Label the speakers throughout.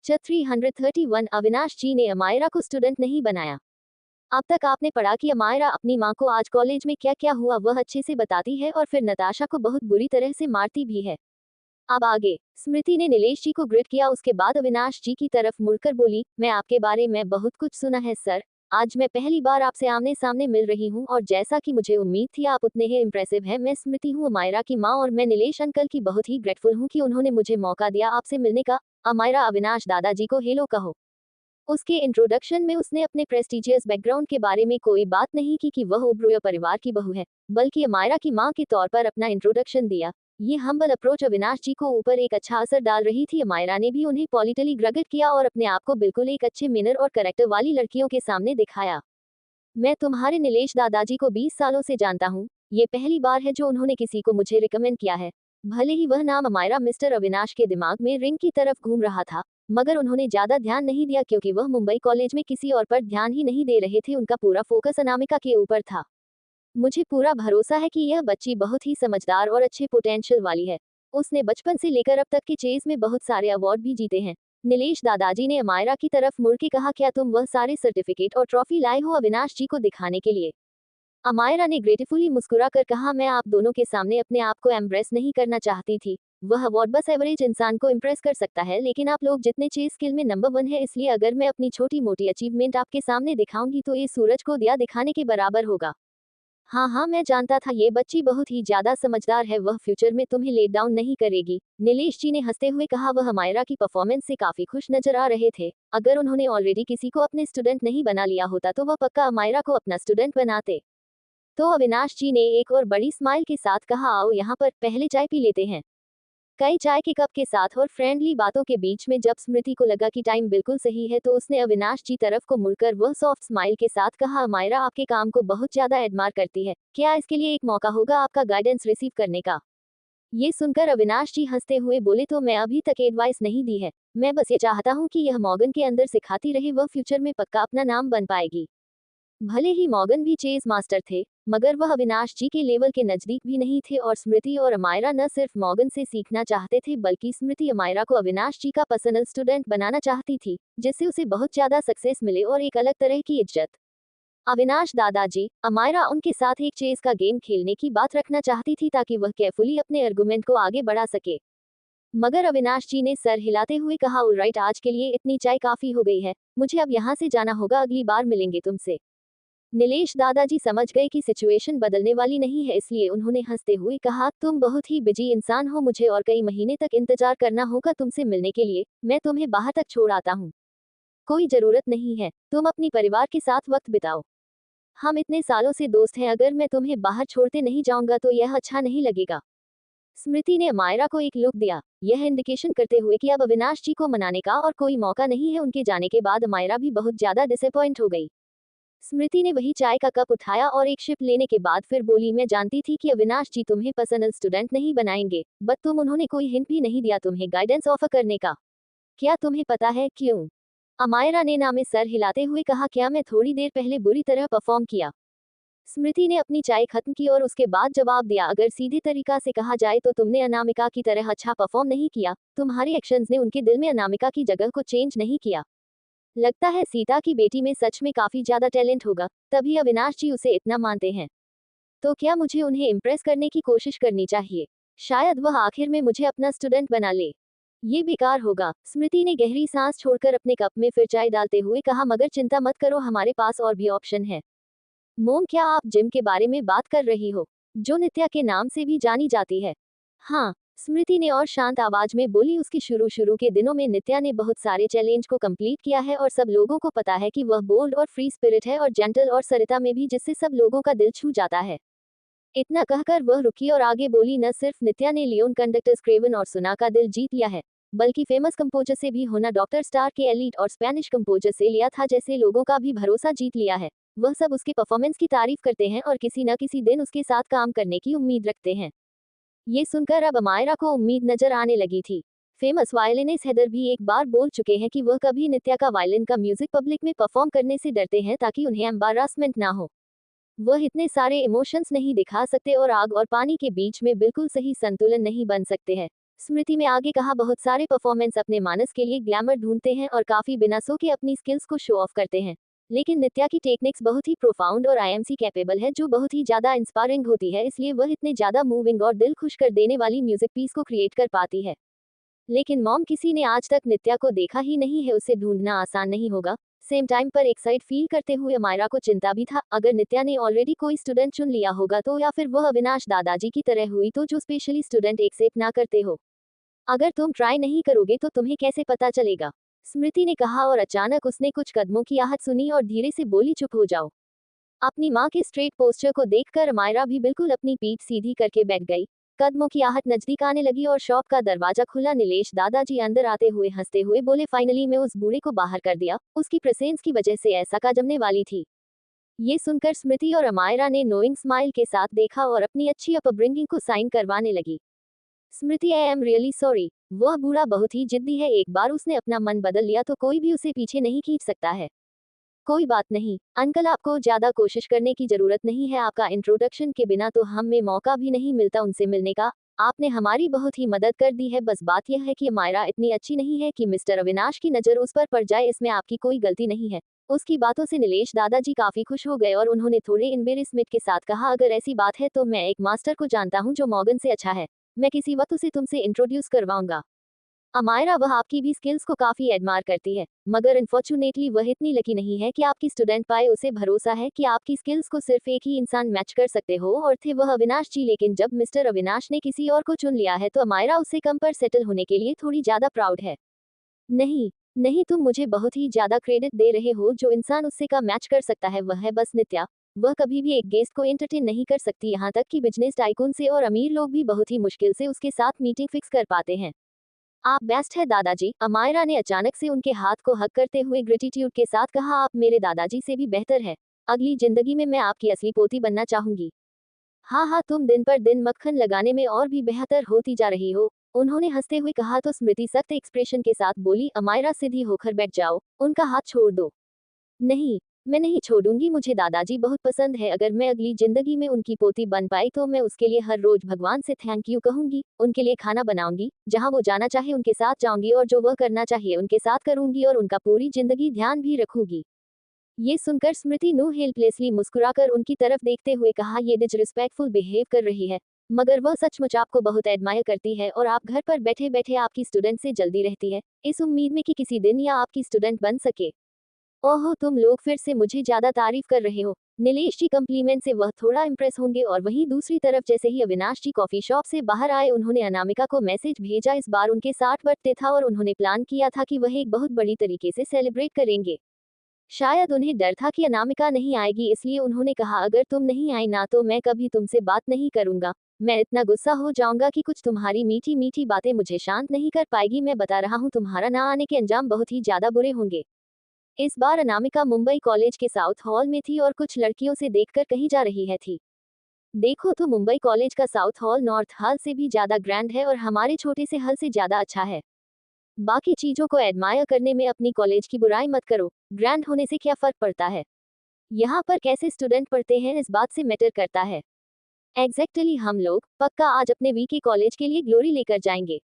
Speaker 1: च 331 अविनाश जी ने अमायरा को स्टूडेंट नहीं बनाया। अब तक आपने पढ़ा कि अमायरा अपनी माँ को आज कॉलेज में क्या क्या हुआ वह अच्छे से बताती है और फिर नताशा को बहुत बुरी तरह से मारती भी है। अब आगे स्मृति ने नीलेश जी को ग्रिट किया। उसके बाद अविनाश जी की तरफ मुड़कर बोली, मैं आपके बारे में बहुत कुछ सुना है सर। आज मैं पहली बार आपसे आमने सामने मिल रही हूँ और जैसा कि मुझे उम्मीद थी आप उतने ही इम्प्रेसिव हैं। मैं स्मृति हूँ, अमायरा की माँ, और मैं नीलेश अंकल की बहुत ही ग्रेटफुल हूँ कि उन्होंने मुझे मौका दिया आपसे मिलने का। अमायरा अविनाश दादाजी को हेलो कहो। उसके इंट्रोडक्शन में उसने अपने प्रेस्टिजियस बैकग्राउंड के बारे में कोई बात नहीं की कि वह ओब्रोय परिवार की बहू है, बल्कि अमायरा की मां के तौर पर अपना इंट्रोडक्शन दिया। ये हम्बल अप्रोच अविनाश जी को ऊपर एक अच्छा असर डाल रही थी। अमायरा ने भी उन्हें पॉलिटिकली ग्रगट किया और अपने आप को बिल्कुल एक अच्छे मिनर और करेक्टर वाली लड़कियों के सामने दिखाया। मैं तुम्हारे नीलेश दादाजी को 20 सालों से जानता हूँ। ये पहली बार है जो उन्होंने किसी को मुझे रिकमेंड किया है। भले ही वह नाम अमायरा मिस्टर अविनाश के दिमाग में रिंग की तरफ घूम रहा था, मगर उन्होंने ज्यादा ध्यान नहीं दिया क्योंकि वह मुंबई कॉलेज में किसी और पर ध्यान ही नहीं दे रहे थे। उनका पूरा फोकस अनामिका के ऊपर था। मुझे पूरा भरोसा है कि यह बच्ची बहुत ही समझदार और अच्छे पोटेंशियल वाली है। उसने बचपन से लेकर अब तक के चेस में बहुत सारे अवार्ड भी जीते हैं। नीलेश दादाजी ने अमायरा की तरफ मुड़ के कहा, क्या तुम वह सारे सर्टिफिकेट और ट्रॉफी लाए हो अविनाश जी को दिखाने के लिए? अमायरा ने ग्रेटफुली मुस्कुरा कर कहा, मैं आप दोनों के सामने अपने आप को एम्ब्रेस नहीं करना चाहती थी। वह अवार्ड बस एवरेज इंसान को इम्प्रेस कर सकता है, लेकिन आप लोग जितने चेस स्किल में नंबर 1 है, इसलिए अगर मैं अपनी छोटी मोटी अचीवमेंट आपके सामने दिखाऊंगी तो ये सूरज को दिया दिखाने के बराबर होगा। हाँ हाँ, मैं जानता था ये बच्ची बहुत ही ज्यादा समझदार है, वह फ्यूचर में तुम्हें लेट डाउन नहीं करेगी। नीलेश जी ने हंसते हुए कहा। वह अमायरा की परफॉर्मेंस से काफी खुश नजर आ रहे थे। अगर उन्होंने ऑलरेडी किसी को अपने स्टूडेंट नहीं बना लिया होता तो वह पक्का अमायरा को अपना स्टूडेंट बनाते। तो अविनाश जी ने एक और बड़ी स्माइल के साथ कहा, आओ यहाँ पर पहले चाय पी लेते हैं। कई चाय के कप के साथ और फ्रेंडली बातों के बीच में जब स्मृति को लगा कि टाइम बिल्कुल सही है तो उसने अविनाश जी तरफ को मुड़कर वह सॉफ्ट स्माइल के साथ कहा, अमायरा आपके काम को बहुत ज्यादा एडमायर करती है, क्या इसके लिए एक मौका होगा आपका गाइडेंस रिसीव करने का? ये सुनकर अविनाश जी हंसते हुए बोले, तो मैं अभी तक एडवाइस नहीं दी है, मैं बस ये चाहता हूँ कि यह मॉर्गन के अंदर सिखाती रहे, वह फ्यूचर में पक्का अपना नाम बन पाएगी। भले ही मॉर्गन भी चेस मास्टर थे, मगर वह अविनाश जी के लेवल के नजदीक भी नहीं थे और स्मृति और अमायरा न सिर्फ मॉर्गन से सीखना चाहते थे बल्कि स्मृति अमायरा को अविनाश जी का पर्सनल स्टूडेंट बनाना चाहती थी, जिससे उसे बहुत ज्यादा सक्सेस मिले और एक अलग तरह की इज्जत। अविनाश दादाजी, अमायरा उनके साथ एक चेस का गेम खेलने की बात रखना चाहती थी ताकि वह केयरफुली अपने आर्गुमेंट को आगे बढ़ा सके। मगर अविनाश जी ने सर हिलाते हुए कहा, ऑलराइट, आज के लिए इतनी चाय काफी हो गई है, मुझे अब यहाँ से जाना होगा, अगली बार मिलेंगे तुमसे। नीलेश दादाजी समझ गए कि सिचुएशन बदलने वाली नहीं है, इसलिए उन्होंने हंसते हुए कहा, तुम बहुत ही बिजी इंसान हो, मुझे और कई महीने तक इंतजार करना होगा तुमसे मिलने के लिए, मैं तुम्हें बाहर तक छोड़ आता हूँ। कोई जरूरत नहीं है, तुम अपनी परिवार के साथ वक्त बिताओ। हम इतने सालों से दोस्त हैं, अगर मैं तुम्हें बाहर छोड़ते नहीं जाऊंगा तो यह अच्छा नहीं लगेगा। स्मृति ने अमायरा को एक लुक दिया, यह इंडिकेशन करते हुए कि अब अविनाश जी को मनाने का और कोई मौका नहीं है। उनके जाने के बाद अमायरा भी बहुत ज्यादा डिसअपॉइंट हो गई। स्मृति ने वही चाय का कप उठाया और एक शिप लेने के बाद फिर बोली, मैं जानती थी कि अविनाश जी तुम्हें पर्सनल स्टूडेंट नहीं बनाएंगे, बट तुम उन्होंने कोई हिंट भी नहीं दिया तुम्हें गाइडेंस ऑफर करने का। क्या तुम्हें पता है क्यों? अमायरा ने ना में सर हिलाते हुए कहा, क्या मैं थोड़ी देर पहले बुरी तरह परफॉर्म किया? स्मृति ने अपनी चाय खत्म की और उसके बाद जवाब दिया, अगर सीधे तरीका से कहा जाए तो तुमने अनामिका की तरह अच्छा परफॉर्म नहीं किया, तुम्हारे एक्शंस ने उनके दिल में अनामिका की जगह को चेंज नहीं किया। लगता है सीता की बेटी में सच में काफी ज्यादा टैलेंट होगा, तभी अविनाश जी उसे इतना मानते हैं। तो क्या मुझे उन्हें इम्प्रेस करने की कोशिश करनी चाहिए? शायद वह आखिर में मुझे अपना स्टूडेंट बना ले। ये बेकार होगा। स्मृति ने गहरी सांस छोड़कर अपने कप में फिर चाय डालते हुए कहा, मगर चिंता मत करो, हमारे पास और भी ऑप्शन है। मोम, क्या आप जिम के बारे में बात कर रही हो, जो नित्या के नाम से भी जानी जाती है? हाँ, स्मृति ने और शांत आवाज में बोली, उसकी शुरू के दिनों में नित्या ने बहुत सारे चैलेंज को कंप्लीट किया है और सब लोगों को पता है कि वह बोल्ड और फ्री स्पिरिट है और जेंटल और सरिता में भी, जिससे सब लोगों का दिल छू जाता है। इतना कहकर वह रुकी और आगे बोली, न सिर्फ नित्या ने लियोन कंडक्टर क्रेवन और सुना का दिल जीत लिया है, बल्कि फेमस कंपोजर से भी होना डॉक्टर स्टार के एलीट और स्पेनिश कंपोजर से लिया था जैसे लोगों का भी भरोसा जीत लिया है। वह सब उसके परफॉर्मेंस की तारीफ करते हैं और किसी न किसी दिन उसके साथ काम करने की उम्मीद रखते हैं। ये सुनकर अब अमायरा को उम्मीद नजर आने लगी थी। फेमस वायलिनिस्ट हेदर भी एक बार बोल चुके हैं कि वह कभी नित्या का वायलिन का म्यूजिक पब्लिक में परफॉर्म करने से डरते हैं ताकि उन्हें एम्बारासमेंट ना हो। वह इतने सारे इमोशंस नहीं दिखा सकते और आग और पानी के बीच में बिल्कुल सही संतुलन नहीं बन सकते हैं। स्मृति में आगे कहा, बहुत सारे परफॉर्मेंस अपने मानस के लिए ग्लैमर ढूंढते हैं और काफी बिना सो के अपनी स्किल्स को शो ऑफ करते हैं, लेकिन नित्या की टेक्निक्स बहुत ही प्रोफाउंड और आईएमसी कैपेबल है, जो बहुत ही ज्यादा इंस्पायरिंग होती है, इसलिए वह इतने ज्यादा मूविंग और दिल खुश कर देने वाली म्यूजिक पीस को क्रिएट कर पाती है। लेकिन मॉम, किसी ने आज तक नित्या को देखा ही नहीं है, उसे ढूंढना आसान नहीं होगा। सेम टाइम पर एक साइड फील करते हुए अमायरा को चिंता भी था, अगर नित्या ने ऑलरेडी कोई स्टूडेंट चुन लिया होगा तो, या फिर वह अविनाश दादाजी की तरह हुई तो, जो स्पेशली स्टूडेंट एक्सेप्ट ना करते हो। अगर तुम ट्राई नहीं करोगे तो तुम्हें कैसे पता चलेगा? स्मृति ने कहा, और अचानक उसने कुछ कदमों की आहट सुनी और धीरे से बोली, चुप हो जाओ। अपनी माँ के स्ट्रेट पोस्चर को देखकर अमायरा भी बिल्कुल अपनी पीठ सीधी करके बैठ गई। कदमों की आहट नजदीक आने लगी और शॉप का दरवाजा खुला। नीलेश दादाजी अंदर आते हुए हंसते हुए बोले, फाइनली मैं उस बूढ़े को बाहर कर दिया, उसकी प्रेजेंस की वजह से ऐसा का जमने वाली थी। ये सुनकर स्मृति और अमायरा ने नोइंग स्माइल के साथ देखा और अपनी अच्छी अपब्रिंगिंग को साइन करवाने लगी। स्मृति, आई एम रियली सॉरी, वह बूढ़ा बहुत ही जिद्दी है, एक बार उसने अपना मन बदल लिया तो कोई भी उसे पीछे नहीं खींच सकता है। कोई बात नहीं अंकल, आपको ज्यादा कोशिश करने की जरूरत नहीं है, आपका इंट्रोडक्शन के बिना तो हमें मौका भी नहीं मिलता उनसे मिलने का। आपने हमारी बहुत ही मदद कर दी है, बस बात यह है कि मायरा इतनी अच्छी नहीं है कि मिस्टर अविनाश की नजर उस पर पड़ जाए, इसमें आपकी कोई गलती नहीं है। उसकी बातों से नीलेश दादाजी काफी खुश हो गए और उन्होंने थोड़े एम्बेरसमेंट के साथ कहा, अगर ऐसी बात है तो मैं एक मास्टर को जानता हूँ जो मॉर्गन से अच्छा है, मैं किसी वक्त उसे तुमसे इंट्रोड्यूस करवाऊंगा। अमायरा, वह आपकी भी स्किल्स को काफी एडमायर करती है, मगर अनफॉर्चुनेटली वह इतनी लकी नहीं है कि आपकी स्टूडेंट पाए। उसे भरोसा है कि आपकी स्किल्स को सिर्फ एक ही इंसान मैच कर सकते हो, और थे वह अविनाश जी, लेकिन जब मिस्टर अविनाश ने किसी और को चुन लिया है तो अमायरा उससे कम पर सेटल होने के लिए थोड़ी ज्यादा प्राउड है। नहीं, नहीं, तुम मुझे बहुत ही ज्यादा क्रेडिट दे रहे हो, जो इंसान उससे का मैच कर सकता है वह है बस नित्या। वह कभी भी एक गेस्ट को एंटरटेन नहीं कर सकती, यहाँ तक कि बिजनेस टाइकून से और अमीर लोग भी बहुत ही मुश्किल से उसके साथ मीटिंग फिक्स कर पाते हैं। आप बेस्ट है दादाजी, अमायरा ने अचानक से उनके हाथ को हक करते हुए ग्रेटिट्यूड के साथ कहा, आप मेरे दादाजी से भी बेहतर है। अगली जिंदगी में मैं आपकी असली पोती बनना चाहूंगी। हाँ हाँ, तुम दिन पर दिन मक्खन लगाने में और भी बेहतर होती जा रही हो, उन्होंने हंसते हुए कहा तो स्मृति सख्त एक्सप्रेशन के साथ बोली, अमायरा सीधी होकर बैठ जाओ, उनका हाथ छोड़ दो। नहीं, मैं नहीं छोड़ूंगी, मुझे दादाजी बहुत पसंद है, अगर मैं अगली जिंदगी में उनकी पोती बन पाई तो मैं उसके लिए हर रोज भगवान से थैंक यू कहूंगी, उनके लिए खाना बनाऊंगी, जहां वो जाना चाहे उनके साथ जाऊंगी, और जो वह करना चाहिए उनके साथ करूंगी, और उनका पूरी जिंदगी ध्यान भी रखूंगी। ये सुनकर स्मृति नो हेल्पलेसली मुस्कुराकर उनकी तरफ देखते हुए कहा, ये डिसरिस्पेक्टफुल बिहेव कर रही है, मगर वह सचमुच आपको बहुत एडमायर करती है, और आप घर पर बैठे बैठे आपकी स्टूडेंट से जल्दी रहती है, इस उम्मीद में कि किसी दिन या आपकी स्टूडेंट बन सके। ओहो, तुम लोग फिर से मुझे ज्यादा तारीफ कर रहे हो। नीलेश जी कम्प्लीमेंट से वह थोड़ा इम्प्रेस होंगे, और वहीं दूसरी तरफ जैसे ही अविनाश जी कॉफी शॉप से बाहर आए, उन्होंने अनामिका को मैसेज भेजा। इस बार उनके 60 बर्थडे था और उन्होंने प्लान किया था कि वह एक बहुत बड़ी तरीके से सेलिब्रेट करेंगे। शायद उन्हें डर था कि अनामिका नहीं आएगी, इसलिए उन्होंने कहा, अगर तुम नहीं आई ना तो मैं कभी तुमसे बात नहीं करूंगा। मैं इतना गुस्सा हो जाऊंगा कि कुछ तुम्हारी मीठी मीठी बातें मुझे शांत नहीं कर पाएगी। मैं बता रहा हूँ, तुम्हारा ना आने के अंजाम बहुत ही ज्यादा बुरे होंगे। इस बार अनामिका मुंबई कॉलेज के साउथ हॉल में थी और कुछ लड़कियों से देखकर कहीं जा रही है थी। देखो तो मुंबई कॉलेज का साउथ हॉल नॉर्थ हॉल से भी ज्यादा ग्रैंड है और हमारे छोटे से हॉल से ज्यादा अच्छा है। बाकी चीजों को एडमायर करने में अपनी कॉलेज की बुराई मत करो, ग्रैंड होने से क्या फर्क पड़ता है। यहाँ पर कैसे स्टूडेंट पढ़ते हैं इस बात से मैटर करता है। एग्जैक्टली, हम लोग पक्का आज अपने वी के कॉलेज के लिए ग्लोरी लेकर जाएंगे।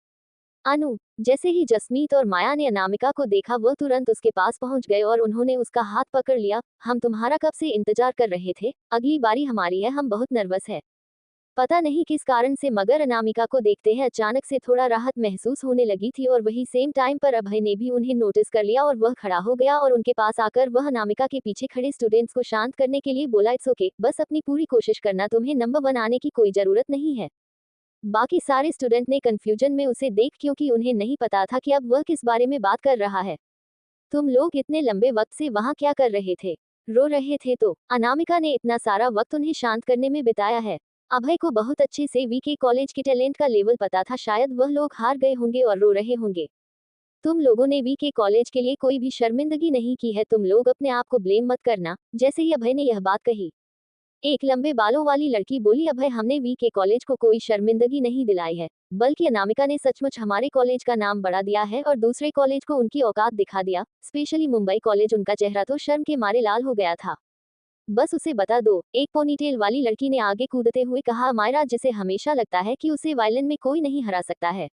Speaker 1: अनु, जैसे ही जसमीत और माया ने अनामिका को देखा, वह तुरंत उसके पास पहुंच गए और उन्होंने उसका हाथ पकड़ लिया। हम तुम्हारा कब से इंतजार कर रहे थे, अगली बारी हमारी है, हम बहुत नर्वस है। पता नहीं किस कारण से, मगर अनामिका को देखते हैं अचानक से थोड़ा राहत महसूस होने लगी थी, और वही सेम टाइम पर अभय ने भी उन्हें नोटिस कर लिया और वह खड़ा हो गया और उनके पास आकर वह अनामिका के पीछे खड़े स्टूडेंट्स को शांत करने के लिए बोला, इट्स ओके, बस अपनी पूरी कोशिश करना, तुम्हें नंबर 1 आने की कोई जरूरत नहीं है। बाकी सारे स्टूडेंट ने कंफ्यूजन में उसे देख, क्योंकि उन्हें नहीं पता था कि अब वह किस बारे में बात कर रहा है। तुम लोग इतने लंबे वक्त से वहां क्या कर रहे थे? रो रहे थे तो अनामिका ने इतना सारा वक्त उन्हें शांत करने में बिताया है। अभय को बहुत अच्छे से वीके कॉलेज के टैलेंट का लेवल पता था, शायद वह लोग हार गए होंगे और रो रहे होंगे। तुम लोगों ने वीके कॉलेज के लिए कोई भी शर्मिंदगी नहीं की है, तुम लोग अपने आप को ब्लेम मत करना। जैसे ही अभय ने यह बात कही, एक लंबे बालों वाली लड़की बोली, अभय, हमने वीके कॉलेज को कोई शर्मिंदगी नहीं दिलाई है, बल्कि अनामिका ने सचमुच हमारे कॉलेज का नाम बढ़ा दिया है और दूसरे कॉलेज को उनकी औकात दिखा दिया, स्पेशली मुंबई कॉलेज। उनका चेहरा तो शर्म के मारे लाल हो गया था। बस उसे बता दो, एक पोनीटेल वाली लड़की ने आगे कूदते हुए कहा, मायरा, जिसे हमेशा लगता है कि उसे वायलिन में कोई नहीं हरा सकता है।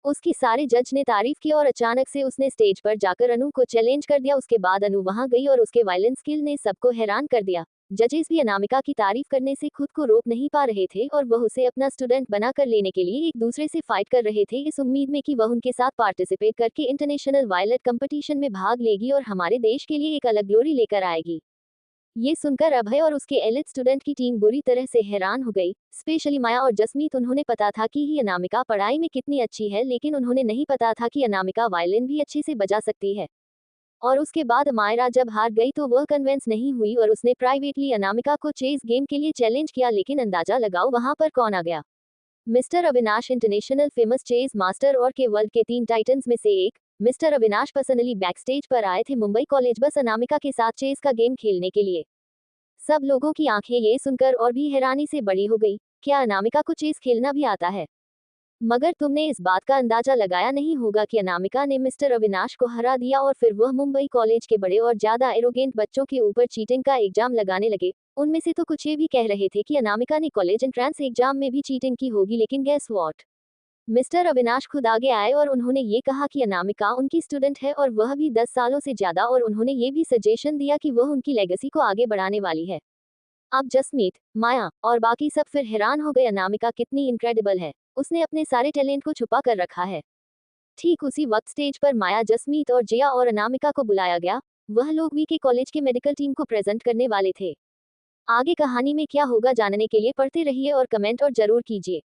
Speaker 1: उसकी सारे जज ने तारीफ की और अचानक से उसने स्टेज पर जाकर अनु को चैलेंज कर दिया। उसके बाद अनु वहां गई और उसके वायलिन स्किल ने सबको हैरान कर दिया। जजेस भी अनामिका की तारीफ करने से खुद को रोक नहीं पा रहे थे और वह उसे अपना स्टूडेंट बनाकर लेने के लिए एक दूसरे से फाइट कर रहे थे, इस उम्मीद में कि वह उनके साथ पार्टिसिपेट करके इंटरनेशनल वायलिन कंपटीशन में भाग लेगी और हमारे देश के लिए एक अलग ग्लोरी लेकर आएगी। ये सुनकर अभय और उसके एलिट स्टूडेंट की टीम बुरी तरह से हैरान हो गई, स्पेशली माया और जसमीत। उन्होंने पता था कि ही अनामिका पढ़ाई में कितनी अच्छी है, लेकिन उन्होंने नहीं पता था कि अनामिका वायलिन भी अच्छे से बजा सकती है। और उसके बाद मायरा जब हार गई तो वह कन्विंस नहीं हुई और उसने प्राइवेटली अनामिका को चेस गेम के लिए चैलेंज किया, लेकिन अंदाजा लगाओ वहां पर कौन आ गया। Mister Avinash, international famous chess master और के वर्ल्ड के 3 टाइटन्स में से एक। मिस्टर अविनाश पर्सनली बैकस्टेज पर आए थे मुंबई कॉलेज बस अनामिका के साथ चेस का गेम खेलने के लिए। सब लोगों की आंखें ये सुनकर और भी हैरानी से बड़ी हो गई, क्या अनामिका को चेस खेलना भी आता है? मगर तुमने इस बात का अंदाजा लगाया नहीं होगा कि अनामिका ने मिस्टर अविनाश को हरा दिया और फिर वह मुंबई कॉलेज के बड़े और ज्यादा एरोगेंट बच्चों के ऊपर चीटिंग का इल्जाम लगाने लगे। उनमें से तो कुछ ये भी कह रहे थे कि अनामिका ने कॉलेज एंट्रेंस एग्जाम में भी चीटिंग की होगी, लेकिन गेस व्हाट, मिस्टर अविनाश खुद आगे आए और उन्होंने ये कहा कि अनामिका उनकी स्टूडेंट है और वह भी 10 सालों से ज्यादा, और उन्होंने ये भी सजेशन दिया कि वह उनकी लेगेसी को आगे बढ़ाने वाली है। अब जसमीत, माया और बाकी सब फिर हैरान हो गए, अनामिका कितनी इनक्रेडिबल है, उसने अपने सारे टैलेंट को छुपा कर रखा है। ठीक उसी वक्त स्टेज पर माया, जसमीत और जिया और अनामिका को बुलाया गया। वह लोग वी के कॉलेज के मेडिकल टीम को प्रेजेंट करने वाले थे। आगे कहानी में क्या होगा जानने के लिए पढ़ते रहिए और कमेंट और जरूर कीजिए।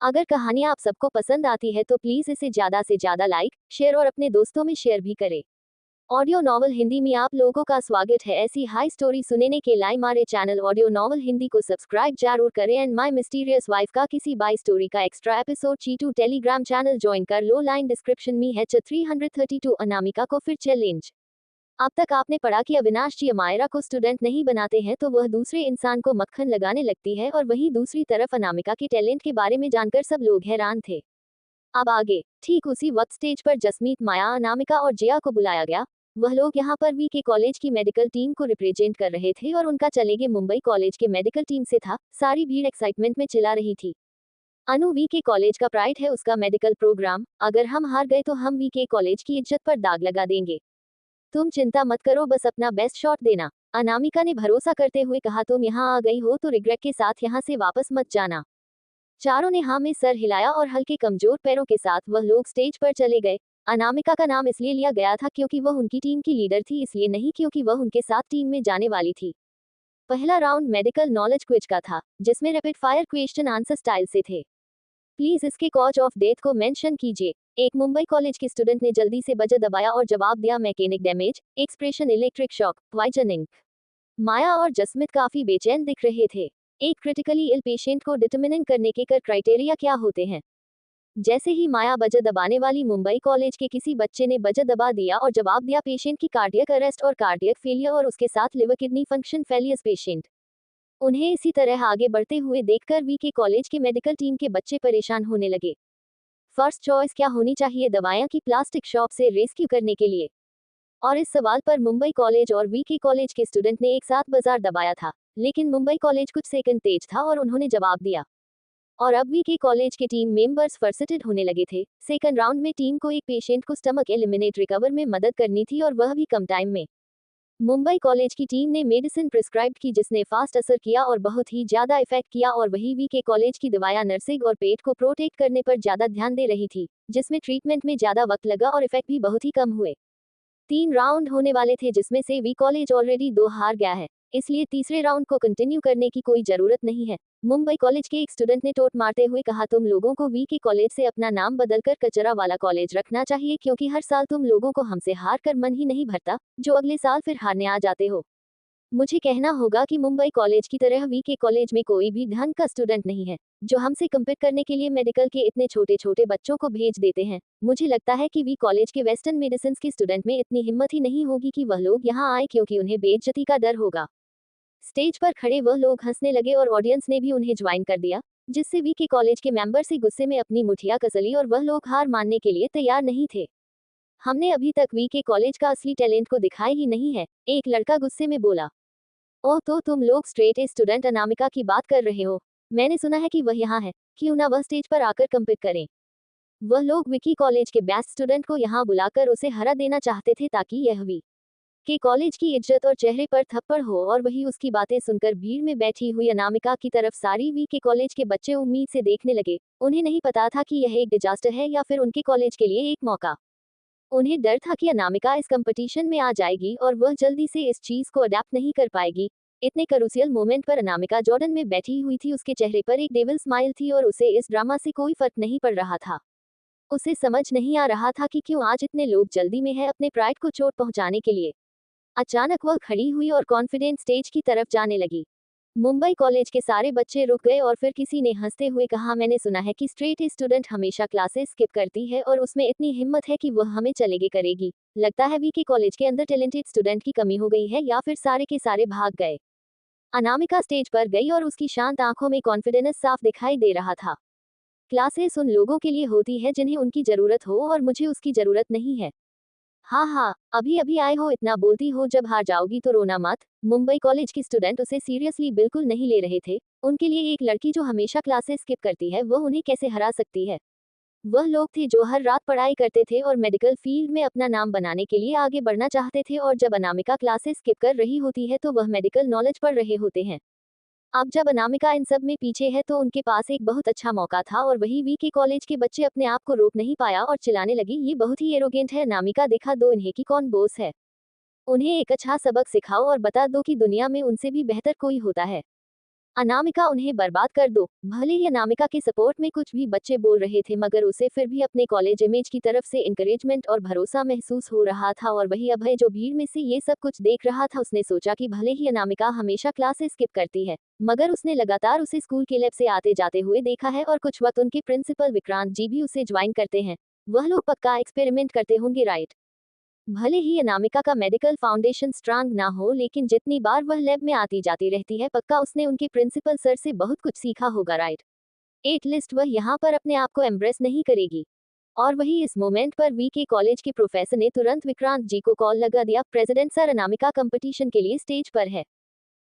Speaker 1: अगर कहानी आप सबको पसंद आती है तो प्लीज इसे ज्यादा से ज्यादा लाइक, शेयर और अपने दोस्तों में शेयर भी करें। ऑडियो नॉवल हिंदी में आप लोगों का स्वागत है। ऐसी हाई स्टोरी सुनने के लिए हमारे चैनल ऑडियो नॉवल हिंदी को सब्सक्राइब जरूर करें एंड माय मिस्टीरियस वाइफ का किसी बाई स्टोरी का एक्स्ट्रा एपिसोड चीटू टेलीग्राम चैनल ज्वाइन कर लो, लाइन डिस्क्रिप्शन में है। 332 अनामिका को फिर चैलेंज। अब तक आपने पढ़ा कि अविनाश जी अमायरा को स्टूडेंट नहीं बनाते हैं तो वह दूसरे इंसान को मक्खन लगाने लगती है, और वहीं दूसरी तरफ अनामिका के टैलेंट के बारे में जानकर सब लोग हैरान थे। अब आगे, ठीक उसी वक्त स्टेज पर जसमीत, माया, अनामिका और जिया को बुलाया गया। वह लोग यहाँ पर वी के कॉलेज की मेडिकल टीम को रिप्रेजेंट कर रहे थे और उनका चलेगे मुंबई कॉलेज के मेडिकल टीम से था। सारी भीड़ एक्साइटमेंट में चिल्ला रही थी, अनु वी के कॉलेज का प्राइड है, उसका मेडिकल प्रोग्राम, अगर हम हार गए तो हम वी के कॉलेज की इज्जत पर दाग लगा देंगे। तुम चिंता मत करो, बस अपना बेस्ट शॉट देना। अनामिका ने भरोसा करते हुए कहा, तुम यहाँ आ गई हो तो रिग्रेट के साथ यहाँ से वापस मत जाना। चारों ने हाँ में सर हिलाया और हल्के कमजोर पैरों के साथ वह लोग स्टेज पर चले गए। अनामिका का नाम इसलिए लिया गया था क्योंकि वह उनकी टीम की लीडर थी, इसलिए नहीं क्योंकि वह उनके साथ टीम में जाने वाली थी। पहला राउंड मेडिकल नॉलेज क्विज का था, जिसमें rapid fire question answer style से थे। प्लीज इसके कॉज ऑफ डेथ को मेंशन कीजिए। एक मुंबई कॉलेज के स्टूडेंट ने जल्दी से बजर दबाया और जवाब दिया, mechanic damage, expression electric shock, poisoning. Maya और जसमित काफी बेचैन दिख रहे थे। एक क्रिटिकली इल पेशेंट को डिटर्मिनिंग करने के क्राइटेरिया क्या होते हैं? जैसे ही माया बजर दबाने वाली, मुंबई कॉलेज के किसी बच्चे ने बजर दबा दिया और जवाब दिया, पेशेंट की कार्डियक अरेस्ट और कार्डियक फेलियर और उसके साथ liver kidney function failures patient. उन्हें इसी तरह आगे बढ़ते हुए देखकर वी के कॉलेज के मेडिकल टीम के बच्चे परेशान होने लगे। फर्स्ट चॉइस क्या होनी चाहिए दवाएं की प्लास्टिक शॉप से रेस्क्यू करने के लिए? और इस सवाल पर मुंबई कॉलेज और वी के कॉलेज के स्टूडेंट ने एक साथ बाजार दबाया था, लेकिन मुंबई कॉलेज कुछ सेकंड तेज था और उन्होंने जवाब दिया। और अब वी के कॉलेज के टीम मेंबर्स फ्रस्ट्रेटेड होने लगे थे। सेकंड राउंड में टीम को एक पेशेंट को स्टमक एलिमिनेट रिकवर में मदद करनी थी और वह भी कम टाइम में। मुंबई कॉलेज की टीम ने मेडिसिन प्रिस्क्राइब की जिसने फास्ट असर किया और बहुत ही ज्यादा इफेक्ट किया, और वही वी के कॉलेज की दवाएं नर्सिंग और पेट को प्रोटेक्ट करने पर ज्यादा ध्यान दे रही थी, जिसमें ट्रीटमेंट में ज्यादा वक्त लगा और इफेक्ट भी बहुत ही कम हुए। 3 राउंड होने वाले थे जिसमें से वी कॉलेज ऑलरेडी 2 हार गया है, इसलिए तीसरे राउंड को कंटिन्यू करने की कोई जरूरत नहीं है। मुंबई कॉलेज के एक स्टूडेंट ने टोट मारते हुए कहा, तुम लोगों को वी के कॉलेज से अपना नाम बदलकर कचरा वाला कॉलेज रखना चाहिए, क्योंकि हर साल तुम लोगों को हमसे हार कर मन ही नहीं भरता, जो अगले साल फिर हारने आ जाते हो। मुझे कहना होगा कि मुंबई कॉलेज की तरह वी के कॉलेज में कोई भी ढंग का स्टूडेंट नहीं है, जो हमसे कम्पीट करने के लिए मेडिकल के इतने छोटे छोटे बच्चों को भेज देते हैं। मुझे लगता है कि वी कॉलेज के वेस्टर्न मेडिसिन के स्टूडेंट में इतनी हिम्मत ही नहीं होगी कि वह लोग यहाँ आए, क्योंकि उन्हें बेइज्जती का डर होगा। स्टेज पर खड़े वह लोग हंसने लगे और ऑडियंस ने भी उन्हें ज्वाइन कर दिया, जिससे वी के कॉलेज के मेंबर से गुस्से में अपनी मुठिया कसली और वह लोग हार मानने के लिए तैयार नहीं थे। हमने अभी तक वी के कॉलेज का असली टैलेंट को दिखाया ही नहीं है, एक लड़का गुस्से में बोला। ओह, तो तुम लोग स्ट्रेट ए स्टूडेंट अनामिका की बात कर रहे हो? मैंने सुना है कि वह यहाँ है, क्यों ना वह स्टेज पर आकर कम्पीट करें। वह लोग विकी कॉलेज के बेस्ट स्टूडेंट को यहाँ बुलाकर उसे हरा देना चाहते थे ताकि यह वी के कॉलेज की इज्जत और चेहरे पर थप्पड़ हो, और वही उसकी बातें सुनकर भीड़ में बैठी हुई अनामिका की तरफ सारी वी के कॉलेज के बच्चे उम्मीद से देखने लगे। उन्हें नहीं पता था कि यह एक डिजास्टर है या फिर उनके कॉलेज के लिए एक मौका। उन्हें डर था कि अनामिका इस कंपटीशन में आ जाएगी और वह जल्दी से इस चीज को अडेप्ट नहीं कर पाएगी। इतने क्रूशियल मोमेंट पर अनामिका जॉर्डन में बैठी हुई थी, उसके चेहरे पर एक डेविल स्माइल थी और उसे इस ड्रामा से कोई फर्क नहीं पड़ रहा था। उसे समझ नहीं आ रहा था कि क्यों आज इतने लोग जल्दी में है अपने प्राइड को चोट पहुंचाने के लिए। अचानक वह खड़ी हुई और कॉन्फिडेंट स्टेज की तरफ जाने लगी। मुंबई कॉलेज के सारे बच्चे रुक गए और फिर किसी ने हंसते हुए कहा, मैंने सुना है कि स्ट्रेट स्टूडेंट हमेशा क्लासेस स्किप करती है और उसमें इतनी हिम्मत है कि वह हमें चलेगे करेगी। लगता है वी के कॉलेज के अंदर टैलेंटेड स्टूडेंट की कमी हो गई है या फिर सारे के सारे भाग गए। अनामिका स्टेज पर गई और उसकी शांत आंखों में कॉन्फिडेंस साफ दिखाई दे रहा था। क्लासेस उन लोगों के लिए होती है जिन्हें उनकी जरूरत हो, और मुझे उसकी जरूरत नहीं है। हाँ हाँ, अभी अभी आए हो, इतना बोलती हो, जब हार जाओगी तो रोना मत। मुंबई कॉलेज की स्टूडेंट उसे सीरियसली बिल्कुल नहीं ले रहे थे। उनके लिए एक लड़की जो हमेशा क्लासेस स्किप करती है वह उन्हें कैसे हरा सकती है। वह लोग थे जो हर रात पढ़ाई करते थे और मेडिकल फील्ड में अपना नाम बनाने के लिए आगे बढ़ना चाहते थे, और जब अनामिका क्लासेस स्किप कर रही होती है तो वह मेडिकल नॉलेज पढ़ रहे होते हैं। अब जब अनामिका इन सब में पीछे है तो उनके पास एक बहुत अच्छा मौका था, और वही वी के कॉलेज के बच्चे अपने आप को रोक नहीं पाया और चिल्लाने लगी, ये बहुत ही एरोगेंट है। अनामिका, दिखा दो इन्हें कि कौन बॉस है। उन्हें एक अच्छा सबक सिखाओ और बता दो कि दुनिया में उनसे भी बेहतर कोई होता है। अनामिका, उन्हें बर्बाद कर दो। भले ही अनामिका के सपोर्ट में कुछ भी बच्चे बोल रहे थे, मगर उसे फिर भी अपने कॉलेज इमेज की तरफ से इंकरेजमेंट और भरोसा महसूस हो रहा था। और वही अभय जो भीड़ में से ये सब कुछ देख रहा था, उसने सोचा कि भले ही अनामिका हमेशा क्लासेस स्किप करती है, मगर उसने लगातार उसे स्कूल के लैब से आते जाते हुए देखा है, और कुछ वक्त उनके प्रिंसिपल विक्रांत जी भी उसे ज्वाइन करते हैं। वह लोग पक्का एक्सपेरिमेंट करते होंगे, राइट। भले ही अनामिका का मेडिकल फाउंडेशन स्ट्रांग ना हो, लेकिन जितनी बार वह लैब में आती जाती रहती है, पक्का उसने उनके प्रिंसिपल सर से बहुत कुछ सीखा होगा, राइट। एटलीस्ट वह यहाँ पर अपने आप को एम्ब्रेस नहीं करेगी। और वही इस मोमेंट पर वी के कॉलेज के प्रोफेसर ने तुरंत विक्रांत जी को कॉल लगा दिया, प्रेसिडेंट सर, अनामिका कंपटीशन के लिए स्टेज पर है।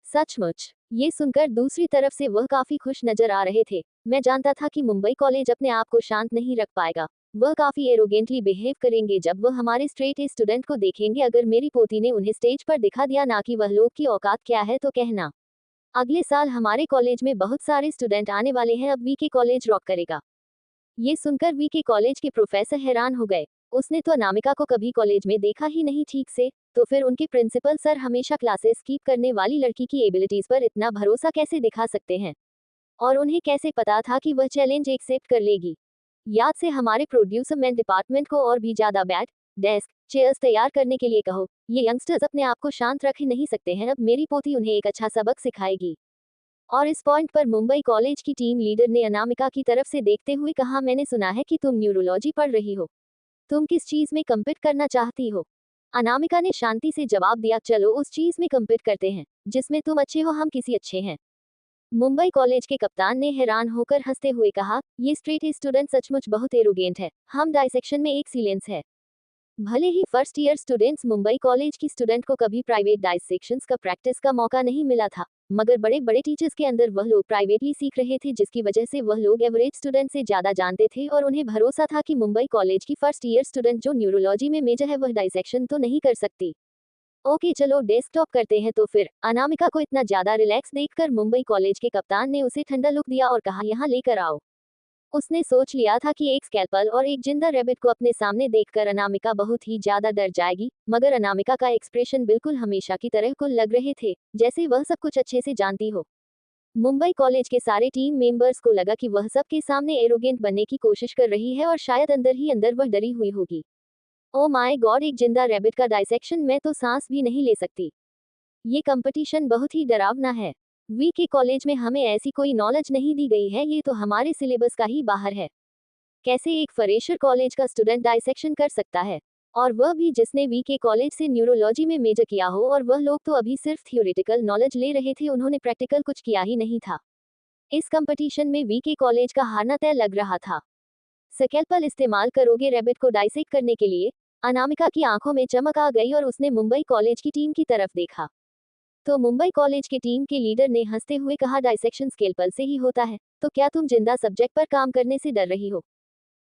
Speaker 1: सचमुच। ये सुनकर दूसरी तरफ से वह काफी खुश नजर आ रहे थे। मैं जानता था कि मुंबई कॉलेज अपने आप को शांत नहीं रख पाएगा। वह काफी एरोगेंटली बिहेव करेंगे जब वह हमारे स्ट्रेट स्टूडेंट को देखेंगे। अगर मेरी पोती ने उन्हें स्टेज पर दिखा दिया ना कि वह लोग की औकात क्या है, तो कहना। अगले साल हमारे कॉलेज में बहुत सारे स्टूडेंट आने वाले हैं, अब वी के कॉलेज रॉक करेगा। ये सुनकर वी के कॉलेज के प्रोफेसर हैरान हो गए। उसने तो अनामिका को कभी कॉलेज में देखा ही नहीं ठीक से, तो फिर उनके प्रिंसिपल सर हमेशा क्लासेस स्किप करने वाली लड़की की एबिलिटीज पर इतना भरोसा कैसे दिखा सकते हैं। और उन्हें कैसे पता था कि वह चैलेंज एक्सेप्ट कर लेगी। याद से हमारे प्रोड्यूसर मैन डिपार्टमेंट को और भी ज्यादा बैट, डेस्क, चेयर्स तैयार करने के लिए कहो। ये यंगस्टर्स अपने आप को शांत रख ही नहीं सकते हैं, अब मेरी पोती उन्हें एक अच्छा सबक सिखाएगी। और इस पॉइंट पर मुंबई कॉलेज की टीम लीडर ने अनामिका की तरफ से देखते हुए कहा, मैंने सुना है कि तुम न्यूरोलॉजी पढ़ रही हो। तुम किस चीज में कम्पीट करना चाहती हो। अनामिका ने शांति से जवाब दिया, चलो उस चीज में कम्पीट करते हैं जिसमें तुम अच्छे हो, हम किसी अच्छे हैं। मुंबई कॉलेज के कप्तान ने हैरान होकर हंसते हुए कहा, ये स्ट्रेट स्टूडेंट सचमुच बहुत एरोगेंट है। हम डाइसेक्शन में एक्सीलेंस है। भले ही first year students Mumbai college की स्टूडेंट को कभी प्राइवेट डाइसेक्शंस का प्रैक्टिस का मौका नहीं मिला था, मगर बड़े बड़े टीचर्स के अंदर वह लोग प्राइवेटली सीख रहे थे, जिसकी वजह से वह लोग एवरेज स्टूडेंट से ज्यादा जानते थे, और उन्हें भरोसा था कि मुंबई कॉलेज की फर्स्ट ईयर स्टूडेंट जो न्यूरोलॉजी में मेजर है वह डाइसेक्शन तो नहीं कर सकती। ओके चलो डेस्कटॉप करते हैं तो फिर। अनामिका को इतना ज्यादा रिलैक्स देखकर मुंबई कॉलेज के कप्तान ने उसे ठंडा लुक दिया और कहा, यहाँ लेकर आओ। उसने सोच लिया था कि एक स्कैल्पल और एक जिंदा रैबिट को अपने सामने देखकर अनामिका बहुत ही ज्यादा डर जाएगी, मगर अनामिका का एक्सप्रेशन बिल्कुल हमेशा की तरह कुल लग रहे थे, जैसे वह सब कुछ अच्छे से जानती हो। मुंबई कॉलेज के सारे टीम मेंबर्स को लगा कि वह सबके सामने एरोगेंट बनने की कोशिश कर रही है, और शायद अंदर ही अंदर वह डरी हुई होगी। ओ माय गॉड, एक जिंदा रैबिट का डाइसेक्शन, मैं तो सांस भी नहीं ले सकती। ये कंपटीशन बहुत ही डरावना है। वी के कॉलेज में हमें ऐसी कोई नॉलेज नहीं दी गई है, ये तो हमारे सिलेबस का ही बाहर है। कैसे एक फ्रेशर कॉलेज का स्टूडेंट डाइसेक्शन कर सकता है, और वह भी जिसने वी के कॉलेज से न्यूरोलॉजी में मेजर किया हो। और वह लोग तो अभी सिर्फ थियोरेटिकल नॉलेज ले रहे थे, उन्होंने प्रैक्टिकल कुछ किया ही नहीं था। इस कंपटीशन में वी के कॉलेज का हारना तय लग रहा था। स्कैल्पल इस्तेमाल करोगे रैबिट को डाइसेक्ट करने के लिए। अनामिका की आंखों में चमक आ गई और उसने मुंबई कॉलेज की टीम की तरफ देखा। तो मुंबई कॉलेज के टीम के लीडर ने हंसते हुए कहा, डाइसेक्शन स्केलपल से ही होता है, तो क्या तुम जिंदा सब्जेक्ट पर काम करने से डर रही हो।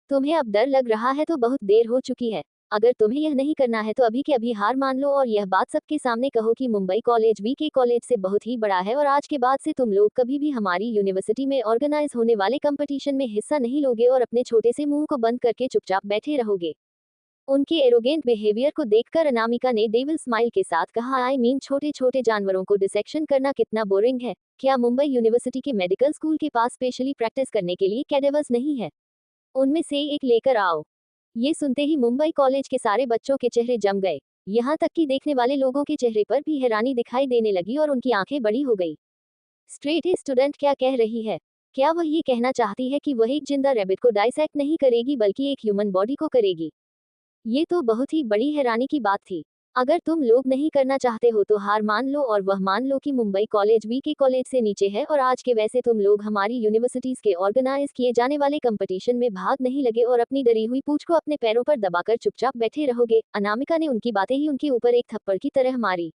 Speaker 1: तुम्हें अब डर लग रहा है तो बहुत देर हो चुकी है। अगर तुम्हें यह नहीं करना है तो अभी के अभी हार मान लो और यह बात सबके सामने कहो कि मुंबई कॉलेज वीके कॉलेज से बहुत ही बड़ा है और आज के बाद से तुम लोग कभी भी हमारी यूनिवर्सिटी में ऑर्गेनाइज होने वाले कंपटीशन में हिस्सा नहीं लोगे और अपने छोटे से मुंह को बंद करके चुपचाप बैठे रहोगे। उनके एरोगेंट बिहेवियर को देखकर अनामिका ने डेविल स्माइल के साथ कहा, आई मीन छोटे छोटे जानवरों को डिसेक्शन करना कितना बोरिंग है। क्या मुंबई यूनिवर्सिटी के मेडिकल स्कूल के पास स्पेशली प्रैक्टिस करने के लिए कैडेवर्स नहीं है? उनमें से एक लेकर आओ। ये सुनते ही मुंबई कॉलेज के सारे बच्चों के चेहरे जम गए। यहाँ तक कि देखने वाले लोगों के चेहरे पर भी हैरानी दिखाई देने लगी और उनकी आंखें बड़ी हो गई। स्ट्रेट ए स्टूडेंट क्या कह रही है? क्या वह ये कहना चाहती है कि वह एक जिंदा रैबिट को डाइसेक्ट नहीं करेगी बल्कि एक ह्यूमन बॉडी को करेगी? ये तो बहुत ही बड़ी हैरानी की बात थी। अगर तुम लोग नहीं करना चाहते हो तो हार मान लो और वह मान लो कि मुंबई कॉलेज वीके कॉलेज से नीचे है और आज के वैसे तुम लोग हमारी यूनिवर्सिटीज के ऑर्गेनाइज किए जाने वाले कंपटीशन में भाग नहीं लगे और अपनी डरी हुई पूंछ को अपने पैरों पर दबाकर चुपचाप बैठे रहोगे। अनामिका ने उनकी बातें ही उनके ऊपर एक थप्पड़ की तरह मारी।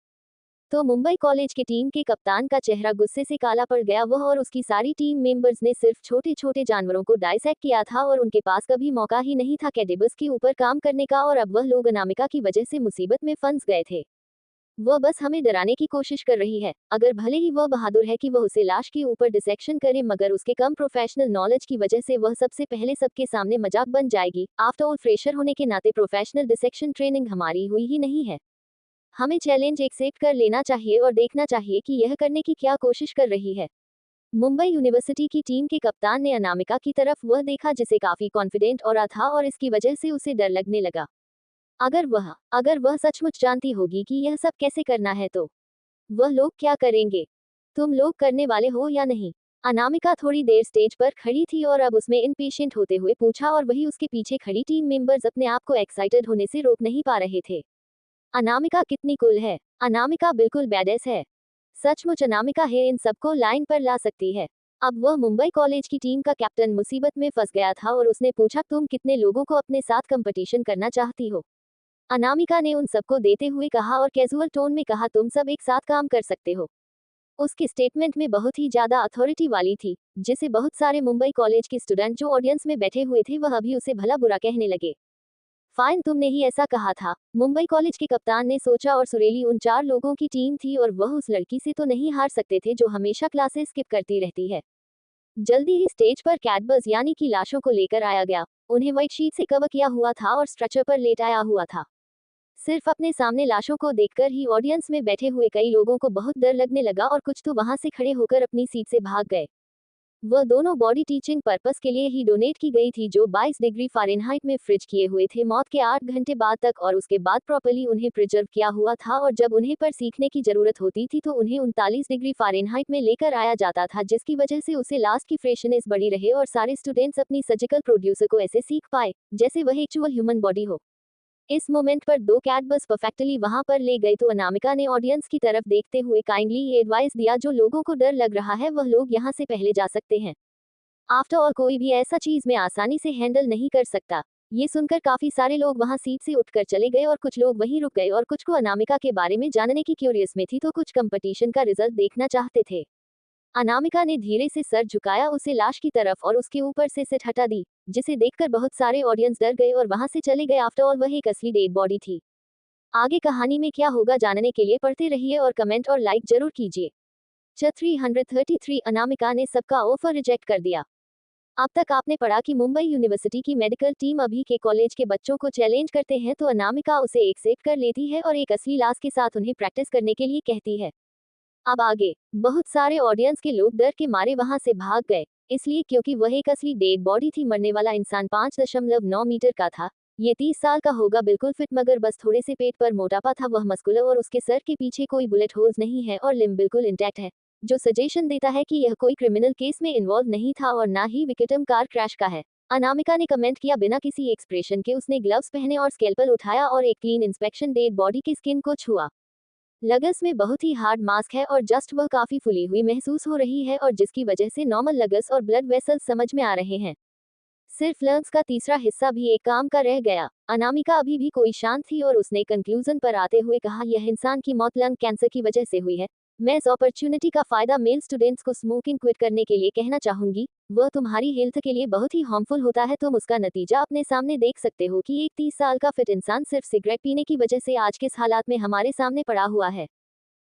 Speaker 1: तो मुंबई कॉलेज की टीम के कप्तान का चेहरा गुस्से से काला पड़ गया। वह और उसकी सारी टीम मेंबर्स ने सिर्फ छोटे छोटे जानवरों को डाइसेक्ट किया था और उनके पास कभी मौका ही नहीं था कैडेबस के ऊपर काम करने का और अब वह लोग अनामिका की वजह से मुसीबत में फंस गए थे। वह बस हमें डराने की कोशिश कर रही है। अगर भले ही वह बहादुर है कि वह उसे लाश के ऊपर डिसेक्शन करे मगर उसके कम प्रोफेशनल नॉलेज की वजह से वह सबसे पहले सबके सामने मजाक बन जाएगी। आफ्टर ऑल फ्रेशर होने के नाते प्रोफेशनल डिसेक्शन ट्रेनिंग हमारी हुई ही नहीं है। हमें चैलेंज एक्सेप्ट कर लेना चाहिए और देखना चाहिए कि यह करने की क्या कोशिश कर रही है। मुंबई यूनिवर्सिटी की टीम के कप्तान ने अनामिका की तरफ वह देखा जिसे काफी कॉन्फिडेंट और था और इसकी वजह से उसे डर लगने लगा। अगर वह सचमुच जानती होगी कि यह सब कैसे करना है तो वह लोग क्या करेंगे? तुम लोग करने वाले हो या नहीं? अनामिका थोड़ी देर स्टेज पर खड़ी थी और अब उसमें इनपेशेंट होते हुए पूछा और वही उसके पीछे खड़ी टीम मेंबर्स अपने आप को एक्साइटेड होने से रोक नहीं पा रहे थे। अनामिका कितनी कूल है। अनामिका बिल्कुल बैडेस है। सचमुच अनामिका है इन सबको लाइन पर ला सकती है। अब वह मुंबई कॉलेज की टीम का कैप्टन मुसीबत में फंस गया था और उसने पूछा, तुम कितने लोगों को अपने साथ कंपटीशन करना चाहती हो? अनामिका ने उन सबको देते हुए कहा और कैजुअल टोन में कहा, तुम सब एक साथ काम कर सकते हो। उसके स्टेटमेंट में बहुत ही ज्यादा अथॉरिटी वाली थी जिसे बहुत सारे मुंबई कॉलेज के स्टूडेंट जो ऑडियंस में बैठे हुए थे वह अभी उसे भला बुरा कहने लगे। फाइन, तुमने ही ऐसा कहा था। मुंबई कॉलेज के कप्तान ने सोचा और सुरेली उन 4 लोगों की टीम थी और वह उस लड़की से तो नहीं हार सकते थे जो हमेशा क्लासेस स्किप करती रहती है। जल्दी ही स्टेज पर कैडबर्स यानी कि लाशों को लेकर आया गया। उन्हें व्हाइट शीट से कवर किया हुआ था और स्ट्रेचर पर लेटाया हुआ था। सिर्फ अपने सामने लाशों को देखकर ही ऑडियंस में बैठे हुए कई लोगों को बहुत डर लगने लगा और कुछ तो वहां से खड़े होकर अपनी सीट से भाग गए। वह दोनों बॉडी टीचिंग पर्पस के लिए ही डोनेट की गई थी जो 22 डिग्री फ़ारेनहाइट में फ्रिज किए हुए थे मौत के 8 घंटे बाद तक और उसके बाद प्रॉपर्ली उन्हें प्रिजर्व किया हुआ था और जब उन्हें पर सीखने की जरूरत होती थी तो उन्हें 39 डिग्री फ़ारेनहाइट में लेकर आया जाता था जिसकी वजह से उसे लास्ट की फ्रेशनेस बड़ी रहे और सारे स्टूडेंट्स अपनी सर्जिकल प्रोड्यूसर को ऐसे सीख पाए जैसे वह एक्चुअल ह्यूमन बॉडी हो। इस मोमेंट पर 2 कैडबर्स परफेक्टली वहां पर ले गए तो अनामिका ने ऑडियंस की तरफ देखते हुए काइंडली एडवाइस दिया, जो लोगों को डर लग रहा है वह लोग यहाँ से पहले जा सकते हैं। आफ्टर ऑल कोई भी ऐसा चीज में आसानी से हैंडल नहीं कर सकता। ये सुनकर काफी सारे लोग वहां सीट से उठकर चले गए और कुछ लोग वहीं रुक गए और कुछ को अनामिका के बारे में जानने की क्यूरियस में थी तो कुछ कंपटीशन का रिजल्ट देखना चाहते थे। अनामिका ने धीरे से सर झुकाया उसे लाश की तरफ और उसके ऊपर से सिट हटा दी जिसे देखकर बहुत सारे ऑडियंस डर गए और वहां से चले गए। आफ्टर ऑल वह एक असली डेड बॉडी थी। आगे कहानी में क्या होगा जानने के लिए पढ़ते रहिए और कमेंट और लाइक जरूर कीजिए। 333 अनामिका ने सबका ऑफर रिजेक्ट कर दिया। अब तक आपने पढ़ा कि मुंबई यूनिवर्सिटी की मेडिकल टीम अभी के कॉलेज के बच्चों को चैलेंज करते हैं तो अनामिका उसे एक्सेप्ट कर लेती है और एक असली लाश के साथ उन्हें प्रैक्टिस करने के लिए कहती है। अब आगे बहुत सारे ऑडियंस के लोग डर के मारे वहां से भाग गए, इसलिए क्योंकि वह एक असली डेड बॉडी थी। मरने वाला इंसान 5.9 मीटर का था। ये 30 साल का होगा, बिल्कुल फिट मगर बस थोड़े से पेट पर मोटापा था। वह मस्कुलर और उसके सर के पीछे कोई बुलेट होल्स नहीं है और लिम्ब बिल्कुल इंटैक्ट है, जो सजेशन देता है कि यह कोई क्रिमिनल केस में इन्वॉल्व नहीं था और ना ही विक्टिम कार क्रैश का है। अनामिका ने कमेंट किया बिना किसी एक्सप्रेशन के। उसने ग्लव्स पहने और स्केल्पल उठाया और एक क्लीन इंस्पेक्शन डेड बॉडी की स्किन को छुआ। लगस में बहुत ही हार्ड मास्क है और जस्ट वह काफी फुली हुई महसूस हो रही है और जिसकी वजह से नॉर्मल लगस और ब्लड वेसल्स समझ में आ रहे हैं। सिर्फ लंग्स का तीसरा हिस्सा भी एक काम का रह गया। अनामिका अभी भी कोई शांत थी और उसने कंक्लूजन पर आते हुए कहा, यह इंसान की मौत लंग कैंसर की वजह से हुई है। मैं इस अपॉर्चुनिटी का फायदा मेल स्टूडेंट्स को स्मोकिंग क्विट करने के लिए कहना चाहूंगी। वह तुम्हारी हेल्थ के लिए बहुत ही हार्मफुल होता है। तुम उसका नतीजा अपने सामने देख सकते हो कि एक 30 साल का फिट इंसान सिर्फ सिगरेट पीने की वजह से आज किस हालात में हमारे सामने पड़ा हुआ है।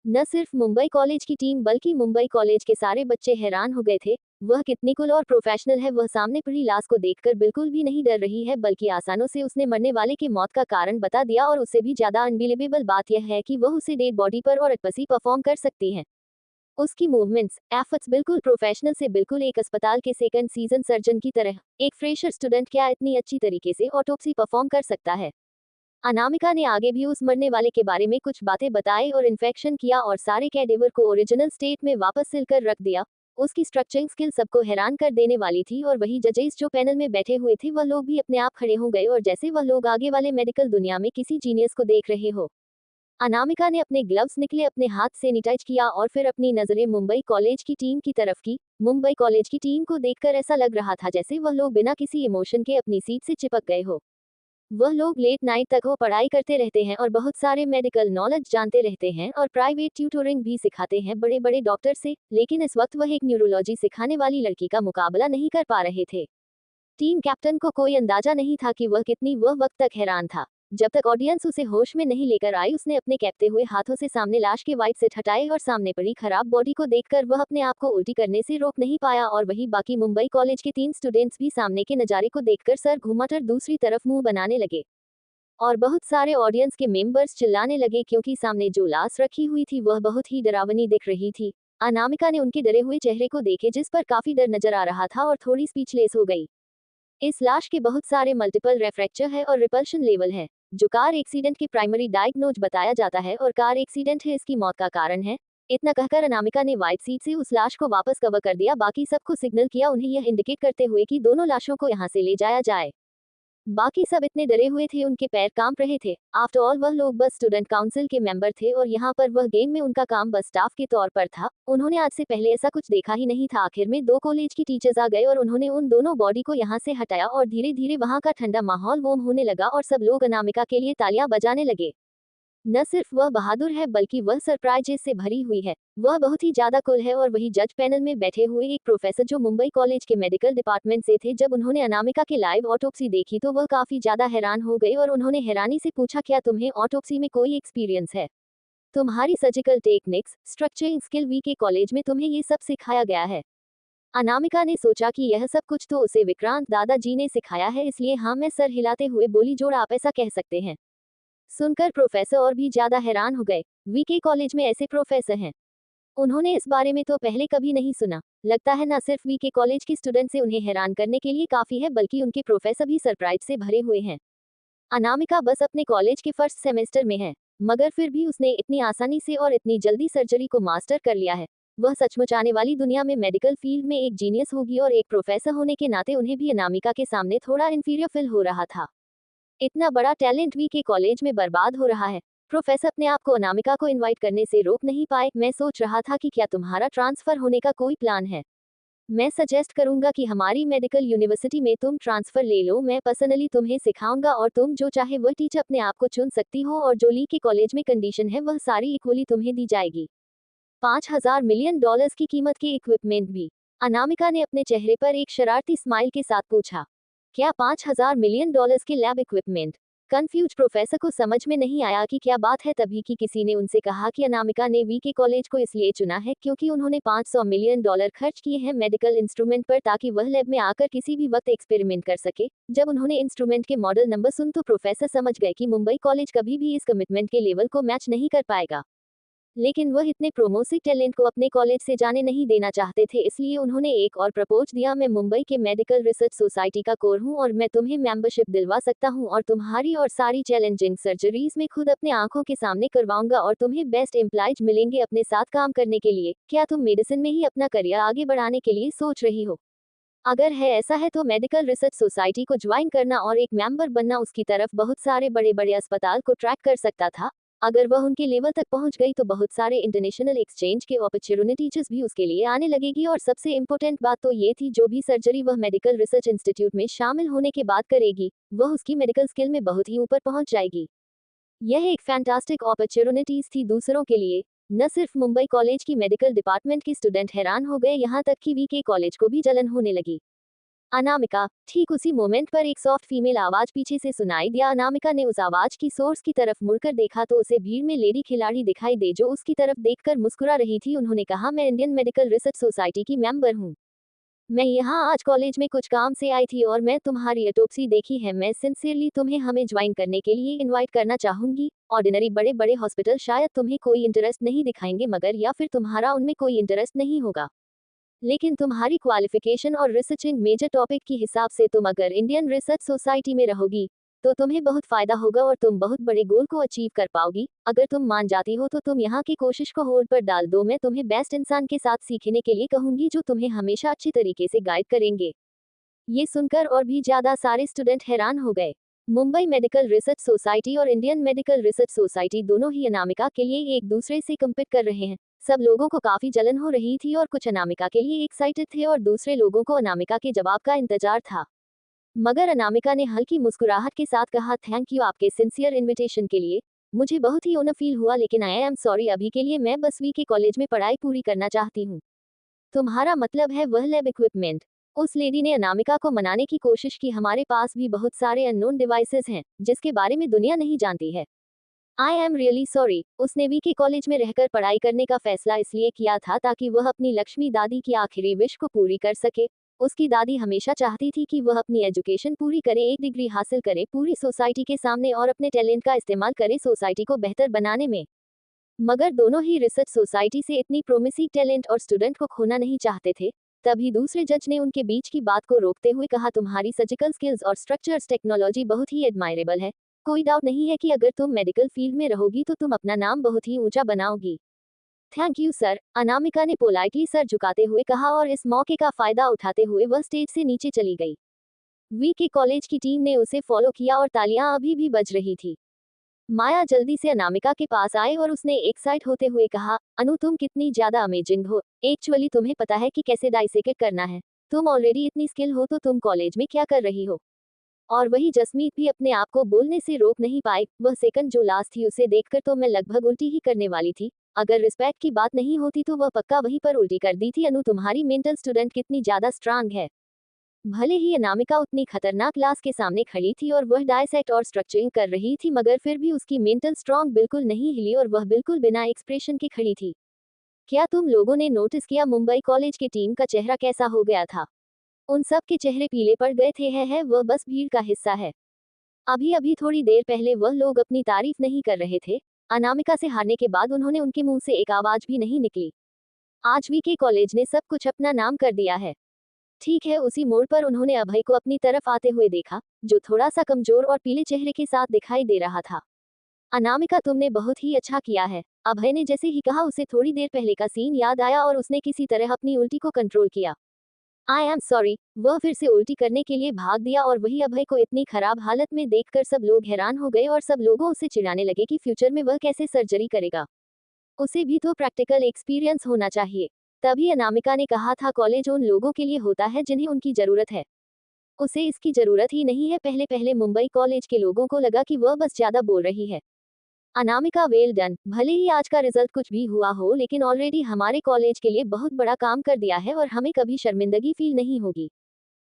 Speaker 1: न सिर्फ मुंबई कॉलेज की टीम बल्कि मुंबई कॉलेज के सारे बच्चे हैरान हो गए थे। वह कितनी कूल और प्रोफेशनल है। वह सामने पड़ी लाश को देखकर बिल्कुल भी नहीं डर रही है, बल्कि आसानों से उसने मरने वाले की मौत का कारण बता दिया। और उससे भी ज्यादा अनबिलीवेबल बात यह है कि वह उसे डेड बॉडी पर और अटपसी परफॉर्म कर सकती है। उसकी मूवमेंट्स, एफर्ट्स बिल्कुल प्रोफेशनल से बिल्कुल एक अस्पताल के सेकंड सीजन सर्जन की तरह। एक फ्रेशर स्टूडेंट क्या इतनी अच्छी तरीके से ऑटोप्सी परफॉर्म कर सकता है। अनामिका ने आगे भी उस मरने वाले के बारे में कुछ बातें बताई और इन्फेक्शन किया और सारे कैडेवर को ओरिजिनल स्टेट में वापस सिलकर रख दिया। उसकी स्ट्रक्चरिंग स्किल सबको हैरान कर देने वाली थी और वही जजेस जो पैनल में बैठे हुए थे वह लोग भी अपने आप खड़े हो गए और जैसे वह लोग आगे वाले मेडिकल दुनिया में किसी जीनियस को देख रहे हो। अनामिका ने अपने ग्लव्स निकले अपने हाथ सैनिटाइज किया और फिर अपनी नजरें मुंबई कॉलेज की टीम की तरफ की। मुंबई कॉलेज की टीम को देखकर ऐसा लग रहा था जैसे वह लोग बिना किसी इमोशन के अपनी सीट से चिपक गए हो। वह लोग लेट नाइट तक वो पढ़ाई करते रहते हैं और बहुत सारे मेडिकल नॉलेज जानते रहते हैं और प्राइवेट ट्यूटोरिंग भी सिखाते हैं बड़े बड़े डॉक्टर से, लेकिन इस वक्त वह एक न्यूरोलॉजी सिखाने वाली लड़की का मुकाबला नहीं कर पा रहे थे। टीम कैप्टन को कोई अंदाजा नहीं था कि वह वक्त तक हैरान था। जब तक ऑडियंस उसे होश में नहीं लेकर आई, उसने अपने कैप्टे हुए हाथों से सामने लाश के वाइट सेट हटाए और सामने पड़ी खराब बॉडी को देखकर वह अपने आप को उल्टी करने से रोक नहीं पाया। और वही बाकी मुंबई कॉलेज के 3 स्टूडेंट्स भी सामने के नजारे को देखकर सर घुमाकर दूसरी तरफ मुंह बनाने लगे। और बहुत सारे ऑडियंस के मेंबर्स चिल्लाने लगे क्योंकि सामने जो लाश रखी हुई थी वह बहुत ही डरावनी दिख रही थी। अनामिका ने उनके डरे हुए चेहरे को देखे जिस पर काफी डर नजर आ रहा था और थोड़ी स्पीचलेस हो गई। इस लाश के बहुत सारे मल्टीपल रेफ्रैक्चर है और रिपल्शन लेवल है, जो कार एक्सीडेंट के प्राइमरी डायग्नोज बताया जाता है और कार एक्सीडेंट है इसकी मौत का कारण है। इतना कहकर अनामिका ने व्हाइट सीट से उस लाश को वापस कवर कर दिया। बाकी सबको सिग्नल किया उन्हें यह इंडिकेट करते हुए कि दोनों लाशों को यहाँ से ले जाया जाए। बाकी सब इतने डरे हुए थे उनके पैर कांप रहे थे। आफ्टर ऑल वह लोग बस स्टूडेंट काउंसिल के मेंबर थे और यहाँ पर वह गेम में उनका काम बस स्टाफ के तौर पर था। उन्होंने आज से पहले ऐसा कुछ देखा ही नहीं था। आखिर में 2 कॉलेज की टीचर्स आ गए और उन्होंने उन दोनों बॉडी को यहाँ से हटाया और धीरे धीरे वहाँ का ठंडा माहौल वार्म होने लगा और सब लोग अनामिका के लिए तालियां बजाने लगे। न सिर्फ वह बहादुर है बल्कि वह सरप्राइजेस से भरी हुई है। वह बहुत ही ज्यादा कूल है। और वही जज पैनल में बैठे हुए एक प्रोफेसर जो मुंबई कॉलेज के मेडिकल डिपार्टमेंट से थे, जब उन्होंने अनामिका के लाइव ऑटोप्सी देखी तो वह काफी ज्यादा हैरान हो गए और उन्होंने हैरानी से पूछा, क्या तुम्हें ऑटोप्सी में कोई एक्सपीरियंस है? तुम्हारी surgical techniques, structuring skill VK college में तुम्हें ये सब सिखाया गया है? अनामिका ने सोचा कि यह सब कुछ तो उसे विक्रांत दादाजी ने सिखाया है, इसलिए हाँ मैं सर हिलाते हुए बोली, जोड़ आप ऐसा कह सकते हैं। सुनकर प्रोफेसर और भी ज्यादा हैरान हो गए। वीके कॉलेज में ऐसे प्रोफेसर हैं? उन्होंने इस बारे में तो पहले कभी नहीं सुना। लगता है ना सिर्फ वीके कॉलेज के स्टूडेंट से उन्हें हैरान करने के लिए काफी है, बल्कि उनके प्रोफेसर भी सरप्राइज से भरे हुए हैं। अनामिका बस अपने कॉलेज के फर्स्ट सेमेस्टर में है, मगर फिर भी उसने इतनी आसानी से और इतनी जल्दी सर्जरी को मास्टर कर लिया है। वह सचमुच आने वाली दुनिया में मेडिकल फील्ड में एक जीनियस होगी और एक प्रोफेसर होने के नाते उन्हें भी अनामिका के सामने थोड़ा इंफीरियर फील हो रहा था। इतना बड़ा टैलेंट वीके कॉलेज में बर्बाद हो रहा है। प्रोफेसर अपने आप को अनामिका को इनवाइट करने से रोक नहीं पाए। मैं सोच रहा था कि क्या तुम्हारा ट्रांसफर होने का कोई प्लान है? मैं सजेस्ट करूंगा कि हमारी मेडिकल यूनिवर्सिटी में तुम ट्रांसफर ले लो। मैं पर्सनली तुम्हें सिखाऊंगा और तुम जो चाहे वह टीचर अपने आप को चुन सकती हो और जो ली के कॉलेज में कंडीशन है वह सारी इक्वली तुम्हें दी जाएगी। $5,000 मिलियन की कीमत के इक्विपमेंट भी? अनामिका ने अपने चेहरे पर एक शरारती स्माइल के साथ पूछा। क्या $5,000 मिलियन के लैब इक्विपमेंट? कंफ्यूज प्रोफेसर को समझ में नहीं आया कि क्या बात है, तभी कि किसी ने उनसे कहा कि अनामिका ने वीके कॉलेज को इसलिए चुना है क्योंकि उन्होंने $500 मिलियन खर्च किए हैं मेडिकल इंस्ट्रूमेंट पर, ताकि वह लैब में आकर किसी भी वक्त एक्सपेरिमेंट कर सके। जब उन्होंने इंस्ट्रूमेंट के मॉडल नंबर सुन तो प्रोफेसर समझ गए कि मुंबई कॉलेज कभी भी इस कमिटमेंट के लेवल को मैच नहीं कर पाएगा। लेकिन वह इतने प्रोमोसिव टैलेंट को अपने कॉलेज से जाने नहीं देना चाहते थे, इसलिए उन्होंने एक और प्रपोज दिया। मैं मुंबई के मेडिकल रिसर्च सोसाइटी का कोर हूं और मैं तुम्हें मेंबरशिप दिलवा सकता हूं और तुम्हारी और सारी चैलेंजिंग सर्जरीज में खुद अपने आंखों के सामने करवाऊंगा और तुम्हें बेस्ट एम्प्लॉयज मिलेंगे अपने साथ काम करने के लिए। क्या तुम मेडिसिन में ही अपना करियर आगे बढ़ाने के लिए सोच रही हो? अगर है ऐसा है तो मेडिकल रिसर्च सोसाइटी को ज्वाइन करना और एक मेंबर बनना उसकी तरफ बहुत सारे बड़े बड़े अस्पताल को ट्रैक कर सकता था। अगर वह उनके लेवल तक पहुंच गई तो बहुत सारे इंटरनेशनल एक्सचेंज के अपॉर्चुनिटीज भी उसके लिए आने लगेगी। और सबसे इम्पोर्टेंट बात तो ये थी, जो भी सर्जरी वह मेडिकल रिसर्च इंस्टीट्यूट में शामिल होने के बाद करेगी वह उसकी मेडिकल स्किल में बहुत ही ऊपर पहुंच जाएगी। यह एक फैंटास्टिक अपॉर्चुनिटीज थी दूसरों के लिए, न सिर्फ मुंबई कॉलेज की मेडिकल डिपार्टमेंट के स्टूडेंट हैरान हो गए, यहाँ तक कि वीके कॉलेज को भी जलन होने लगी। अनामिका। ठीक उसी मोमेंट पर एक सॉफ्ट फीमेल आवाज पीछे से सुनाई दिया। अनामिका ने उस आवाज की सोर्स की तरफ मुड़कर देखा तो उसे भीड़ में लेडी खिलाड़ी दिखाई दे जो उसकी तरफ देखकर मुस्कुरा रही थी। उन्होंने कहा, मैं इंडियन मेडिकल रिसर्च सोसाइटी की मेंबर हूँ। मैं यहाँ आज कॉलेज में कुछ काम से आई थी और मैं तुम्हारी ऑटोप्सी देखी है। मैं सिंसियरली तुम्हें हमें ज्वाइन करने के लिए इनवाइट करना चाहूंगी। ऑर्डिनरी बड़े बड़े हॉस्पिटल शायद तुम्हें कोई इंटरेस्ट नहीं दिखाएंगे, मगर या फिर तुम्हारा उनमें कोई इंटरेस्ट नहीं होगा, लेकिन तुम्हारी क्वालिफिकेशन और रिसर्चिंग मेजर टॉपिक के हिसाब से तुम अगर इंडियन रिसर्च सोसाइटी में रहोगी तो तुम्हें बहुत फायदा होगा और तुम बहुत बड़े गोल को अचीव कर पाओगी। अगर तुम मान जाती हो तो तुम यहाँ की कोशिश को होल्ड पर डाल दो। मैं तुम्हें बेस्ट इंसान के साथ सीखने के लिए कहूंगी जो तुम्हें हमेशा अच्छी तरीके से गाइड करेंगे। ये सुनकर और भी ज्यादा सारे स्टूडेंट हैरान हो गए। मुंबई मेडिकल रिसर्च सोसाइटी और इंडियन मेडिकल रिसर्च सोसाइटी दोनों ही अनामिका के लिए एक दूसरे से कम्पीट कर रहे हैं। सब लोगों को काफी जलन हो रही थी और कुछ अनामिका के लिए एक्साइटेड थे और दूसरे लोगों को अनामिका के जवाब का इंतजार था। मगर अनामिका ने हल्की मुस्कुराहट के साथ कहा, थैंक यू आपके सिंसियर इनविटेशन के लिए। मुझे बहुत ही ऑनर फील हुआ, लेकिन आई एम सॉरी, अभी के लिए मैं बस वीके कॉलेज में पढ़ाई पूरी करना चाहती हूँ। तुम्हारा मतलब है वह लैब इक्विपमेंट? उस लेडी ने अनामिका को मनाने की कोशिश की, हमारे पास भी बहुत सारे अननोन डिवाइसेस हैं जिसके बारे में दुनिया नहीं जानती है। I am really sorry. उसने वीके कॉलेज में रहकर पढ़ाई करने का फैसला इसलिए किया था ताकि वह अपनी लक्ष्मी दादी की आखिरी विश को पूरी कर सके। उसकी दादी हमेशा चाहती थी कि वह अपनी एजुकेशन पूरी करे, एक डिग्री हासिल करे पूरी सोसाइटी के सामने और अपने टैलेंट का इस्तेमाल करे सोसाइटी को बेहतर बनाने में। मगर दोनों ही रिसर्च सोसाइटी से इतनी प्रोमिसिंग टैलेंट और स्टूडेंट को खोना नहीं चाहते थे। तभी दूसरे जज ने उनके बीच की बात को रोकते हुए कहा, तुम्हारी सर्जिकल स्किल्स और स्ट्रक्चर्स टेक्नोलॉजी बहुत ही एडमायरेबल है। कोई डाउट नहीं है कि अगर तुम मेडिकल फील्ड में रहोगी तो तुम अपना नाम बहुत ही ऊंचा बनाओगी। थैंक यू सर, अनामिका ने पोलाइटली सर झुकाते हुए कहा और इस मौके का फायदा उठाते हुए वह स्टेज से नीचे चली गई। वीके कॉलेज की टीम ने उसे फॉलो किया और तालियां अभी भी बज रही थी। माया जल्दी से अनामिका के पास आए और उसने एक्साइट होते हुए कहा, अनु तुम कितनी ज्यादा अमेजिंग हो। एक्चुअली तुम्हें पता है कि कैसे डाइसेकेट करना है। तुम ऑलरेडी इतनी स्किल हो तो तुम कॉलेज में क्या कर रही हो? और वही जसमीत भी अपने आप को बोलने से रोक नहीं पाई। वह सेकंड जो लास्ट थी उसे देखकर तो मैं लगभग उल्टी ही करने वाली थी। अगर रिस्पेक्ट की बात नहीं होती तो वह पक्का वहीं पर उल्टी कर दी थी। अनु तुम्हारी मेंटल स्टूडेंट कितनी ज्यादा स्ट्रांग है। भले ही अनामिका उतनी खतरनाक क्लास के सामने खड़ी थी और वह डायसेक्ट और स्ट्रक्चरिंग कर रही थी, मगर फिर भी उसकी मेंटल स्ट्रांग बिल्कुल नहीं हिली और वह बिल्कुल बिना एक्सप्रेशन के खड़ी थी। क्या तुम लोगों ने नोटिस किया मुंबई कॉलेज की टीम का चेहरा कैसा हो गया था? उन सब के चेहरे पीले पड़ गए थे। है वह बस भीड़ का हिस्सा है। अभी अभी थोड़ी देर पहले वह लोग अपनी तारीफ नहीं कर रहे थे। अनामिका से हारने के बाद उन्होंने उनके मुंह से एक आवाज भी नहीं निकली। आज वीके कॉलेज ने सब कुछ अपना नाम कर दिया है। ठीक है। उसी मोड़ पर उन्होंने अभय को अपनी तरफ आते हुए देखा, जो थोड़ा सा कमजोर और पीले चेहरे के साथ दिखाई दे रहा था। अनामिका तुमने बहुत ही अच्छा किया है। अभय ने जैसे ही कहा उसे थोड़ी देर पहले का सीन याद आया और उसने किसी तरह अपनी उल्टी को कंट्रोल किया। I am sorry. वह फिर से उल्टी करने के लिए भाग दिया और वही अभय को इतनी खराब हालत में देखकर सब लोग हैरान हो गए और सब लोगों उसे चिढ़ाने लगे कि फ्यूचर में वह कैसे सर्जरी करेगा। उसे भी तो प्रैक्टिकल एक्सपीरियंस होना चाहिए। तभी अनामिका ने कहा था, कॉलेज उन लोगों के लिए होता है जिन्हें उनकी जरूरत है। उसे इसकी जरूरत ही नहीं है। पहले पहले मुंबई कॉलेज के लोगों को लगा कि वह बस ज्यादा बोल रही है। Anamika well done. भले ही आज का रिजल्ट कुछ भी हुआ हो, लेकिन ऑलरेडी हमारे कॉलेज के लिए बहुत बड़ा काम कर दिया है और हमें कभी शर्मिंदगी फील नहीं होगी।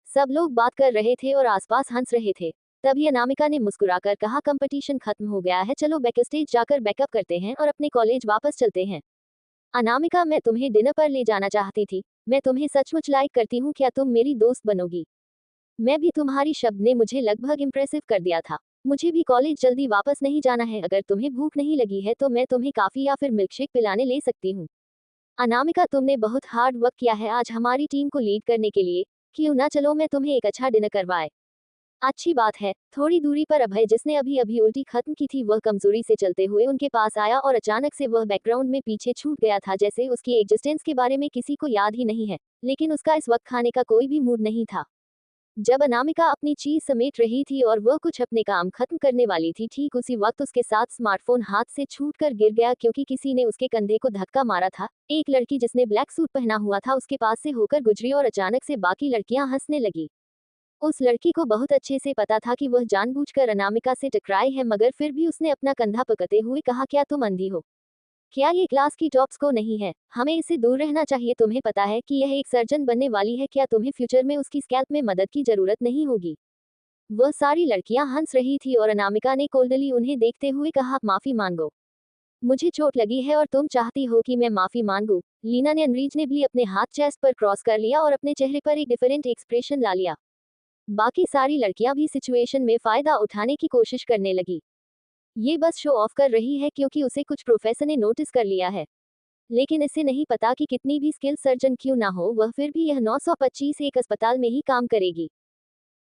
Speaker 1: सब लोग बात कर रहे थे और आसपास हंस रहे थे। तभी अनामिका ने मुस्कुराकर कहा, कंपटीशन खत्म हो गया है, चलो बैक स्टेज जाकर बैकअप करते हैं और अपने कॉलेज वापस चलते हैं। अनामिका, मैं तुम्हें डिनर पर ले जाना चाहती थी। मैं तुम्हें सचमुच लाइक करती हूँ। क्या तुम मेरी दोस्त बनोगी? मैं भी। तुम्हारी शब्द ने मुझे लगभग इम्प्रेसिव कर दिया था। मुझे भी कॉलेज जल्दी वापस नहीं जाना है। अगर तुम्हें भूख नहीं लगी है तो मैं तुम्हें काफी या फिर मिल्कशेक पिलाने ले सकती हूँ। अनामिका, तुमने बहुत हार्ड वर्क किया है आज हमारी टीम को लीड करने के लिए। क्यों ना चलो मैं तुम्हें एक अच्छा डिनर करवाए। अच्छी बात है। थोड़ी दूरी पर अभय, जिसने अभी अभी उल्टी खत्म की थी, वह कमजोरी से चलते हुए उनके पास आया और अचानक से वह बैकग्राउंड में पीछे छूट गया था, जैसे उसकी एग्जिस्टेंस के बारे में किसी को याद ही नहीं है। लेकिन उसका इस वक्त खाने का कोई भी मूड नहीं था। जब अनामिका अपनी चीज समेट रही थी और वह कुछ अपने काम खत्म करने वाली थी, ठीक उसी वक्त उसके साथ स्मार्टफोन हाथ से छूटकर गिर गया, क्योंकि किसी ने उसके कंधे को धक्का मारा था। एक लड़की जिसने ब्लैक सूट पहना हुआ था उसके पास से होकर गुजरी और अचानक से बाकी लड़कियां हंसने लगी। उस लड़की को बहुत अच्छे से पता था कि वह जानबूझकर अनामिका से टकराई है, मगर फिर भी उसने अपना कंधा पकड़ते हुए कहा, क्या तुम अंधी हो? क्या ये क्लास की टॉप्स को नहीं है? हमें इससे दूर रहना चाहिए। तुम्हें पता है कि यह एक सर्जन बनने वाली है। क्या तुम्हें फ्यूचर में उसकी स्कैल्प में मदद की जरूरत नहीं होगी? वह सारी लड़कियां हंस रही थी और अनामिका ने कोल्डली उन्हें देखते हुए कहा, माफी मांगो। मुझे चोट लगी है और तुम चाहती हो कि मैं माफी मांगू? लीना ने अनरीजनेबली अपने हाथ चेस्ट पर क्रॉस कर लिया और अपने चेहरे पर एक डिफरेंट एक्सप्रेशन ला लिया। बाकी सारी लड़कियां भी सिचुएशन में फायदा उठाने की कोशिश करने लगी। ये बस शो ऑफ कर रही है क्योंकि उसे कुछ प्रोफेसर ने नोटिस कर लिया है। लेकिन इसे नहीं पता कि कितनी भी स्किल सर्जन क्यों ना हो, वह फिर भी यह 925 एक अस्पताल में ही काम करेगी।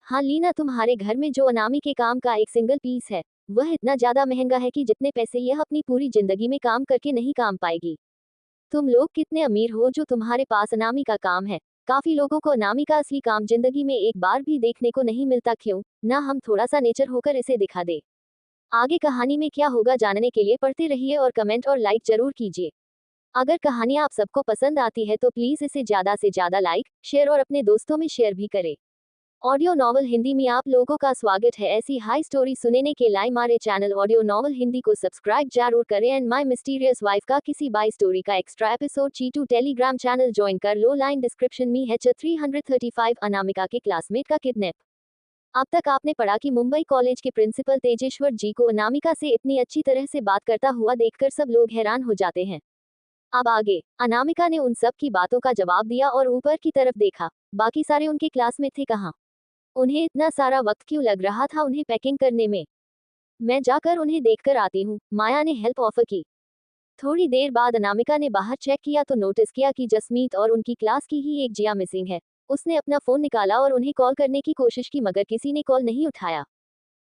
Speaker 1: हाँ लीना, तुम्हारे घर में जो अनामी के काम का एक सिंगल पीस है, वह इतना ज्यादा महंगा है कि जितने पैसे यह अपनी पूरी जिंदगी में काम करके नहीं काम पाएगी। तुम लोग कितने अमीर हो जो तुम्हारे पास अनामी का काम है? काफी लोगों को अनामी का असली काम जिंदगी में एक बार भी देखने को नहीं मिलता। क्यों ना हम थोड़ा सा नेचर होकर इसे दिखा दे। आगे कहानी में क्या होगा जानने के लिए पढ़ते रहिए और कमेंट और लाइक जरूर कीजिए। अगर कहानी आप सबको पसंद आती है तो प्लीज इसे ज्यादा से ज्यादा लाइक, शेयर और अपने दोस्तों में शेयर भी करें। ऑडियो नॉवल हिंदी में आप लोगों का स्वागत है। ऐसी हाई स्टोरी सुनने के लिए हमारे चैनल ऑडियो नॉवल हिंदी को सब्सक्राइब जरूर करें एंड माय मिस्टीरियस वाइफ का किसी बाई स्टोरी का एक्स्ट्रा एपिसोड चीटू टेलीग्राम चैनल ज्वाइन कर लो। लाइन डिस्क्रिप्शन में है। 335 अनामिका के क्लासमेट का किडनैप। अब तक आपने पढ़ा कि मुंबई कॉलेज के प्रिंसिपल तेजेश्वर जी को अनामिका से इतनी अच्छी तरह से बात करता हुआ देखकर सब लोग हैरान हो जाते हैं। अब आगे अनामिका ने उन सब की बातों का जवाब दिया और ऊपर की तरफ देखा। बाकी सारे उनके क्लासमेट थे कहाँ? उन्हें इतना सारा वक्त क्यों लग रहा था उन्हें पैकिंग करने में? मैं जाकर उन्हें देखकर आती हूँ, माया ने हेल्प ऑफर की। थोड़ी देर बाद अनामिका ने बाहर चेक किया तो नोटिस किया कि जसमीत और उनकी क्लास की ही एक जिया मिसिंग है। उसने अपना फोन निकाला और उन्हें कॉल करने की कोशिश की मगर किसी ने कॉल नहीं उठाया।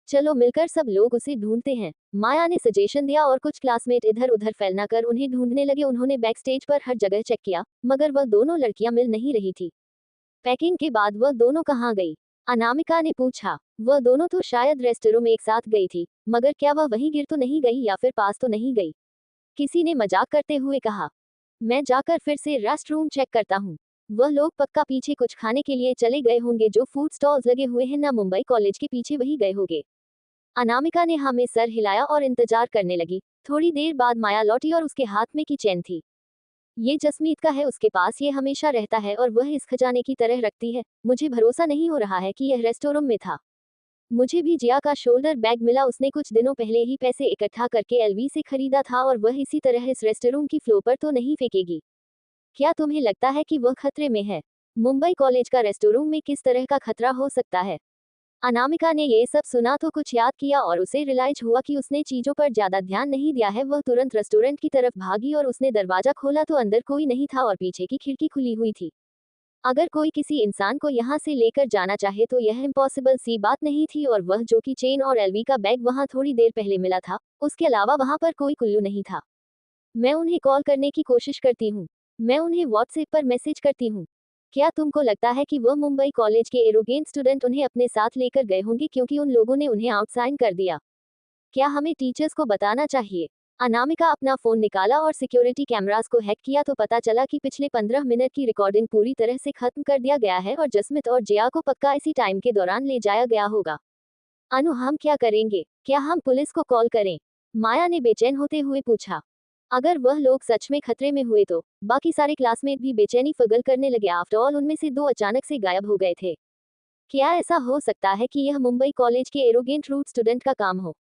Speaker 1: चलो मिलकर सब लोग उसे ढूंढते हैं, माया ने सजेशन दिया और कुछ क्लासमेट इधर उधर फैलना कर उन्हें ढूंढने लगे। उन्होंने बैक स्टेज पर हर जगह चेक किया मगर वह दोनों लड़कियां मिल नहीं रही थी। पैकिंग के बाद वह दोनों कहाँ गई? अनामिका ने पूछा। वह दोनों तो शायद रेस्टोरेंट में एक साथ गई थी, मगर क्या वह वहीं गिर तो नहीं गई या फिर पास तो नहीं गई? किसी ने मजाक करते हुए कहा। मैं जाकर फिर से रेस्टरूम चेक करता हूँ। वह लोग पक्का पीछे कुछ खाने के लिए चले गए होंगे। जो फूड स्टॉल्स लगे हुए हैं ना मुंबई कॉलेज के पीछे, वही गए होंगे। अनामिका ने हाँ में सर हिलाया और इंतजार करने लगी। थोड़ी देर बाद माया लौटी और उसके हाथ में की चेन थी। ये जसमीत का है, उसके पास ये हमेशा रहता है और वह इस खजाने की तरह रखती है। मुझे भरोसा नहीं हो रहा है कि यह रेस्टोरेंट में था। मुझे भी जिया का शोल्डर बैग मिला, उसने कुछ दिनों पहले ही पैसे इकट्ठा करके एलवी से खरीदा था और वह इसी तरह इस रेस्टोरेंट की फ्लो पर तो नहीं फेंकेगी। क्या तुम्हें लगता है कि वह खतरे में है? मुंबई कॉलेज का रेस्टोरेंट में किस तरह का खतरा हो सकता है? अनामिका ने ये सब सुना तो कुछ याद किया और उसे रियलाइज हुआ कि उसने चीजों पर ज्यादा ध्यान नहीं दिया है। वह तुरंत रेस्टोरेंट की तरफ भागी और उसने दरवाजा खोला तो अंदर कोई नहीं था और पीछे की खिड़की खुली हुई थी। अगर कोई किसी इंसान को यहाँ से लेकर जाना चाहे तो यह इम्पॉसिबल सी बात नहीं थी। और वह जो कि चेन और एलवी का बैग वहाँ थोड़ी देर पहले मिला था, उसके अलावा वहाँ पर कोई कुल्लू नहीं था। मैं उन्हें कॉल करने की कोशिश करती हूँ। मैं उन्हें व्हाट्सएप पर मैसेज करती हूँ। क्या तुमको लगता है कि वह मुंबई कॉलेज के एरोगेंट स्टूडेंट उन्हें अपने साथ लेकर गए होंगे क्योंकि उन लोगों ने उन्हें आउटसाइन कर दिया? क्या हमें टीचर्स को बताना चाहिए? अनामिका अपना फोन निकाला और सिक्योरिटी कैमरास को हैक किया तो पता चला कि पिछले 15 मिनट की रिकॉर्डिंग पूरी तरह से खत्म कर दिया गया है और जसमित और जिया को पक्का इसी टाइम के दौरान ले जाया गया होगा। अनु, हम क्या करेंगे? क्या हम पुलिस को कॉल करें? माया ने बेचैन होते हुए पूछा। अगर वह लोग सच में खतरे में हुए तो बाकी सारे क्लासमेट भी बेचैनी फगल करने लगे। आफ्टर ऑल उनमें से दो अचानक से गायब हो गए थे। क्या ऐसा हो सकता है कि यह मुंबई कॉलेज के एरोगेंट रूट स्टूडेंट का काम हो?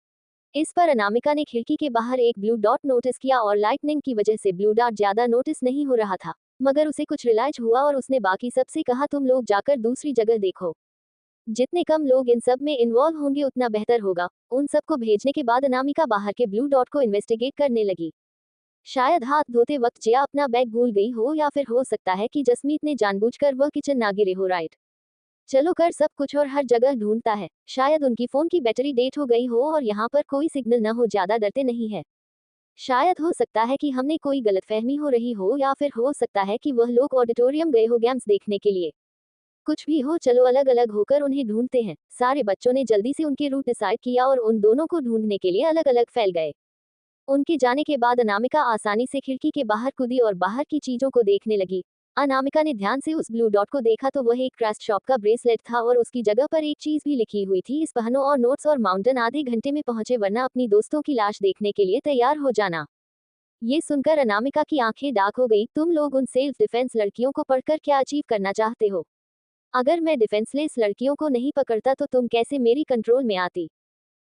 Speaker 1: इस पर अनामिका ने खिड़की के बाहर एक ब्लू डॉट नोटिस किया और लाइटनिंग की वजह से ब्लू डॉट ज्यादा नोटिस नहीं हो रहा था, मगर उसे कुछ रियलाइज हुआ और उसने बाकी सबसे कहा, तुम लोग जाकर दूसरी जगह देखो। जितने कम लोग इन सब में इन्वॉल्व होंगे उतना बेहतर होगा। उन सबको भेजने के बाद अनामिका बाहर के ब्लू डॉट को इन्वेस्टिगेट करने लगी। शायद हाथ धोते वक्त जिया अपना बैग भूल गई हो या फिर हो सकता है कि जसमीत ने जानबूझकर वह किचन ना गिरे हो। राइट, चलो कर सब कुछ और हर जगह ढूंढता है। शायद उनकी फोन की बैटरी डेट हो गई हो और यहाँ पर कोई सिग्नल न हो। ज्यादा डरते नहीं है। शायद हो सकता है कि हमने कोई गलतफहमी हो रही हो या फिर हो सकता है कि वह लोग ऑडिटोरियम गए हो गेम्स देखने के लिए। कुछ भी हो, चलो अलग अलग होकर उन्हें ढूंढते हैं। सारे बच्चों ने जल्दी से उनके रूट डिसाइड किया और उन दोनों को ढूंढने के लिए अलग अलग फैल गए। उनके जाने के बाद अनामिका आसानी से खिड़की के बाहर कूदी और बाहर की चीजों को देखने लगी। अनामिका ने ध्यान से उस ब्लू डॉट को देखा तो वह एक क्राफ्ट शॉप का ब्रेसलेट था और उसकी जगह पर एक चीज भी लिखी हुई थी, इस पहनो और नोट्स और माउंटेन आधे घंटे में पहुंचे वरना अपनी दोस्तों की लाश देखने के लिए तैयार हो जाना। ये सुनकर अनामिका की आंखें डार्क हो गई। तुम लोग उन सेल्फ डिफेंस लड़कियों को पढ़कर क्या अचीव करना चाहते हो? अगर मैं डिफेंसलेस लड़कियों को नहीं पकड़ता तो तुम कैसे मेरी कंट्रोल में आती?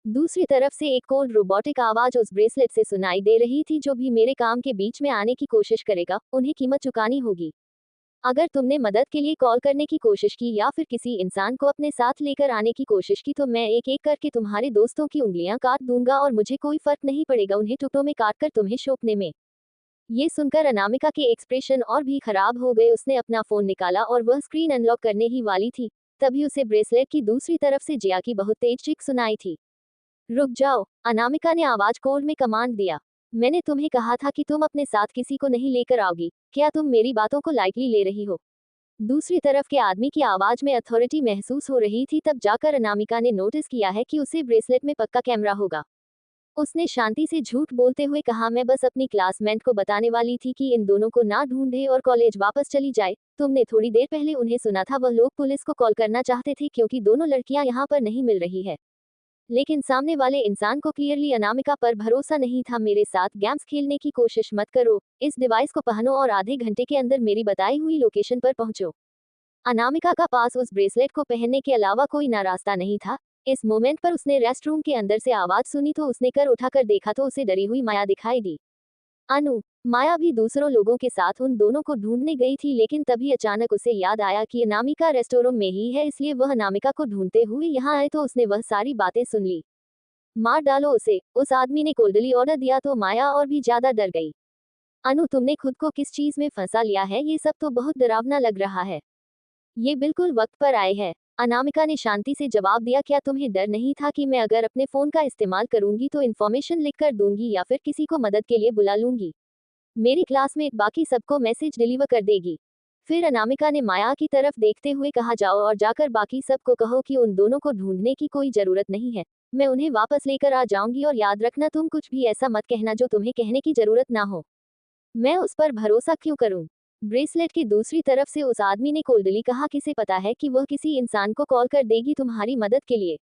Speaker 1: दूसरी तरफ से एक कोल्ड रोबोटिक आवाज उस ब्रेसलेट से सुनाई दे रही थी। जो भी मेरे काम के बीच में आने की कोशिश करेगा, उन्हें कीमत चुकानी होगी। अगर तुमने मदद के लिए कॉल करने की कोशिश की या फिर किसी इंसान को अपने साथ लेकर आने की कोशिश की तो मैं एक एक करके तुम्हारे दोस्तों की उंगलियां काट दूंगा और मुझे कोई फर्क नहीं पड़ेगा उन्हें टुकड़ों में काट कर तुम्हें सौंपने में। ये सुनकर अनामिका के एक्सप्रेशन और भी खराब हो गए। उसने अपना फोन निकाला और वह स्क्रीन अनलॉक करने ही वाली थी, तभी उसे ब्रेसलेट की दूसरी तरफ से जिया की बहुत तेज चीख सुनाई थी। रुक जाओ, अनामिका ने आवाज कोल्ड में कमांड दिया। मैंने तुम्हें कहा था कि तुम अपने साथ किसी को नहीं लेकर आओगी, क्या तुम मेरी बातों को लाइटली ले रही हो? दूसरी तरफ के आदमी की आवाज में अथॉरिटी महसूस हो रही थी। तब जाकर अनामिका ने नोटिस किया है कि उसे ब्रेसलेट में पक्का कैमरा होगा। उसने शांति से झूठ बोलते हुए कहा, मैं बस अपनी क्लासमेट को बताने वाली थी कि इन दोनों को ना ढूंढे और कॉलेज वापस चली जाए। तुमने थोड़ी देर पहले उन्हें सुना था, वह लोग पुलिस को कॉल करना चाहते थे क्योंकि दोनों लड़कियां यहाँ पर नहीं मिल रही है। लेकिन सामने वाले इंसान को क्लियरली अनामिका पर भरोसा नहीं था। मेरे साथ गेम्स खेलने की कोशिश मत करो, इस डिवाइस को पहनो और आधे घंटे के अंदर मेरी बताई हुई लोकेशन पर पहुंचो। अनामिका का पास उस ब्रेसलेट को पहनने के अलावा कोई ना रास्ता नहीं था। इस मोमेंट पर उसने रेस्टरूम के अंदर से आवाज सुनी तो उसने कर उठाकर देखा तो उसे डरी हुई माया दिखाई दी। अनु, माया भी दूसरों लोगों के साथ उन दोनों को ढूंढने गई थी, लेकिन तभी अचानक उसे याद आया कि अनामिका रेस्टोरेंट में ही है, इसलिए वह अनामिका को ढूंढते हुए यहाँ आए तो उसने वह सारी बातें सुन ली। मार डालो उसे, उस आदमी ने कोल्डली ऑर्डर दिया तो माया और भी ज्यादा डर गई। अनु, तुमने खुद को किस चीज में फंसा लिया है? ये सब तो बहुत डरावना लग रहा है। ये बिल्कुल वक्त पर आए हैं, अनामिका ने शांति से जवाब दिया। क्या तुम्हें डर नहीं था कि मैं अगर अपने फोन का इस्तेमाल करूंगी तो इन्फॉर्मेशन लिख कर दूंगी या फिर किसी को मदद के लिए बुला लूंगी? मेरी क्लासमेट बाकी सबको मैसेज डिलीवर कर देगी। फिर अनामिका ने माया की तरफ देखते हुए कहा, जाओ और जाकर बाकी सबको कहो कि उन दोनों को ढूंढने की कोई जरूरत नहीं है, मैं उन्हें वापस लेकर आ जाऊंगी और याद रखना तुम कुछ भी ऐसा मत कहना जो तुम्हें कहने की जरूरत ना हो। मैं उस पर भरोसा क्यों करूं? ब्रेसलेट की दूसरी तरफ से उस आदमी ने कोल्डली कहा, किसे पता है कि वह किसी इंसान को कॉल कर देगी तुम्हारी मदद के लिए?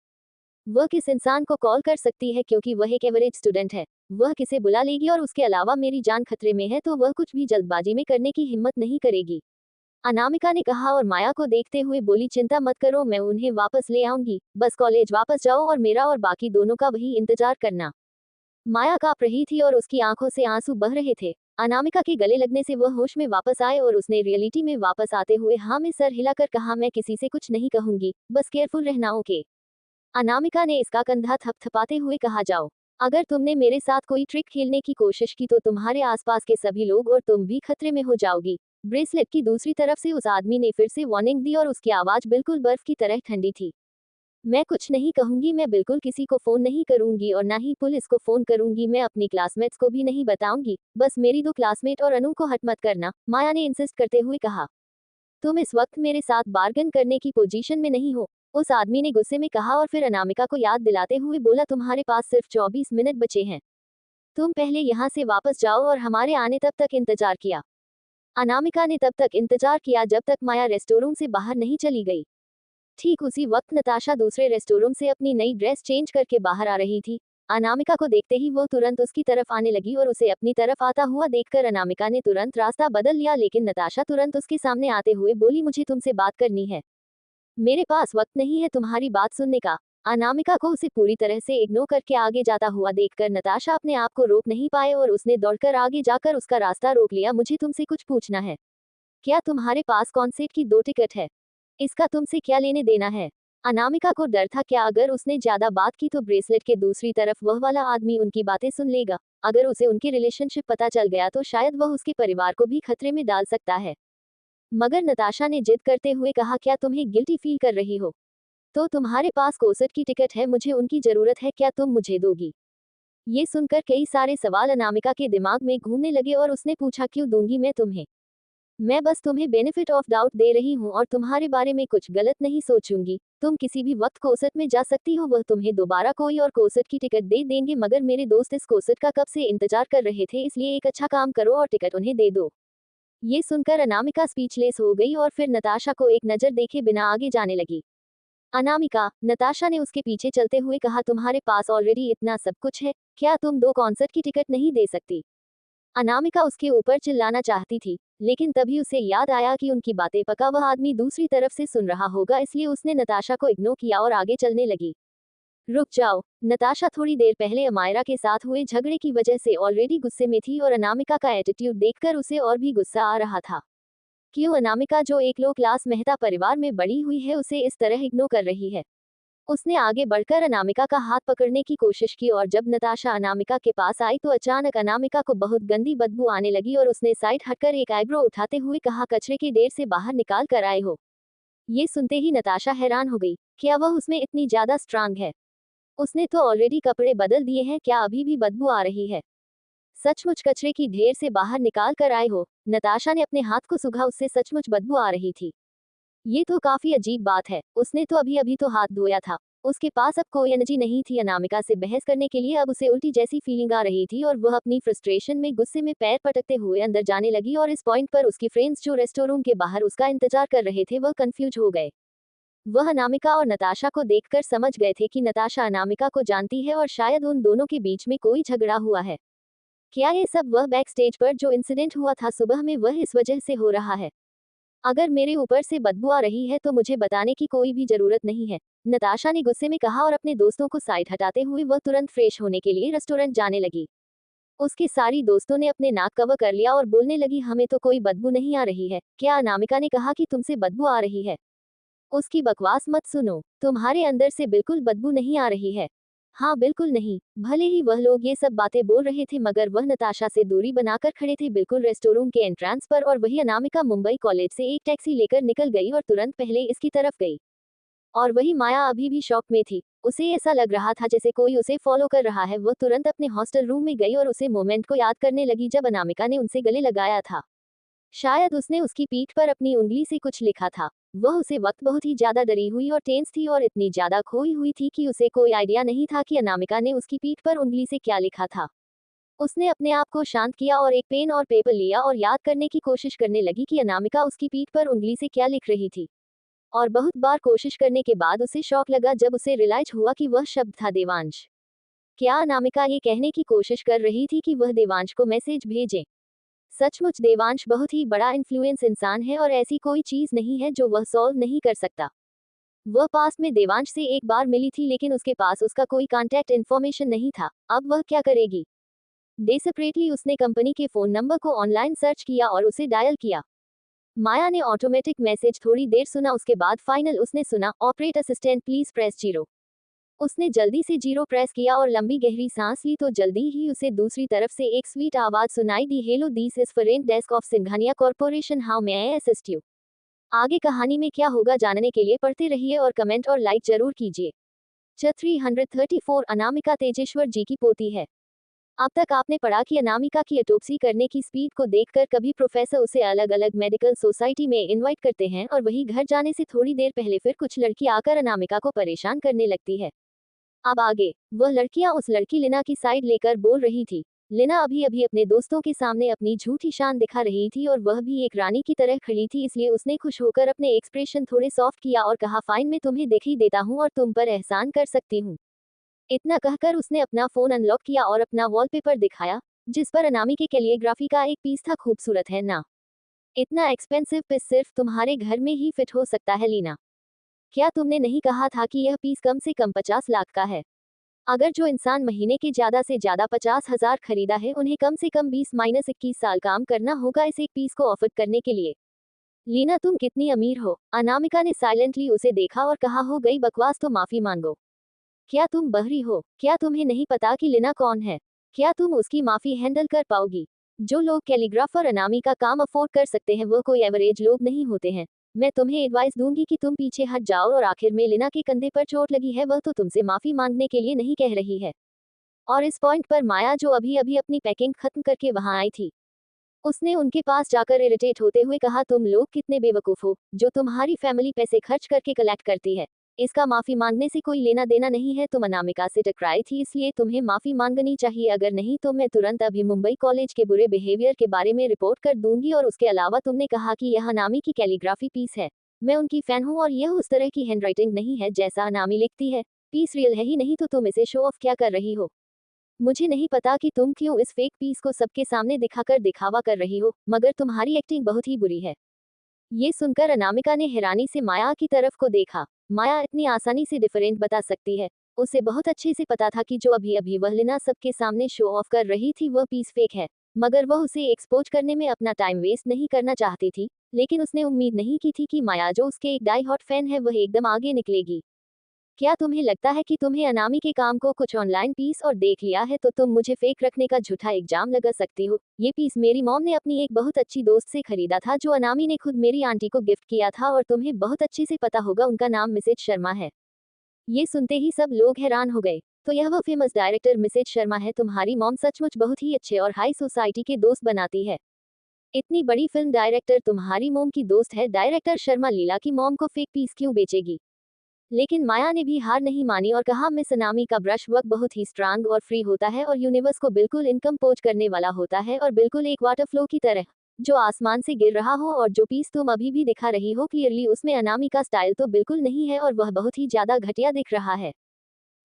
Speaker 1: वह किस इंसान को कॉल कर सकती है क्योंकि वह एक एवरेज स्टूडेंट है? वह किसे बुला लेगी और उसके अलावा मेरी जान खतरे में है तो वह कुछ भी जल्दबाजी में करने की हिम्मत नहीं करेगी। अनामिका ने कहा और माया को देखते हुए बोली, चिंता मत करो, मैं उन्हें वापस ले आऊंगी, बस कॉलेज वापस जाओ और मेरा और बाकी दोनों का वही इंतजार करना। माया कांप रही थी और उसकी आंखों से आंसू बह रहे थे। अनामिका के गले लगने से वह होश में वापस आए और उसने रियलिटी में वापस आते हुए हाँ में सर हिलाकर कहा, मैं किसी से कुछ नहीं कहूंगी, बस केयरफुल रहना, ओके? अनामिका ने इसका कंधा थपथपाते हुए कहा, जाओ। अगर तुमने मेरे साथ कोई ट्रिक खेलने की कोशिश की तो तुम्हारे आसपास के सभी लोग और तुम भी खतरे में हो जाओगी। ब्रेसलेट की दूसरी तरफ से उस आदमी ने फिर से वार्निंग दी और उसकी आवाज बिल्कुल बर्फ की तरह ठंडी थी। मैं कुछ नहीं कहूंगी, मैं बिल्कुल किसी को फोन नहीं करूंगी और ना ही पुलिस को फोन करूंगी, मैं अपनी क्लासमेट्स को भी नहीं बताऊंगी, बस मेरी दो क्लासमेट और अनु को हट मत करना, माया ने इंसिस्ट करते हुए कहा। तुम इस वक्त मेरे साथ बार्गेन करने की पोजीशन में नहीं हो, उस आदमी ने गुस्से में कहा और फिर अनामिका को याद दिलाते हुए बोला, तुम्हारे पास सिर्फ 24 मिनट बचे हैं, तुम पहले यहाँ से वापस जाओ और हमारे आने तब तक इंतजार किया। अनामिका ने तब तक इंतजार किया जब तक माया रेस्टोरेंट से बाहर नहीं चली गई। ठीक उसी वक्त नताशा दूसरे रेस्टोरेंट से अपनी नई ड्रेस चेंज करके बाहर आ रही थी। अनामिका को देखते ही वो तुरंत उसकी तरफ आने लगी और उसे अपनी तरफ आता हुआ देखकर अनामिका ने तुरंत रास्ता बदल लिया, लेकिन नताशा तुरंत उसके सामने आते हुए बोली, मुझे तुमसे बात करनी है, मेरे पास वक्त नहीं है तुम्हारी बात सुनने का। अनामिका को उसे पूरी तरह से इग्नोर करके आगे जाता हुआ देखकर नताशा अपने आप को रोक नहीं पाए और उसने दौड़कर आगे जाकर उसका रास्ता रोक लिया। मुझे तुमसे कुछ पूछना है, क्या तुम्हारे पास कॉन्सर्ट की 2 टिकट है? इसका तुमसे क्या लेने देना है? अनामिका को डर था, क्या अगर उसने ज्यादा बात की तो ब्रेसलेट के दूसरी तरफ वह वाला आदमी उनकी बातें सुन लेगा। अगर उसे उनकी रिलेशनशिप पता चल गया तो शायद वह उसके परिवार को भी खतरे में डाल सकता है। मगर नताशा ने जिद करते हुए कहा, क्या तुम्हें गिल्टी फील कर रही हो? तो तुम्हारे पास कोसट की टिकट है, मुझे उनकी जरूरत है, क्या तुम मुझे दोगी? ये सुनकर कई सारे सवाल अनामिका के दिमाग में घूमने लगे और उसने पूछा, क्यों दूंगी मैं तुम्हें? मैं बस तुम्हें बेनिफिट ऑफ डाउट दे रही हूँ और तुम्हारे बारे में कुछ गलत नहीं सोचूंगी। तुम किसी भी वक्त कोसट में जा सकती हो, वह तुम्हें दोबारा कोई और कोसट की टिकट दे देंगे। मगर मेरे दोस्त इस कोसट का कब से इंतजार कर रहे थे, इसलिए एक अच्छा काम करो और टिकट उन्हें दे दो। ये सुनकर अनामिका स्पीचलेस हो गई और फिर नताशा को एक नजर देखे बिना आगे जाने लगी। अनामिका, नताशा ने उसके पीछे चलते हुए कहा, तुम्हारे पास ऑलरेडी इतना सब कुछ है, क्या तुम 2 कॉन्सर्ट की टिकट नहीं दे सकती? अनामिका उसके ऊपर चिल्लाना चाहती थी, लेकिन तभी उसे याद आया कि उनकी बातें पका वह आदमी दूसरी तरफ से सुन रहा होगा, इसलिए उसने नताशा को इग्नोर किया और आगे चलने लगी। रुक जाओ। नताशा थोड़ी देर पहले अमायरा के साथ हुए झगड़े की वजह से ऑलरेडी गुस्से में थी और अनामिका का एटीट्यूड देखकर उसे और भी गुस्सा आ रहा था। क्यों अनामिका, जो एक लो क्लास मेहता परिवार में बड़ी हुई है, उसे इस तरह इग्नोर कर रही है? उसने आगे बढ़कर अनामिका का हाथ पकड़ने की कोशिश की और जब नताशा अनामिका के पास आई तो अचानक अनामिका को बहुत गंदी बदबू आने लगी और उसने साइड हटकर एक आईब्रो उठाते हुए कहा, कचरे के ढेर से बाहर निकाल कर आए हो। ये सुनते ही नताशा हैरान हो गई। क्या वह उसमें इतनी ज्यादा स्ट्रांग है? उसने तो ऑलरेडी कपड़े बदल दिए हैं, क्या अभी भी बदबू आ रही है? सचमुच कचरे की ढेर से बाहर निकाल कर आए हो? नताशा ने अपने हाथ को सूंघा, उससे सचमुच बदबू आ रही थी। ये तो काफी अजीब बात है, उसने तो अभी अभी तो हाथ धोया था। उसके पास अब कोई एनर्जी नहीं थी अनामिका से बहस करने के लिए, अब उसे उल्टी जैसी फीलिंग आ रही थी और वह अपनी फ्रस्ट्रेशन में गुस्से में पैर पटकते हुए अंदर जाने लगी और इस पॉइंट पर उसके फ्रेंड्स जो रेस्टोरेंट के बाहर उसका इंतजार कर रहे थे वह कंफ्यूज हो गए। वह अनामिका और नताशा को देखकर समझ गए थे कि नताशा अनामिका को जानती है और शायद उन दोनों के बीच में कोई झगड़ा हुआ है। क्या ये सब वह बैक स्टेज पर जो इंसिडेंट हुआ था सुबह में, वह इस वजह से हो रहा है? अगर मेरे ऊपर से बदबू आ रही है तो मुझे बताने की कोई भी जरूरत नहीं है, नताशा ने गुस्से में कहा और अपने दोस्तों को साइड हटाते हुए वह तुरंत फ्रेश होने के लिए रेस्टोरेंट जाने लगी। उसके सारी दोस्तों ने अपने नाक कवर कर लिया और बोलने लगी, हमें तो कोई बदबू नहीं आ रही है। क्या अनामिका ने कहा कि तुमसे बदबू आ रही है? उसकी बकवास मत सुनो, तुम्हारे अंदर से बिल्कुल बदबू नहीं आ रही है। हाँ बिल्कुल नहीं। भले ही वह लोग ये सब बातें बोल रहे थे मगर वह नताशा से दूरी बनाकर खड़े थे बिल्कुल रेस्टोरेंट के एंट्रेंस पर और वही अनामिका मुंबई कॉलेज से एक टैक्सी लेकर निकल गई और तुरंत पहले इसकी तरफ गई। और वही माया अभी भी शॉक में थी। उसे ऐसा लग रहा था जैसे कोई उसे फॉलो कर रहा है। वह तुरंत अपने हॉस्टल रूम में गई और उसे मोमेंट को याद करने लगी जब अनामिका ने उनसे गले लगाया था। शायद उसने उसकी पीठ पर अपनी उंगली से कुछ लिखा था। वह उसे वक्त बहुत ही ज्यादा डरी हुई और टेंस थी और इतनी ज्यादा खोई हुई थी कि उसे कोई आइडिया नहीं था कि अनामिका ने उसकी पीठ पर उंगली से क्या लिखा था। उसने अपने आप को शांत किया और एक पेन और पेपर लिया और याद करने की कोशिश करने लगी कि अनामिका उसकी पीठ पर उंगली से क्या लिख रही थी। और बहुत बार कोशिश करने के बाद उसे शॉक लगा जब उसे रियलाइज हुआ कि वह शब्द था देवांश। क्या अनामिका ये कहने की कोशिश कर रही थी कि वह देवांश को मैसेज भेजे? सचमुच देवांश बहुत ही बड़ा इन्फ्लुएंस इंसान है और ऐसी कोई चीज नहीं है जो वह सॉल्व नहीं कर सकता। वह पास में देवांश से एक बार मिली थी लेकिन उसके पास उसका कोई कांटेक्ट इन्फॉर्मेशन नहीं था। अब वह क्या करेगी? डेस्परेटली उसने कंपनी के फोन नंबर को ऑनलाइन सर्च किया और उसे डायल किया। माया ने ऑटोमेटिक मैसेज थोड़ी देर सुना, उसके बाद फाइनल उसने सुना, ऑपरेट असिस्टेंट प्लीज प्रेस 0। उसने जल्दी से 0 प्रेस किया और लंबी गहरी सांस ली तो जल्दी ही उसे दूसरी तरफ से एक स्वीट आवाज सुनाई दी, hello this is front desk of Singhania corporation, how may I assist you. आगे कहानी में क्या होगा जानने के लिए पढ़ते रहिए और कमेंट और लाइक जरूर कीजिए। 334 अनामिका तेजेश्वर जी की पोती है। अब तक आपने पढ़ा कि अनामिका की ऑटोप्सी करने की स्पीड को देखकर कभी प्रोफेसर उसे अलग अलग मेडिकल सोसाइटी में इनवाइट करते हैं और वही घर जाने से थोड़ी देर पहले फिर कुछ लड़की आकर अनामिका को परेशान करने लगती है। अब आगे वह लड़कियां उस लड़की लिना की साइड लेकर बोल रही थी। लिना अभी अभी अपने दोस्तों के सामने अपनी झूठी शान दिखा रही थी और वह भी एक रानी की तरह खड़ी थी, इसलिए उसने खुश होकर अपने एक्सप्रेशन थोड़े सॉफ्ट किया और कहा, फाइन मैं तुम्हें दिख ही देता हूँ और तुम पर एहसान कर सकती हूँ। इतना कहकर उसने अपना फोन अनलॉक किया और अपना वॉलपेपर दिखाया जिस पर अनामी के कैलिग्राफी का एक पीस था। खूबसूरत है ना? इतना एक्सपेंसिव पीस सिर्फ तुम्हारे घर में ही फिट हो सकता है लीना। क्या तुमने नहीं कहा था कि यह पीस कम से कम 50 लाख का है? अगर जो इंसान महीने के ज्यादा से ज्यादा 50,000 खरीदा है उन्हें कम से कम 20-21 साल काम करना होगा इस एक पीस को अफोर्ड करने के लिए। लीना तुम कितनी अमीर हो? अनामिका ने साइलेंटली उसे देखा और कहा, हो गई बकवास तो माफी मांगो। क्या तुम बहरी हो? क्या तुम्हें नहीं पता कि लिना कौन है? क्या तुम उसकी माफी हैंडल कर पाओगी? जो लोग कैलीग्राफर अनामी का काम अफोर्ड कर सकते हैं वो कोई एवरेज लोग नहीं होते हैं। मैं तुम्हें एडवाइस दूंगी कि तुम पीछे हट जाओ और आखिर में लिना के कंधे पर चोट लगी है, वह तो तुमसे माफी मांगने के लिए नहीं कह रही है। और इस पॉइंट पर माया जो अभी अभी अपनी पैकिंग खत्म करके वहां आई थी, उसने उनके पास जाकर इरिटेट होते हुए कहा, तुम लोग कितने बेवकूफ हो जो तुम्हारी फैमिली पैसे खर्च करके कलेक्ट करती है। इसका माफी मांगने से कोई लेना देना नहीं है। तुम अनामिका से टकराई थी इसलिए तुम्हें माफी मांगनी चाहिए, अगर नहीं तो मैं तुरंत अभी मुंबई कॉलेज के बुरे बिहेवियर के बारे में रिपोर्ट कर दूंगी। और उसके अलावा तुमने कहा कि यह अनामी की कैलीग्राफी पीस है। मैं उनकी फैन हूँ और यह उस तरह की हैंडराइटिंग नहीं है जैसा अनामी लिखती है। पीस रियल है ही नहीं तो तुम इसे शो ऑफ क्या कर रही हो? मुझे नहीं पता कि तुम क्यों इस फेक पीस को सबके सामने दिखाकर दिखावा कर रही हो, मगर तुम्हारी एक्टिंग बहुत ही बुरी है। ये सुनकर अनामिका ने हैरानी से माया की तरफ को देखा। माया इतनी आसानी से डिफरेंट बता सकती है। उसे बहुत अच्छे से पता था कि जो अभी अभी वह लिना सबके सामने शो ऑफ कर रही थी वह पीस फेक है, मगर वह उसे एक्सपोज करने में अपना टाइम वेस्ट नहीं करना चाहती थी। लेकिन उसने उम्मीद नहीं की थी कि माया जो उसके एक डाई हॉट फैन है वह एकदम आगे निकलेगी। क्या तुम्हें लगता है कि तुम्हें अनामी के काम को कुछ ऑनलाइन पीस और देख लिया है तो तुम मुझे फेक रखने का झूठा इल्जाम लगा सकती हो? ये पीस मेरी मॉम ने अपनी एक बहुत अच्छी दोस्त से खरीदा था जो अनामी ने खुद मेरी आंटी को गिफ्ट किया था, और तुम्हें बहुत अच्छे से पता होगा उनका नाम मिसेज शर्मा है। ये सुनते ही सब लोग हैरान हो गए। तो यह वो फेमस डायरेक्टर मिसेज शर्मा है? तुम्हारी मॉम सचमुच बहुत ही अच्छे और हाई सोसाइटी के दोस्त बनाती है। इतनी बड़ी फिल्म डायरेक्टर तुम्हारी मॉम की दोस्त है। डायरेक्टर शर्मा लीला की मॉम को फेक पीस क्यों बेचेगी? लेकिन माया ने भी हार नहीं मानी और कहा, मिस अनामी का ब्रश वर्क बहुत ही स्ट्रांग और फ्री होता है और यूनिवर्स को बिल्कुल इनकम्पोज करने वाला होता है, और बिल्कुल एक वाटर फ्लो की तरह जो आसमान से गिर रहा हो। और जो पीस तुम अभी भी दिखा रही हो क्लियरली उसमें अनामी का स्टाइल तो बिल्कुल नहीं है और वह बहुत ही ज्यादा घटिया दिख रहा है।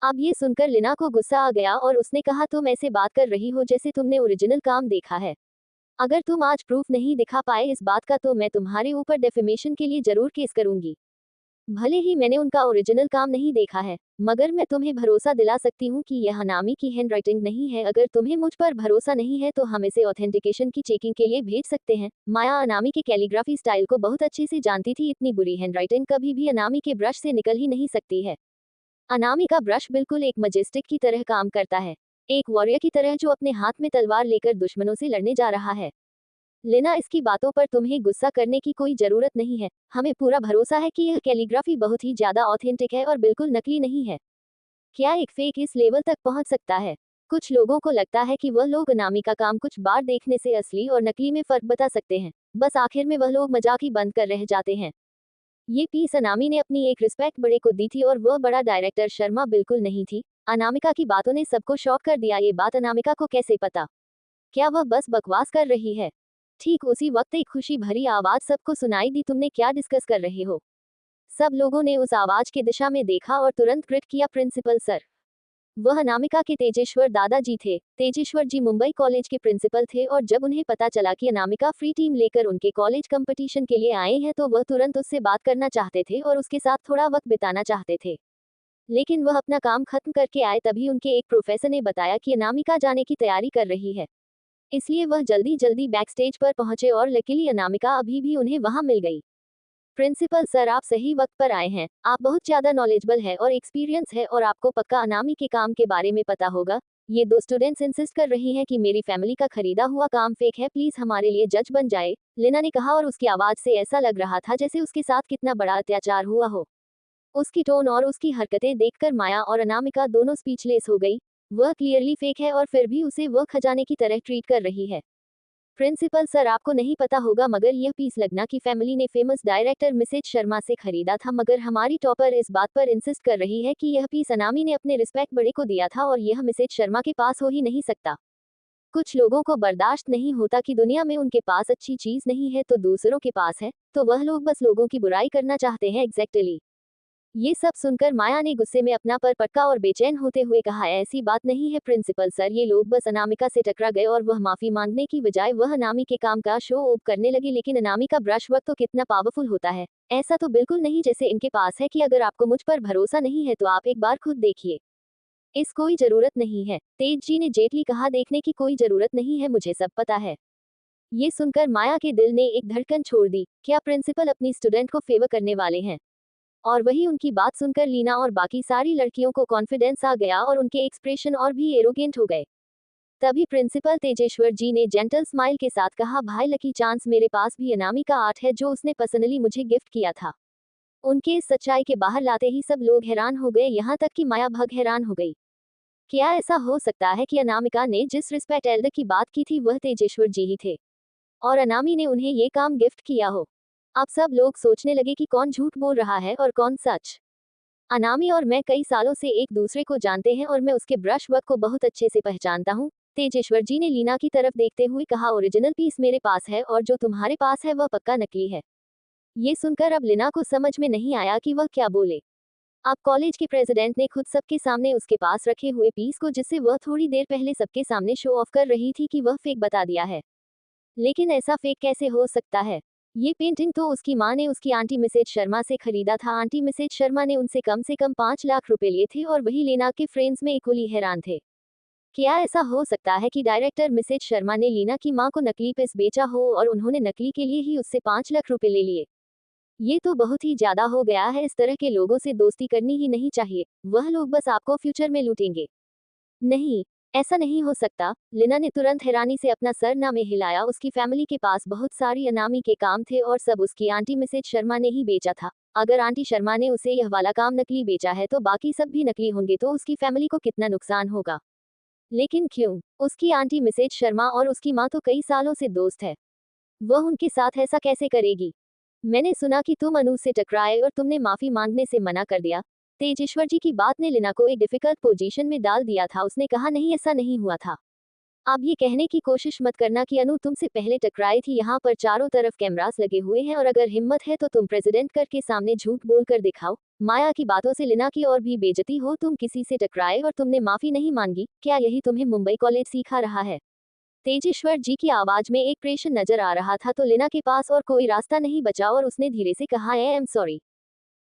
Speaker 1: अब ये सुनकर लिना को गुस्सा आ गया और उसने कहा, तुम ऐसे बात कर रही हो जैसे तुमने ओरिजिनल काम देखा है। अगर तुम आज प्रूफ नहीं दिखा पाए इस बात का तो मैं तुम्हारे ऊपर डेफेमेशन के लिए जरूर केस करूंगी। भले ही मैंने उनका ओरिजिनल काम नहीं देखा है, मगर मैं तुम्हें भरोसा दिला सकती हूँ कि यह अनामी की हैंडराइटिंग नहीं है। अगर तुम्हें मुझ पर भरोसा नहीं है तो हम इसे ऑथेंटिकेशन की चेकिंग के लिए भेज सकते हैं। माया अनामी के कैलीग्राफी स्टाइल को बहुत अच्छे से जानती थी। इतनी बुरी हैंडराइटिंग कभी भी अनामी के ब्रश से निकल ही नहीं सकती है। अनामी का ब्रश बिल्कुल एक मजेस्टिक की तरह काम करता है, एक वॉरियर की तरह जो अपने हाथ में तलवार लेकर दुश्मनों से लड़ने जा रहा है। लेना, इसकी बातों पर तुम्हें गुस्सा करने की कोई जरूरत नहीं है। हमें पूरा भरोसा है कि यह कैलीग्राफी बहुत ही ज्यादा ऑथेंटिक है और बिल्कुल नकली नहीं है। क्या एक फेक इस लेवल तक पहुंच सकता है? कुछ लोगों को लगता है कि वह लोग अनामी का काम कुछ बार देखने से असली और नकली में फर्क बता सकते हैं, बस आखिर में वह लोग मजाक ही बंद कर रह जाते हैं। ये पीस अनामी ने अपनी एक रिस्पेक्ट बड़े को दी थी और वह बड़ा डायरेक्टर शर्मा बिल्कुल नहीं थी। अनामिका की बातों ने सबको शॉक कर दिया। ये बात अनामिका को कैसे पता? क्या वह बस बकवास कर रही है? ठीक उसी वक्त एक खुशी भरी आवाज सबको सुनाई दी, तुमने क्या डिस्कस कर रहे हो? सब लोगों ने उस आवाज की दिशा में देखा और तुरंत ग्रिट किया, प्रिंसिपल सर। वह अनामिका के तेजेश्वर दादाजी थे। तेजेश्वर जी मुंबई कॉलेज के प्रिंसिपल थे और जब उन्हें पता चला कि अनामिका फ्री टीम लेकर उनके कॉलेज कंपटीशन के लिए आए हैं तो वह तुरंत उससे बात करना चाहते थे और उसके साथ थोड़ा वक्त बिताना चाहते थे। लेकिन वह अपना काम खत्म करके आए तभी उनके एक प्रोफेसर ने बताया कि अनामिका जाने की तैयारी कर रही है। इसलिए वह जल्दी जल्दी बैक स्टेज पर पहुंचे और लकीली अनामिका अभी भी उन्हें वहां मिल गई। प्रिंसिपल सर, आप सही वक्त पर आए हैं। आप बहुत ज्यादा नॉलेजेबल है और एक्सपीरियंस है और आपको पक्का अनामी के काम के बारे में पता होगा। ये दो स्टूडेंट्स इंसिस्ट कर रही हैं कि मेरी फैमिली का खरीदा हुआ काम फेक है, प्लीज हमारे लिए जज बन जाए, लेना ने कहा, और उसकी आवाज से ऐसा लग रहा था जैसे उसके साथ कितना बड़ा अत्याचार हुआ हो। उसकी टोन और उसकी हरकतें देखकर माया और अनामिका दोनों स्पीचलेस हो गई। वह क्लियरली फेक है और फिर भी उसे वह खजाने की तरह ट्रीट कर रही है। प्रिंसिपल सर, आपको नहीं पता होगा मगर यह पीस लगना की फैमिली ने फेमस डायरेक्टर मिसेज शर्मा से खरीदा था, मगर हमारी टॉपर इस बात पर इंसिस्ट कर रही है कि यह पीस अनामी ने अपने रिस्पेक्ट बड़े को दिया था और यह मिसेज शर्मा के पास हो ही नहीं सकता। कुछ लोगों को बर्दाश्त नहीं होता कि दुनिया में उनके पास अच्छी चीज नहीं है तो दूसरों के पास है, तो वह लोग बस लोगों की बुराई करना चाहते हैं। एग्जैक्टली। ये सब सुनकर माया ने गुस्से में अपना पर पटका और बेचैन होते हुए कहा, ऐसी बात नहीं है प्रिंसिपल सर, ये लोग बस अनामिका से टकरा गए और वह माफी मांगने की बजाय वह अनामी के काम का शो ऑफ करने लगी। लेकिन अनामी का ब्रश वर्क तो कितना पावरफुल होता है, ऐसा तो बिल्कुल नहीं जैसे इनके पास है। कि अगर आपको मुझ पर भरोसा नहीं है तो आप एक बार खुद देखिए। इस कोई जरूरत नहीं है, तेज जी ने जेटली कहा, देखने की कोई जरूरत नहीं है, मुझे सब पता है। ये सुनकर माया के दिल ने एक धड़कन छोड़ दी। क्या प्रिंसिपल अपनी स्टूडेंट को फेवर करने वाले हैं? और वही उनकी बात सुनकर लीना और बाकी सारी लड़कियों को कॉन्फिडेंस आ गया और उनके एक्सप्रेशन और भी एरोगेंट हो गए। तभी प्रिंसिपल तेजेश्वर जी ने जेंटल स्माइल के साथ कहा, भाई लकी चांस, मेरे पास भी अनामी का आर्ट है जो उसने पर्सनली मुझे गिफ्ट किया था। उनके इस सच्चाई के बाहर लाते ही सब लोग हैरान हो गए, यहाँ तक कि माया भग हैरान हो गई। क्या ऐसा हो सकता है कि अनामिका ने जिस रिस्पेक्ट एल्डर की बात की थी वह तेजेश्वर जी ही थे, और अनामी ने उन्हें ये काम गिफ्ट किया हो? अब सब लोग सोचने लगे कि कौन झूठ बोल रहा है और कौन सच। अनामी और मैं कई सालों से एक दूसरे को जानते हैं और मैं उसके ब्रश वर्क को बहुत अच्छे से पहचानता हूँ। तेजेश्वर जी ने लीना की तरफ देखते हुए कहा, ओरिजिनल पीस मेरे पास है और जो तुम्हारे पास है वह पक्का नकली है। ये सुनकर अब लीना को समझ में नहीं आया कि वह क्या बोले। अब कॉलेज के प्रेसिडेंट ने खुद सबके सामने उसके पास रखे हुए पीस को, जिससे वह थोड़ी देर पहले सबके सामने शो ऑफ कर रही थी कि वह फेक बता दिया है। लेकिन ऐसा फेक कैसे हो सकता है? ये पेंटिंग तो उसकी मां ने उसकी आंटी मिसेज शर्मा से खरीदा था। आंटी मिसेज शर्मा ने उनसे कम से कम 5 लाख रुपए लिए थे और वही लीना के फ्रेंड्स में इक्वली हैरान थे। क्या ऐसा हो सकता है कि डायरेक्टर मिसेज शर्मा ने लीना की मां को नकली पीस बेचा हो और उन्होंने नकली के लिए ही उससे 5 लाख रुपए ले लिए? ये तो बहुत ही ज्यादा हो गया है। इस तरह के लोगों से दोस्ती करनी ही नहीं चाहिए। वह लोग बस आपको फ्यूचर में लूटेंगे। नहीं, ऐसा नहीं हो सकता। लिना ने तुरंत हैरानी से अपना सर ना में हिलाया। उसकी फैमिली के पास बहुत सारी अनामी के काम थे और सब उसकी आंटी मिसेज शर्मा ने ही बेचा था। अगर आंटी शर्मा ने उसे यह वाला काम नकली बेचा है तो बाकी सब भी नकली होंगे, तो उसकी फैमिली को कितना नुकसान होगा। लेकिन क्यों? उसकी आंटी मिसेज शर्मा और उसकी माँ तो कई सालों से दोस्त है। वह उनके साथ ऐसा कैसे करेगी? मैंने सुना कि तुम अनु से टकराए और तुमने माफी मांगने से मना कर दिया। तेजेश्वर जी की बात ने लिना को एक डिफिकल्ट पोजीशन में डाल दिया था। उसने कहा नहीं, ऐसा नहीं हुआ था। आप ये कहने की कोशिश मत करना कि अनु तुमसे पहले टकराई थी। यहाँ पर चारों तरफ कैमरास लगे हुए हैं और अगर हिम्मत है तो तुम प्रेसिडेंट कर के सामने झूठ बोल कर दिखाओ। माया की बातों से लिना की और भी बेइज्जती हो। तुम किसी से टकराए और तुमने माफी नहीं मांगी। क्या यही तुम्हें मुंबई कॉलेज सिखा रहा है? तेजेश्वर जी की आवाज में एक प्रेशर नजर आ रहा था। तो लिना के पास और कोई रास्ता नहीं बचा और उसने धीरे से कहा, आई एम सॉरी,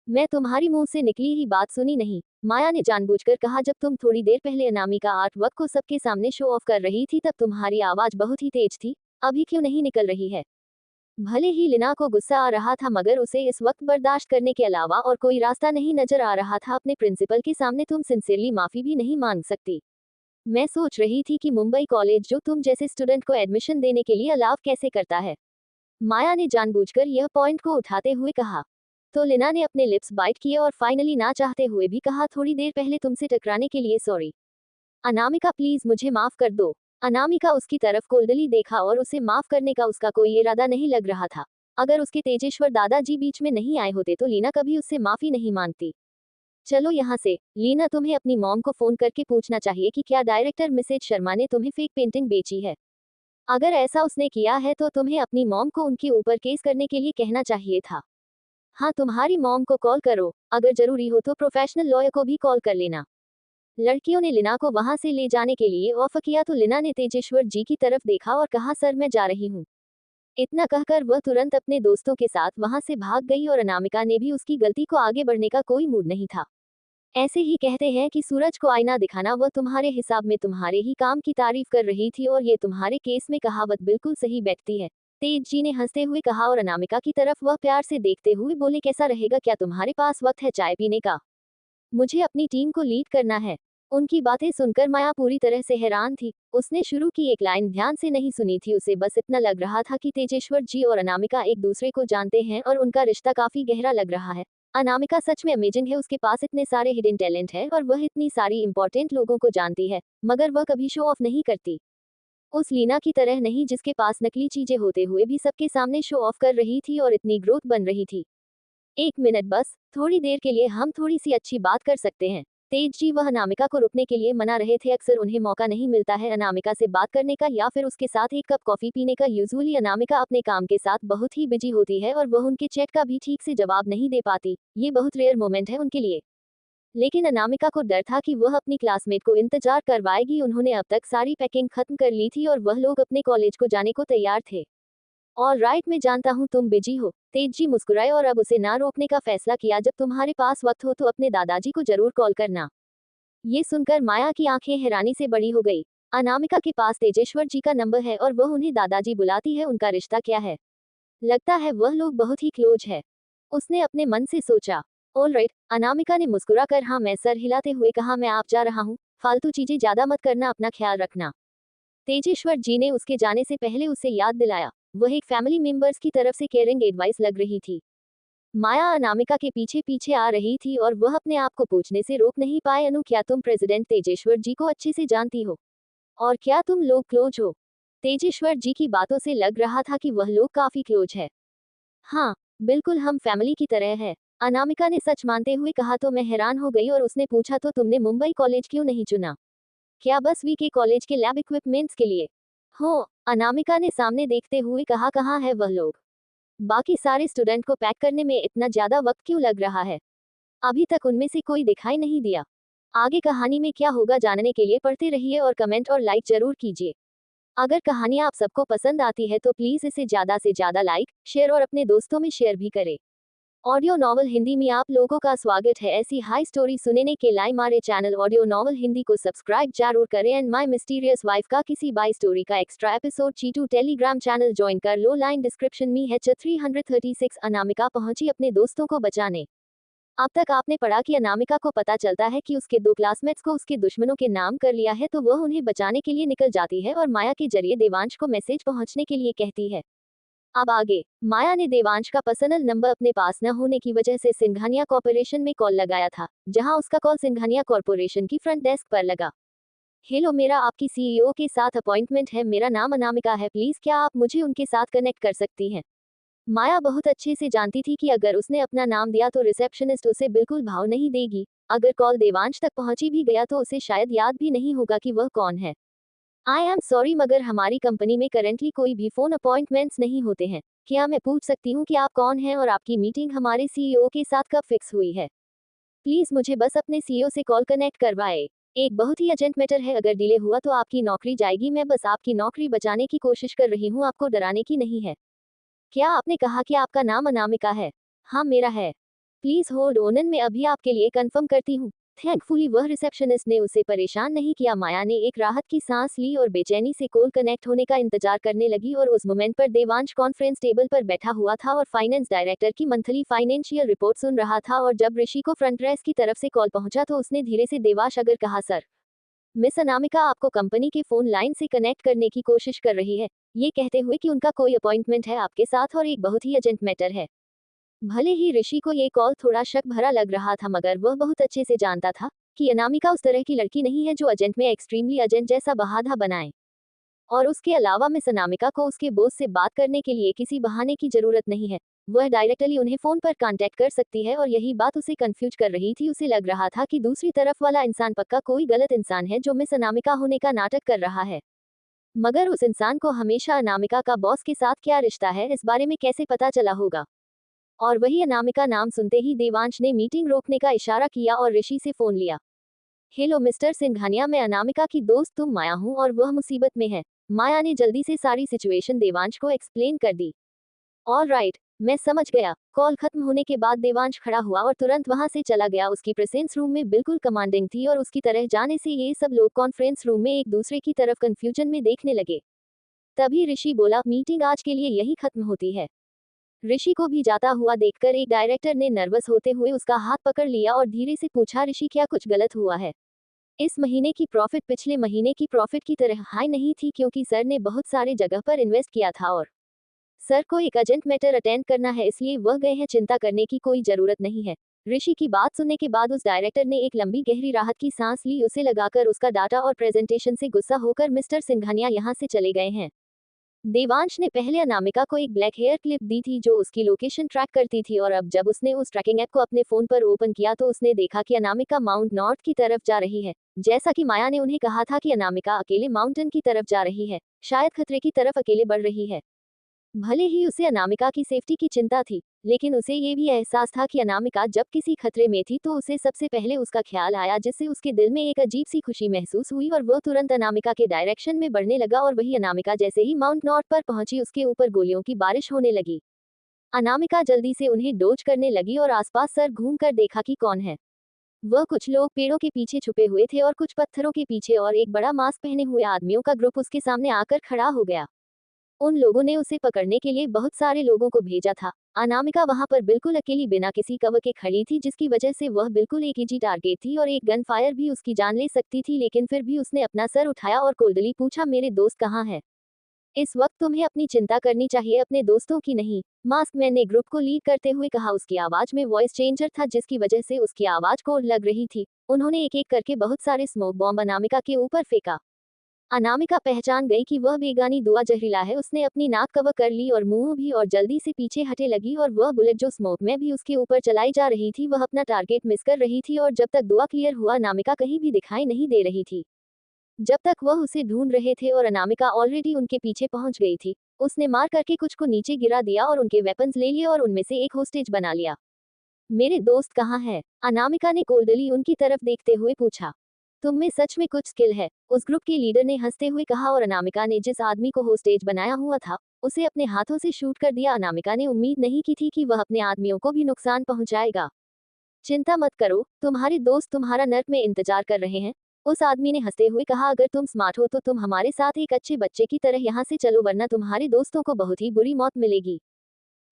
Speaker 1: मैं तुम्हारी मुंह से निकली ही बात सुनी नहीं। माया ने जानबूझकर कहा, जब तुम थोड़ी देर पहले अनामिका आर्ट वर्क को सबके सामने शो ऑफ कर रही थी तब तुम्हारी आवाज बहुत ही तेज थी। अभी क्यों नहीं निकल रही है? भले ही लिना को गुस्सा आ रहा था मगर उसे इस वक्त बर्दाश्त करने के अलावा और कोई रास्ता नहीं नजर आ रहा था। अपने प्रिंसिपल के सामने तुम सिंसियरली माफी भी नहीं मांग सकती। मैं सोच रही थी कि मुंबई कॉलेज जो तुम जैसे स्टूडेंट को एडमिशन देने के लिए अलाव कैसे करता है। माया ने जानबूझकर यह पॉइंट को उठाते हुए कहा। तो लिना ने अपने लिप्स बाइट किए और फाइनली ना चाहते हुए भी कहा, थोड़ी देर पहले तुमसे टकराने के लिए सॉरी। अनामिका प्लीज मुझे माफ कर दो। अनामिका उसकी तरफ कोल्डली देखा और उसे माफ करने का उसका कोई इरादा नहीं लग रहा था। अगर उसके तेजेश्वर दादाजी बीच में नहीं आए होते तो लीना कभी उससे माफी नहीं मांगती। चलो यहाँ से। लीना, तुम्हें अपनी मॉम को फोन करके पूछना चाहिए कि क्या डायरेक्टर मिसेज शर्मा ने तुम्हें फेक पेंटिंग बेची है। अगर ऐसा उसने किया है तो तुम्हें अपनी मॉम को उनके ऊपर केस करने के लिए कहना चाहिए था। हाँ, तुम्हारी मॉम को कॉल करो। अगर जरूरी हो तो प्रोफेशनल लॉयर को भी कॉल कर लेना। लड़कियों ने लिना को वहां से ले जाने के लिए ऑफर किया तो लिना ने तेजेश्वर जी की तरफ देखा और कहा, सर मैं जा रही हूँ। इतना कहकर वह तुरंत अपने दोस्तों के साथ वहां से भाग गई और अनामिका ने भी उसकी गलती को आगे बढ़ने का कोई मूड नहीं था। ऐसे ही कहते हैं कि सूरज को आईना दिखाना। वह तुम्हारे हिसाब में तुम्हारे ही काम की तारीफ कर रही थी और ये तुम्हारे केस में कहावत बिल्कुल सही बैठती है। तेज जी ने हंसते हुए कहा और अनामिका की तरफ वह प्यार से देखते हुए बोले, कैसा रहेगा, क्या तुम्हारे पास वक्त है चाय पीने का? मुझे अपनी टीम को लीड करना है। उनकी बातें सुनकर माया पूरी तरह से हैरान थी। उसने शुरू की एक लाइन ध्यान से नहीं सुनी थी। उसे बस इतना लग रहा था कि तेजेश्वर जी और अनामिका एक दूसरे को जानते हैं और उनका रिश्ता काफी गहरा लग रहा है। अनामिका सच में अमेजिंग है। उसके पास इतने सारे हिडन टैलेंट है और वह इतनी सारी इंपॉर्टेंट लोगों को जानती है, मगर वह कभी शो ऑफ नहीं करती। उस लीना की तरह नहीं जिसके पास नकली चीजें होते हुए भी सबके सामने शो ऑफ कर रही थी और इतनी ग्रोथ बन रही थी। एक मिनट बस, थोड़ी देर के लिए हम थोड़ी सी अच्छी बात कर सकते हैं। तेज जी वह अनामिका को रुकने के लिए मना रहे थे। अक्सर उन्हें मौका नहीं मिलता है अनामिका से बात करने का या फिर उसके साथ एक कप कॉफी पीने का। यूजुअली अनामिका अपने काम के साथ बहुत ही बिजी होती है और वह उनके चैट का भी ठीक से जवाब नहीं दे पाती। ये बहुत रेयर मोमेंट है उनके लिए। लेकिन अनामिका को डर था कि वह अपनी क्लासमेट को इंतजार करवाएगी। उन्होंने अब तक सारी पैकिंग खत्म कर ली थी और वह लोग अपने कॉलेज को जाने को तैयार थे। ऑल राइट, मैं जानता हूँ तुम बिजी हो। तेजी मुस्कुराए और अब उसे ना रोकने का फैसला किया। जब तुम्हारे पास वक्त हो तो अपने दादाजी को जरूर कॉल करना। ये सुनकर माया की आंखें हैरानी से बड़ी हो गई। अनामिका के पास तेजेश्वर जी का नंबर है और वह उन्हें दादाजी बुलाती है। उनका रिश्ता क्या है? लगता है वह लोग बहुत ही क्लोज है। उसने अपने मन से सोचा। ऑल राइट, अनामिका ने मुस्कुराकर हाँ मैं सर हिलाते हुए कहा, मैं आप जा रहा हूँ। फालतू चीजें ज्यादा मत करना, अपना ख्याल रखना। तेजेश्वर जी ने उसके जाने से पहले उसे याद दिलाया। वह एक फैमिली मेंबर्स की तरफ से केयरिंग एडवाइस लग रही थी। माया अनामिका के पीछे पीछे आ रही थी और वह अपने आप को पूछने से रोक नहीं पाए, अनु क्या तुम प्रेसिडेंट तेजेश्वर जी को अच्छे से जानती हो? और क्या तुम लोग क्लोज हो? तेजेश्वर जी की बातों से लग रहा था कि वह लोग काफी क्लोज है। हाँ, बिल्कुल हम फैमिली की तरह है। अनामिका ने सच मानते हुए कहा। तो मैं हैरान हो गई और उसने पूछा, तो तुमने मुंबई कॉलेज क्यों नहीं चुना? क्या बस वीके कॉलेज के लैब इक्विपमेंट्स के लिए? हो, अनामिका ने सामने देखते हुए कहा, कहाँ है वह लोग? बाकी सारे स्टूडेंट को पैक करने में इतना ज्यादा वक्त क्यों लग रहा है? अभी तक उनमें से कोई दिखाई नहीं दिया। आगे कहानी में क्या होगा जानने के लिए पढ़ते रहिए और कमेंट और लाइक जरूर कीजिए। अगर कहानियाँ आप सबको पसंद आती है तो प्लीज इसे ज्यादा से ज्यादा लाइक, शेयर और अपने दोस्तों में शेयर भी करें। ऑडियो नॉवल हिंदी में आप लोगों का स्वागत है। ऐसी हाई स्टोरी सुनने के लिए हमारे चैनल ऑडियो नॉवल हिंदी को सब्सक्राइब जरूर करें एंड माय मिस्टीरियस वाइफ का किसी बाई स्टोरी का एक्स्ट्रा एपिसोड चीटू टेलीग्राम चैनल ज्वाइन कर लो। लाइन डिस्क्रिप्शन में है। 336 अनामिका पहुंची अपने दोस्तों को बचाने। अब तक आपने पढ़ा कि अनामिका को पता चलता है कि उसके दो क्लासमेट्स को उसके दुश्मनों के नाम कर लिया है तो वह उन्हें बचाने के लिए निकल जाती है और माया के जरिए देवांश को मैसेज पहुंचने के लिए कहती है। अब आगे माया ने देवांश का पर्सनल नंबर अपने पास न होने की वजह से सिंघानिया कॉर्पोरेशन में कॉल लगाया था, जहां उसका कॉल सिंघानिया कॉर्पोरेशन की फ्रंट डेस्क पर लगा। हेलो, मेरा आपकी सीईओ के साथ अपॉइंटमेंट है। मेरा नाम अनामिका है। प्लीज क्या आप मुझे उनके साथ कनेक्ट कर सकती हैं? माया बहुत अच्छे से जानती थी कि अगर उसने अपना नाम दिया तो रिसेप्शनिस्ट उसे बिल्कुल भाव नहीं देगी। अगर कॉल देवांश तक पहुंची भी गया तो उसे शायद याद भी नहीं होगा कि वह कौन है। आई एम सॉरी मगर हमारी कंपनी में करेंटली कोई भी फोन अपॉइंटमेंट्स नहीं होते हैं। क्या मैं पूछ सकती हूँ कि आप कौन हैं और आपकी मीटिंग हमारे सीईओ के साथ कब फिक्स हुई है? प्लीज मुझे बस अपने सीईओ से कॉल कनेक्ट करवाए। एक बहुत ही अर्जेंट मैटर है। अगर डिले हुआ तो आपकी नौकरी जाएगी। मैं बस आपकी नौकरी बचाने की कोशिश कर रही हूँ, आपको डराने की नहीं है। क्या आपने कहा कि आपका नाम अनामिका है? हाँ, मेरा है। प्लीज होल्ड ऑन, मैं अभी आपके लिए कंफर्म करती हूँ। थैंकफुली वह रिसेप्शनिस्ट ने उसे परेशान नहीं किया। माया ने एक राहत की सांस ली और बेचैनी से कॉल कनेक्ट होने का इंतजार करने लगी और उस मोमेंट पर देवांश कॉन्फ्रेंस टेबल पर बैठा हुआ था और फाइनेंस डायरेक्टर की मंथली फाइनेंशियल रिपोर्ट सुन रहा था और जब ऋषि को फ्रंट डेस्क की तरफ से कॉल पहुंचा तो उसने धीरे से देवांश अगर कहा, सर, मिस अनामिका आपको कंपनी के फोन लाइन से कनेक्ट करने की कोशिश कर रही है, ये कहते हुए कि उनका कोई अपॉइंटमेंट है आपके साथ और एक बहुत ही अर्जेंट मैटर है। भले ही ऋषि को ये कॉल थोड़ा शक भरा लग रहा था मगर वह बहुत अच्छे से जानता था कि अनामिका उस तरह की लड़की नहीं है जो अर्जेंट में एक्सट्रीमली अर्जेंट जैसा बहाना बनाए। और उसके अलावा मिस अनामिका को उसके बॉस से बात करने के लिए किसी बहाने की जरूरत नहीं है। वह डायरेक्टली उन्हें फोन पर कांटेक्ट कर सकती है और यही बात उसे कंफ्यूज कर रही थी। उसे लग रहा था कि दूसरी तरफ वाला इंसान पक्का कोई गलत इंसान है जो मिस अनामिका होने का नाटक कर रहा है। मगर उस इंसान को हमेशा अनामिका का बॉस के साथ क्या रिश्ता है इस बारे में कैसे पता चला होगा? और वही अनामिका नाम सुनते ही देवांश ने मीटिंग रोकने का इशारा किया और ऋषि से फोन लिया। हेलो मिस्टर सिंघानिया, मैं अनामिका की दोस्त तुम माया हूँ और वह मुसीबत में है। माया ने जल्दी से सारी सिचुएशन देवांश को एक्सप्लेन कर दी। ऑल राइट, मैं समझ गया। कॉल खत्म होने के बाद देवांश खड़ा हुआ और तुरंत वहां से चला गया। उसकी प्रेजेंस रूम में बिल्कुल कमांडिंग थी और उसकी तरह जाने से ये सब लोग कॉन्फ्रेंस रूम में एक दूसरे की तरफ कंफ्यूजन में देखने लगे। तभी ऋषि बोला, मीटिंग आज के लिए यही खत्म होती है। ऋषि को भी जाता हुआ देखकर एक डायरेक्टर ने नर्वस होते हुए उसका हाथ पकड़ लिया और धीरे से पूछा, ऋषि क्या कुछ गलत हुआ है? इस महीने की प्रॉफिट पिछले महीने की प्रॉफिट की तरह हाई नहीं थी क्योंकि सर ने बहुत सारे जगह पर इन्वेस्ट किया था और सर को एक अर्जेंट मैटर अटेंड करना है इसलिए वह गए हैं। चिंता करने की कोई जरूरत नहीं है। ऋषि की बात सुनने के बाद उस डायरेक्टर ने एक लंबी गहरी राहत की सांस ली। उसे लगाकर उसका डाटा और प्रेजेंटेशन से गुस्सा होकर मिस्टर सिंघानिया यहाँ से चले गए हैं। देवांश ने पहले अनामिका को एक ब्लैक हेयर क्लिप दी थी जो उसकी लोकेशन ट्रैक करती थी और अब जब उसने उस ट्रैकिंग ऐप को अपने फोन पर ओपन किया तो उसने देखा कि अनामिका माउंट नॉर्थ की तरफ जा रही है। जैसा कि माया ने उन्हें कहा था कि अनामिका अकेले माउंटेन की तरफ जा रही है, शायद खतरे की तरफ अकेले बढ़ रही है। भले ही उसे अनामिका की सेफ्टी की चिंता थी, लेकिन उसे ये भी एहसास था कि अनामिका जब किसी खतरे में थी तो उसे सबसे पहले उसका ख्याल आया जिससे उसके दिल में एक अजीब सी खुशी महसूस हुई और वह तुरंत अनामिका के डायरेक्शन में बढ़ने लगा और वही अनामिका जैसे ही माउंट नॉर्थ पर पहुंची उसके ऊपर गोलियों की बारिश होने लगी। अनामिका जल्दी से उन्हें डोज करने लगी और आसपास सर घूम कर देखा कि कौन है। वह कुछ लोग पेड़ों के पीछे छुपे हुए थे और कुछ पत्थरों के पीछे और एक बड़ा मास्क पहने हुए आदमियों का ग्रुप उसके सामने आकर खड़ा हो गया। उन लोगों ने उसे पकड़ने के लिए बहुत सारे लोगों को भेजा था। अनामिका वहां पर बिल्कुल अकेली बिना किसी कवर के खड़ी थी जिसकी वजह से वह बिल्कुल एक इजी टारगेट थी और एक गन फायर भी उसकी जान ले सकती थी, लेकिन फिर भी उसने अपना सर उठाया और कोल्डली पूछा, मेरे दोस्त कहाँ है? इस वक्त तुम्हें अपनी चिंता करनी चाहिए, अपने दोस्तों की नहीं। मास्क मैन ने ग्रुप को लीड करते हुए कहा। उसकी आवाज में वॉइस चेंजर था जिसकी वजह से उसकी आवाज कोल्ड लग रही थी। उन्होंने एक एक करके बहुत सारे स्मोक बॉम्ब अनामिका के ऊपर फेंका। अनामिका पहचान गई कि वह बेगानी दुआ जहरीला है। उसने अपनी नाक कवर कर ली और मुंह भी और जल्दी से पीछे हटे लगी और वह बुलेट जो स्मोक में भी उसके ऊपर चलाई जा रही थी वह अपना टारगेट मिस कर रही थी और जब तक दुआ क्लियर हुआ अनामिका कहीं भी दिखाई नहीं दे रही थी। जब तक वह उसे ढूंढ रहे थे और अनामिका ऑलरेडी उनके पीछे पहुंच गई थी, उसने मार करके कुछ को नीचे गिरा दिया और उनके वेपन्स ले लिए और उनमें से एक होस्टेज बना लिया। मेरे दोस्त कहाँ है? अनामिका ने कोल्डली उनकी तरफ देखते हुए पूछा। तुम में सच में कुछ स्किल है, उस ग्रुप के लीडर ने हंसते हुए कहा और अनामिका ने जिस आदमी को होस्टेज बनाया हुआ था, उसे अपने हाथों से शूट कर दिया। अनामिका ने उम्मीद नहीं की थी कि वह अपने आदमियों को भी नुकसान पहुंचाएगा। चिंता मत करो, तुम्हारे दोस्त तुम्हारा नर्क में इंतजार कर रहे हैं। उस आदमी ने हंसते हुए कहा, अगर तुम स्मार्ट हो तो तुम हमारे साथ एक अच्छे बच्चे की तरह यहाँ से चलो, वरना तुम्हारे दोस्तों को बहुत ही बुरी मौत मिलेगी।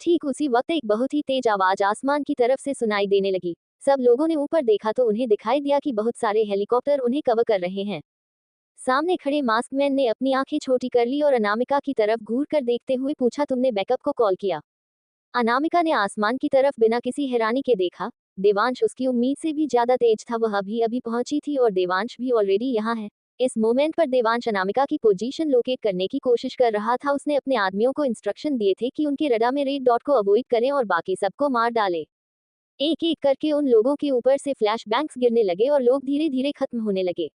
Speaker 1: ठीक उसी वक्त एक बहुत ही तेज आवाज आसमान की तरफ से सुनाई देने लगी। सब लोगों ने ऊपर देखा तो उन्हें दिखाई दिया कि बहुत सारे हेलीकॉप्टर उन्हें कवर कर रहे हैं। सामने खड़े मास्कमैन ने अपनी आंखें छोटी कर ली और अनामिका की तरफ घूर कर देखते हुए पूछा, तुमने बैकअप को कॉल किया? अनामिका ने आसमान की तरफ बिना किसी हैरानी के देखा। देवांश उसकी उम्मीद से भी ज्यादा तेज था। वह अभी अभी पहुंची थी और देवांश भी ऑलरेडी यहाँ है। इस मोमेंट पर देवांश अनामिका की पोजीशन लोकेट करने की कोशिश कर रहा था। उसने अपने आदमियों को इंस्ट्रक्शन दिए थे कि उनके रडार में रेड डॉट को अवॉइड करें और बाकी सबको मार डाले। एक एक करके उन लोगों के ऊपर से फ्लैश बैंक्स गिरने लगे और लोग धीरे धीरे खत्म होने लगे।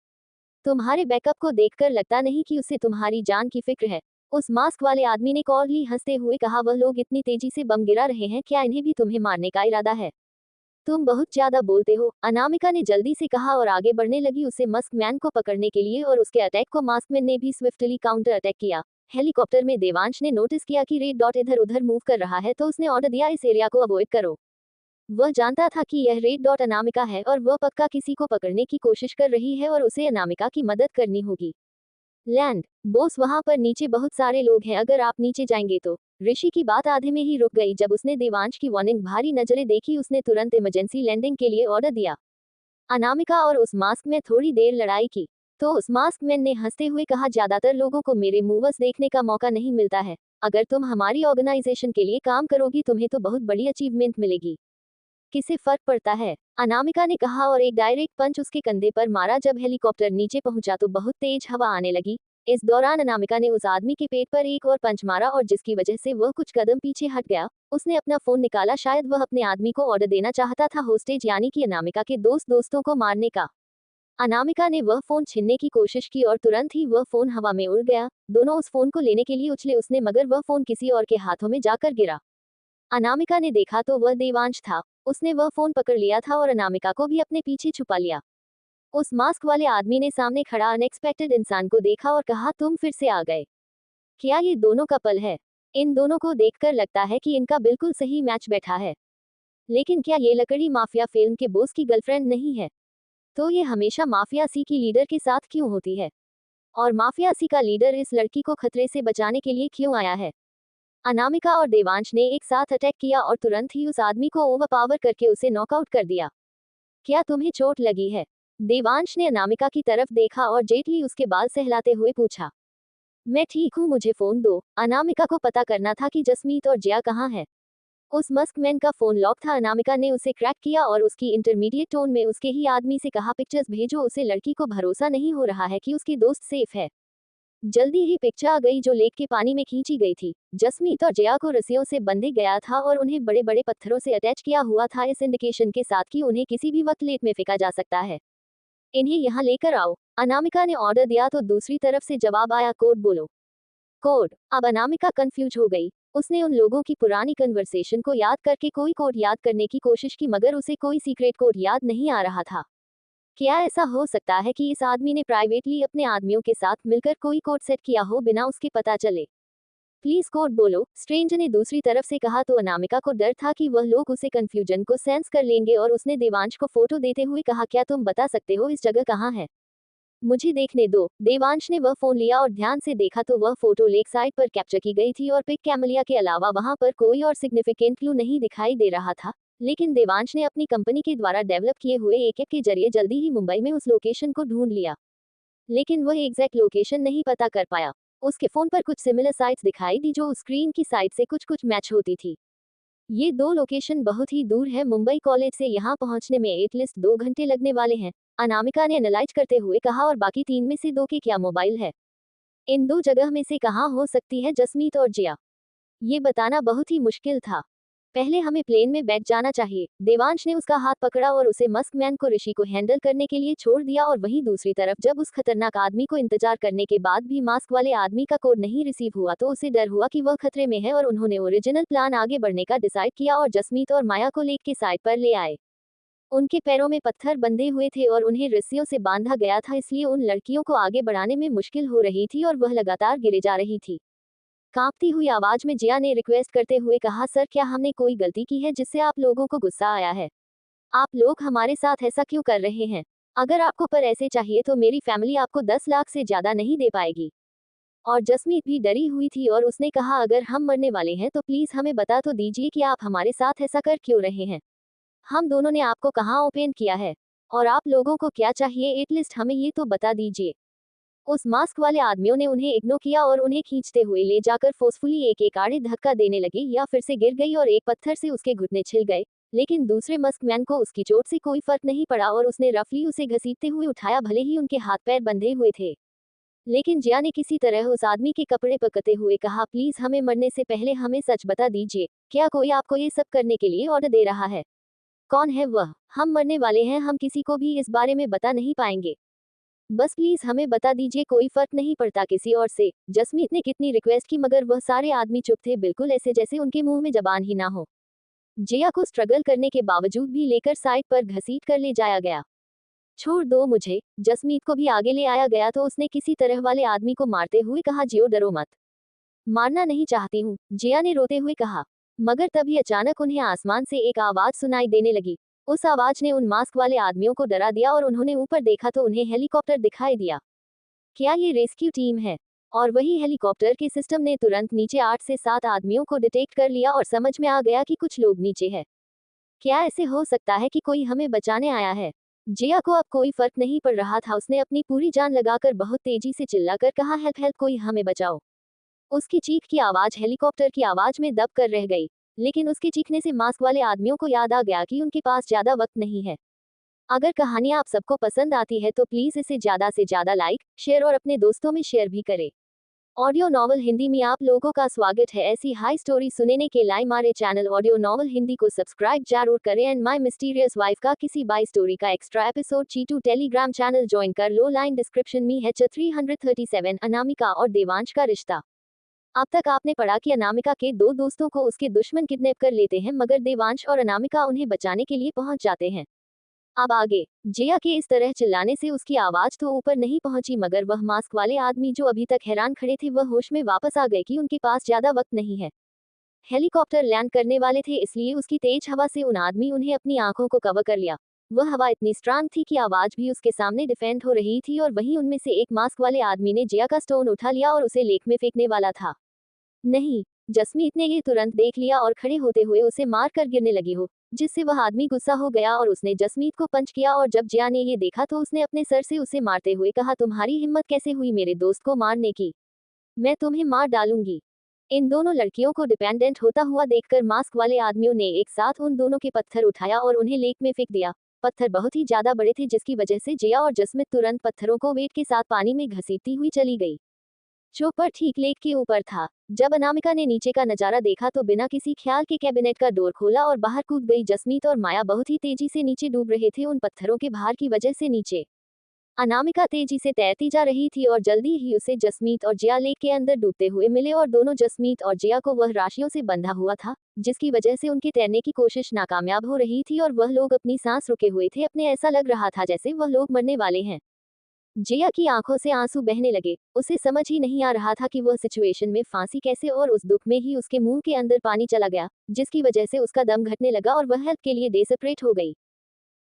Speaker 1: तुम्हारे बैकअप को देखकर लगता नहीं कि उसे तुम्हारी जान की फिक्र है, उस मास्क वाले आदमी ने कॉलली हंसते हुए कहा। वह लोग इतनी तेजी से बम गिरा रहे हैं, क्या इन्हें भी तुम्हें मारने का इरादा है? तुम बहुत ज्यादा बोलते हो, अनामिका ने जल्दी से कहा और आगे बढ़ने लगी उसे मस्कमैन को पकड़ने के लिए, और उसके अटैक को मास्कमैन ने भी स्विफ्टली काउंटर अटैक किया। हेलीकॉप्टर में देवांश ने नोटिस किया कि रेड डॉट इधर उधर मूव कर रहा है तो उसने ऑर्डर दिया, इस एरिया को अवॉइड करो। वह जानता था कि यह रेड डॉट अनामिका है और वह पक्का किसी को पकड़ने की कोशिश कर रही है और उसे अनामिका की मदद करनी होगी। लैंड बॉस, वहां पर नीचे बहुत सारे लोग हैं, अगर आप नीचे जाएंगे तो। ऋषि की बात आधे में ही रुक गई। जब उसने देवांश की वार्निंग भारी नजरें देखी, उसने तुरंत इमरजेंसी लैंडिंग के लिए ऑर्डर दिया। अनामिका और उस मास्क में थोड़ी देर लड़ाई की तो उस मास्क मैन ने हंसते हुए कहा, ज्यादातर लोगों को मेरे मूवर्स देखने का मौका नहीं मिलता है। अगर तुम हमारी ऑर्गेनाइजेशन के लिए काम करोगी तुम्हें तो बहुत बड़ी अचीवमेंट मिलेगी। किसे फर्क पड़ता है? अनामिका ने कहा और एक डायरेक्ट पंच उसके कंधे पर मारा। जब हेलीकॉप्टर नीचे पहुंचा तो बहुत तेज हवा आने लगी। इस दौरान अनामिका ने उस आदमी के पेट पर एक और पंच मारा और जिसकी वजह से वह कुछ कदम पीछे हट गया। उसने अपना फोन निकाला, शायद वह अपने आदमी को ऑर्डर देना चाहता था, होस्टेज यानी कि अनामिका के दोस्तों को मारने का। अनामिका ने वह फोन छीनने की कोशिश की और तुरंत ही वह फोन हवा में उड़ गया। दोनों उस फोन को लेने के लिए उछले उसने, मगर वह फोन किसी और के हाथों में जाकर गिरा। अनामिका ने देखा तो वह देवांश था। उसने वह फोन पकड़ लिया था और अनामिका को भी अपने पीछे छुपा लिया। उस मास्क वाले आदमी ने सामने खड़ा अनएक्सपेक्टेड इंसान को देखा और कहा, तुम फिर से आ गए। क्या ये दोनों कपल है? इन दोनों को देखकर लगता है कि इनका बिल्कुल सही मैच बैठा है। लेकिन क्या ये लकड़ी माफिया फिल्म के बॉस की गर्लफ्रेंड नहीं है? तो ये हमेशा माफिया सी की लीडर के साथ क्यों होती है? और माफिया सी का लीडर इस लड़की को खतरे से बचाने के लिए क्यों आया है? अनामिका और देवांश ने एक साथ अटैक किया और तुरंत ही उस आदमी को ओवरपावर करके उसे नॉकआउट कर दिया। क्या तुम्हें चोट लगी है? देवांश ने अनामिका की तरफ देखा और जेटली उसके बाल सहलाते हुए पूछा। मैं ठीक हूँ, मुझे फोन दो। अनामिका को पता करना था कि जसमीत और जिया कहाँ है। उस मस्कमैन का फोन लॉक था। अनामिका ने उसे क्रैक किया और उसकी इंटरमीडिएट टोन में उसके ही आदमी से कहा, पिक्चर्स भेजो। उसे लड़की को भरोसा नहीं हो रहा है कि उसकी दोस्त सेफ है। जल्दी ही पिक्चर आ गई जो लेक के पानी में खींची गई थी। जसमीत और जया को रस्सियों से बंधे गया था और उन्हें बड़े बड़े पत्थरों से अटैच किया हुआ था, इस इंडिकेशन के साथ कि उन्हें किसी भी वक्त लेक में फेंका जा सकता है। इन्हें यहाँ लेकर आओ। अनामिका ने ऑर्डर दिया तो दूसरी तरफ से जवाब आया, कोड बोलो। कोड। अब अनामिका कंफ्यूज हो गई। उसने उन लोगों की पुरानी कन्वर्सेशन को याद करके कोई कोड याद करने की कोशिश की, मगर उसे कोई सीक्रेट कोड याद नहीं आ रहा था। क्या ऐसा हो सकता है कि इस आदमी ने प्राइवेटली अपने आदमियों के साथ मिलकर कोई कोड सेट किया हो बिना उसके पता चले? प्लीज कोड बोलो, स्ट्रेंज ने दूसरी तरफ से कहा। तो अनामिका को डर था कि वह लोग उसे कंफ्यूजन को सेंस कर लेंगे और उसने देवांश को फोटो देते हुए कहा, क्या तुम बता सकते हो इस जगह कहाँ है? मुझे देखने दो। देवांश ने वह फोन लिया और ध्यान से देखा तो वह फोटो लेक साइड पर कैप्चर की गई थी और पिक कैमलिया के अलावा वहां पर कोई और सिग्निफिकेंट क्लू नहीं दिखाई दे रहा था। लेकिन देवांश ने अपनी कंपनी के द्वारा डेवलप किए हुए एक ऐप के जरिए जल्दी ही मुंबई में उस लोकेशन को ढूंढ लिया। लेकिन वह एग्जैक्ट लोकेशन नहीं पता कर पाया। उसके फोन पर कुछ सिमिलर साइट्स दिखाई दी जो उस स्क्रीन की साइट से कुछ कुछ मैच होती थी। ये दो लोकेशन बहुत ही दूर है, मुंबई कॉलेज से यहाँ पहुंचने में एटलीस्ट 2 घंटे लगने वाले हैं। अनामिका ने एनालाइज करते हुए कहा, और बाकी 3 में से 2 के क्या मोबाइल है? इन 2 जगह में से कहाँ हो सकती है जसमीत और जिया? ये बताना बहुत ही मुश्किल था। पहले हमें प्लेन में बैठ जाना चाहिए। देवांश ने उसका हाथ पकड़ा और उसे मस्क मैन को ऋषि को हैंडल करने के लिए छोड़ दिया और वहीं दूसरी तरफ जब उस खतरनाक आदमी को इंतजार करने के बाद भी मास्क वाले आदमी का कोड नहीं रिसीव हुआ तो उसे डर हुआ कि वह खतरे में है और उन्होंने ओरिजिनल प्लान आगे बढ़ने का डिसाइड किया और जसमीत और माया को लेक के साइड पर ले आए। उनके पैरों में पत्थर बंधे हुए थे और उन्हें रस्सियों से बांधा गया था, इसलिए उन लड़कियों को आगे बढ़ाने में मुश्किल हो रही थी और वह लगातार गिरे जा रही थी। कांपती हुई आवाज में जिया ने रिक्वेस्ट करते हुए कहा, सर क्या हमने कोई गलती की है जिससे आप लोगों को गुस्सा आया है? आप लोग हमारे साथ ऐसा क्यों कर रहे हैं? अगर आपको पर ऐसे चाहिए तो मेरी फैमिली आपको 10 लाख से ज्यादा नहीं दे पाएगी। और जसमीत भी डरी हुई थी और उसने कहा, अगर हम मरने वाले हैं तो प्लीज हमें बता तो दीजिए कि आप हमारे साथ ऐसा कर क्यों रहे हैं। हम दोनों ने आपको कहाँ ओपन किया है और आप लोगों को क्या चाहिए, एटलीस्ट हमें ये तो बता दीजिए। उस मास्क वाले आदमियों ने उन्हें इग्नोर किया और उन्हें खींचते हुए ले जाकर फोर्सफुली एक एक आड़े धक्का देने लगे। या फिर से गिर गई और एक पत्थर से उसके घुटने छिल गए, लेकिन दूसरे मस्क मैन को उसकी चोट से कोई फर्क नहीं पड़ा और उसने रफली उसे घसीटते हुए उठाया, भले ही उनके हाथ पैर बंधे हुए थे। लेकिन जिया ने किसी तरह उस आदमी के कपड़े पकड़ते हुए कहा, प्लीज हमें मरने से पहले हमें सच बता दीजिए, क्या कोई आपको ये सब करने के लिए ऑर्डर दे रहा है? कौन है वह? हम मरने वाले हैं, हम किसी को भी इस बारे में बता नहीं पाएंगे। बस प्लीज हमें बता दीजिए, कोई फर्क नहीं पड़ता किसी और से। जसमीत ने कितनी रिक्वेस्ट की मगर वह सारे आदमी चुप थे, बिल्कुल ऐसे जैसे उनके मुंह में जबान ही ना हो। जिया को स्ट्रगल करने के बावजूद भी लेकर साइड पर घसीट कर ले जाया गया। छोड़ दो मुझे। जसमीत को भी आगे ले आया गया तो उसने किसी तरह वाले आदमी को मारते हुए कहा, जियो डरो मत। मारना नहीं चाहती हूँ, जिया ने रोते हुए कहा। मगर तभी अचानक उन्हें आसमान से एक आवाज सुनाई देने लगी। उस आवाज ने उन मास्क वाले आदमियों को डरा दिया और उन्होंने ऊपर देखा तो उन्हें हेलीकॉप्टर दिखाई दिया। क्या ये रेस्क्यू टीम है? और वही हेलीकॉप्टर के सिस्टम ने तुरंत नीचे 8 से 7 आदमियों को डिटेक्ट कर लिया और समझ में आ गया कि कुछ लोग नीचे है। क्या ऐसे हो सकता है कि कोई हमें बचाने आया है? जिया को अब कोई फर्क नहीं पड़ रहा था, उसने अपनी पूरी जान लगाकर बहुत तेजी से चिल्लाकर कहा, हेल्प हेल्प, कोई हमें बचाओ। उसकी चीख की आवाज हेलीकॉप्टर की आवाज में दब कर रह गई, लेकिन उसके चीखने से मास्क वाले आदमियों को याद आ गया कि उनके पास ज्यादा वक्त नहीं है। अगर कहानी आप सबको पसंद आती है तो प्लीज इसे ज्यादा से ज्यादा लाइक, शेयर और अपने दोस्तों में शेयर भी करें। ऑडियो नॉवल हिंदी में आप लोगों का स्वागत है। ऐसी हाई स्टोरी सुनने के लिए हमारे चैनल ऑडियो नॉवल हिंदी को सब्सक्राइब जरूर करें एंड माई मिस्टीरियस वाइफ का किसी बाई स्टोरी का एक्स्ट्रा एपिसोड चीटू टेलीग्राम चैनल ज्वाइन कर लो। लाइन डिस्क्रिप्शन में है 337 अनामिका और देवांश का रिश्ता। अब तक आपने पढ़ा कि अनामिका के दो दोस्तों को उसके दुश्मन किडनैप कर लेते हैं मगर देवांश और अनामिका उन्हें बचाने के लिए पहुंच जाते हैं। अब आगे जिया के इस तरह चिल्लाने से उसकी आवाज तो ऊपर नहीं पहुंची मगर वह मास्क वाले आदमी जो अभी तक हैरान खड़े थे वह होश में वापस आ गए कि उनके पास ज्यादा वक्त नहीं है। हेलीकॉप्टर लैंड करने वाले थे, इसलिए उसकी तेज हवा से उन आदमी उन्हें अपनी आंखों को कवर कर लिया। वह हवा इतनी स्ट्रांग थी कि आवाज भी उसके सामने डिफेंड हो रही थी और वहीं उनमें से एक मास्क वाले आदमी ने जिया का स्टोन उठा लिया और उसे लेक में फेंकने वाला था। नहीं, जसमीत ने ये तुरंत देख लिया और खड़े होते हुए उसे मार कर गिरने लगी हो, जिससे वह आदमी गुस्सा हो गया और उसने जसमीत को पंच किया और जब जिया ने ये देखा तो उसने अपने सर से उसे मारते हुए कहा, तुम्हारी हिम्मत कैसे हुई मेरे दोस्त को मारने की? मैं तुम्हें मार डालूंगी। इन दोनों लड़कियों को डिपेंडेंट होता हुआ देखकर मास्क वाले आदमियों ने एक साथ उन दोनों के पत्थर उठाया और उन्हें लेक में फेंक दिया। पत्थर बहुत ही ज्यादा बड़े थे जिसकी वजह से जिया और जसमीत तुरंत पत्थरों को वेट के साथ पानी में घसीटती हुई चली गई। चोपर ठीक लेक के ऊपर था। जब अनामिका ने नीचे का नजारा देखा तो बिना किसी ख्याल के कैबिनेट का डोर खोला और बाहर कूद गई। जसमीत और माया बहुत ही तेजी से नीचे डूब रहे थे उन पत्थरों के भार की वजह से। नीचे अनामिका तेजी से तैरती जा रही थी और जल्दी ही उसे जसमीत और जिया लेक के अंदर डूबते हुए मिले और दोनों जसमीत और जिया को वह राशियों से बंधा हुआ था जिसकी वजह से उनके तैरने की कोशिश नाकामयाब हो रही थी और वह लोग अपनी सांस रुके हुए थे। अपने ऐसा लग रहा था जैसे वह लोग मरने वाले हैं। जिया की आंखों से आंसू बहने लगे। उसे समझ ही नहीं आ रहा था कि वह सिचुएशन में फांसी कैसे, और उस दुख में ही उसके मुंह के अंदर पानी चला गया जिसकी वजह से उसका दम घटने लगा और वह हेल्प के लिए डेस्परेट हो गई।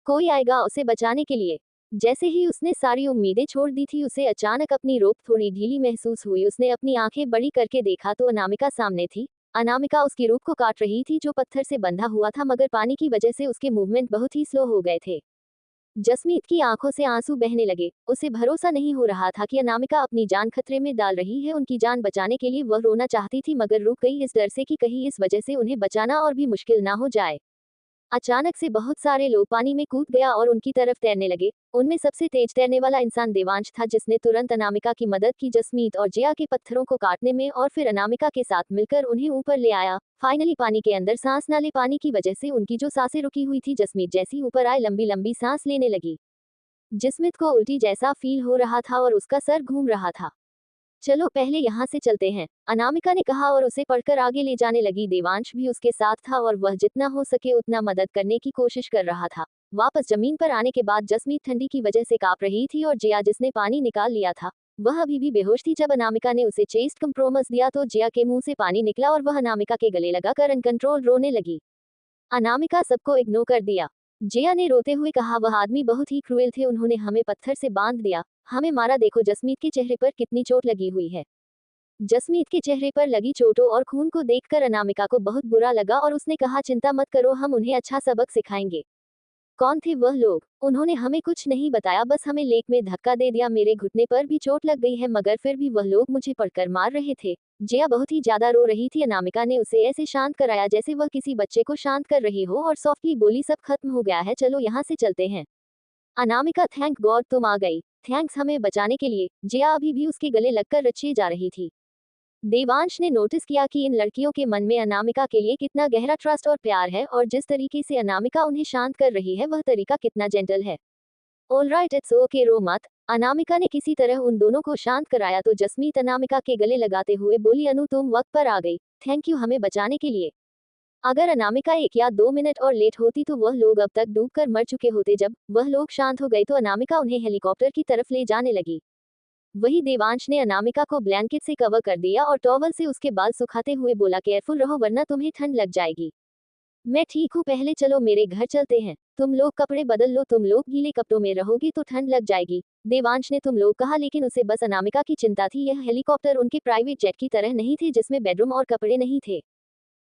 Speaker 1: कोई आएगा उसे बचाने के लिए। जैसे ही उसने सारी उम्मीदें छोड़ दी थी उसे अचानक अपनी रोप थोड़ी ढीली महसूस हुई। उसने अपनी आंखें बड़ी करके देखा तो अनामिका सामने थी। अनामिका उसकी रूप को काट रही थी जो पत्थर से बंधा हुआ था मगर पानी की वजह से उसके मूवमेंट बहुत ही स्लो हो गए थे। जसमीत की आंखों से आंसू बहने लगे। उसे भरोसा नहीं हो रहा था कि अनामिका अपनी जान खतरे में डाल रही है। उनकी जान बचाने के लिए वह रोना चाहती थी मगर रुक गई इस डर से कि कहीं इस वजह से उन्हें बचाना और भी मुश्किल ना हो जाए। अचानक से बहुत सारे लोग पानी में कूद गया और उनकी तरफ तैरने लगे। उनमें सबसे तेज तैरने वाला इंसान देवांश था, जिसने तुरंत अनामिका की मदद की जसमीत और जिया के पत्थरों को काटने में और फिर अनामिका के साथ मिलकर उन्हें ऊपर ले आया। फाइनली पानी के अंदर सांस न ले पानी की वजह से उनकी जो सांसें रुकी हुई थी, जसमीत जैसी ऊपर आए लंबी लंबी सांस लेने लगी। जसमीत को उल्टी जैसा फील हो रहा था और उसका सर घूम रहा था। चलो पहले यहाँ से चलते हैं, अनामिका ने कहा और उसे पढ़कर आगे ले जाने लगी। देवांश भी उसके साथ था और वह जितना हो सके उतना मदद करने की कोशिश कर रहा था। वापस जमीन पर आने के बाद जसमीत ठंडी की वजह से कांप रही थी और जिया, जिसने पानी निकाल लिया था, वह अभी भी बेहोश थी। जब अनामिका ने उसे चेस्ट कंप्रोमस दिया तो जिया के मुंह से पानी निकला और वह अनामिका के गले लगाकर अनकंट्रोल रोने लगी। अनामिका सबको इग्नोर कर दिया। जिया ने रोते हुए कहा, वह आदमी बहुत ही क्रूएल थे, उन्होंने हमें पत्थर से बांध दिया, हमें मारा, देखो जसमीत के चेहरे पर कितनी चोट लगी हुई है। जसमीत के चेहरे पर लगी चोटों और खून को देखकर अनामिका को बहुत बुरा लगा और उसने कहा, चिंता मत करो, हम उन्हें अच्छा सबक सिखाएंगे। कौन थे वह लोग? उन्होंने हमें कुछ नहीं बताया, बस हमें लेक में धक्का दे दिया, मेरे घुटने पर भी चोट लग गई है, मगर फिर भी वह लोग मुझे पकड़कर मार रहे थे। जिया बहुत ही ज्यादा रो रही थी। अनामिका ने उसे ऐसे शांत कराया जैसे वह किसी बच्चे को शांत कर रही हो और सॉफ्टली बोली, सब खत्म हो गया है, चलो यहाँ से चलते हैं। अनामिका, थैंक गॉड तुम आ गई, थैंक्स हमें बचाने के लिए। जिया अभी भी उसके गले लगकर रची जा रही थी। देवांश ने नोटिस किया कि इन लड़कियों के मन में अनामिका के लिए कितना गहरा ट्रस्ट और प्यार है और जिस तरीके से अनामिका उन्हें शांत कर रही है वह तरीका कितना जेंटल है। ऑलराइट इट्स ओके, रो मत। अनामिका ने किसी तरह उन दोनों को शांत कराया तो जसमीत अनामिका के गले लगाते हुए बोली, अनु तुम वक्त पर आ गई, थैंक यू हमें बचाने के लिए। अगर अनामिका 1 या 2 मिनट और लेट होती तो वह लोग अब तक डूबकर मर चुके होते। जब वह लोग शांत हो गए तो अनामिका उन्हें हेलीकॉप्टर की तरफ ले जाने लगी। वही देवांश ने अनामिका को ब्लैंकेट से कवर कर दिया और टॉवल से उसके बाल सुखाते हुए बोला, केयरफुल रहो वरना तुम्हें ठंड लग जाएगी। मैं ठीक हूँ, पहले चलो मेरे घर चलते हैं, तुम लोग कपड़े बदल लो, तुम लोग गीले कपड़ों में रहोगी तो ठंड लग जाएगी। देवांश ने तुम लोग कहा, लेकिन उसे बस अनामिका की चिंता थी। यह हेलीकॉप्टर उनके प्राइवेट जेट की तरह नहीं थे जिसमें बेडरूम और कपड़े नहीं थे।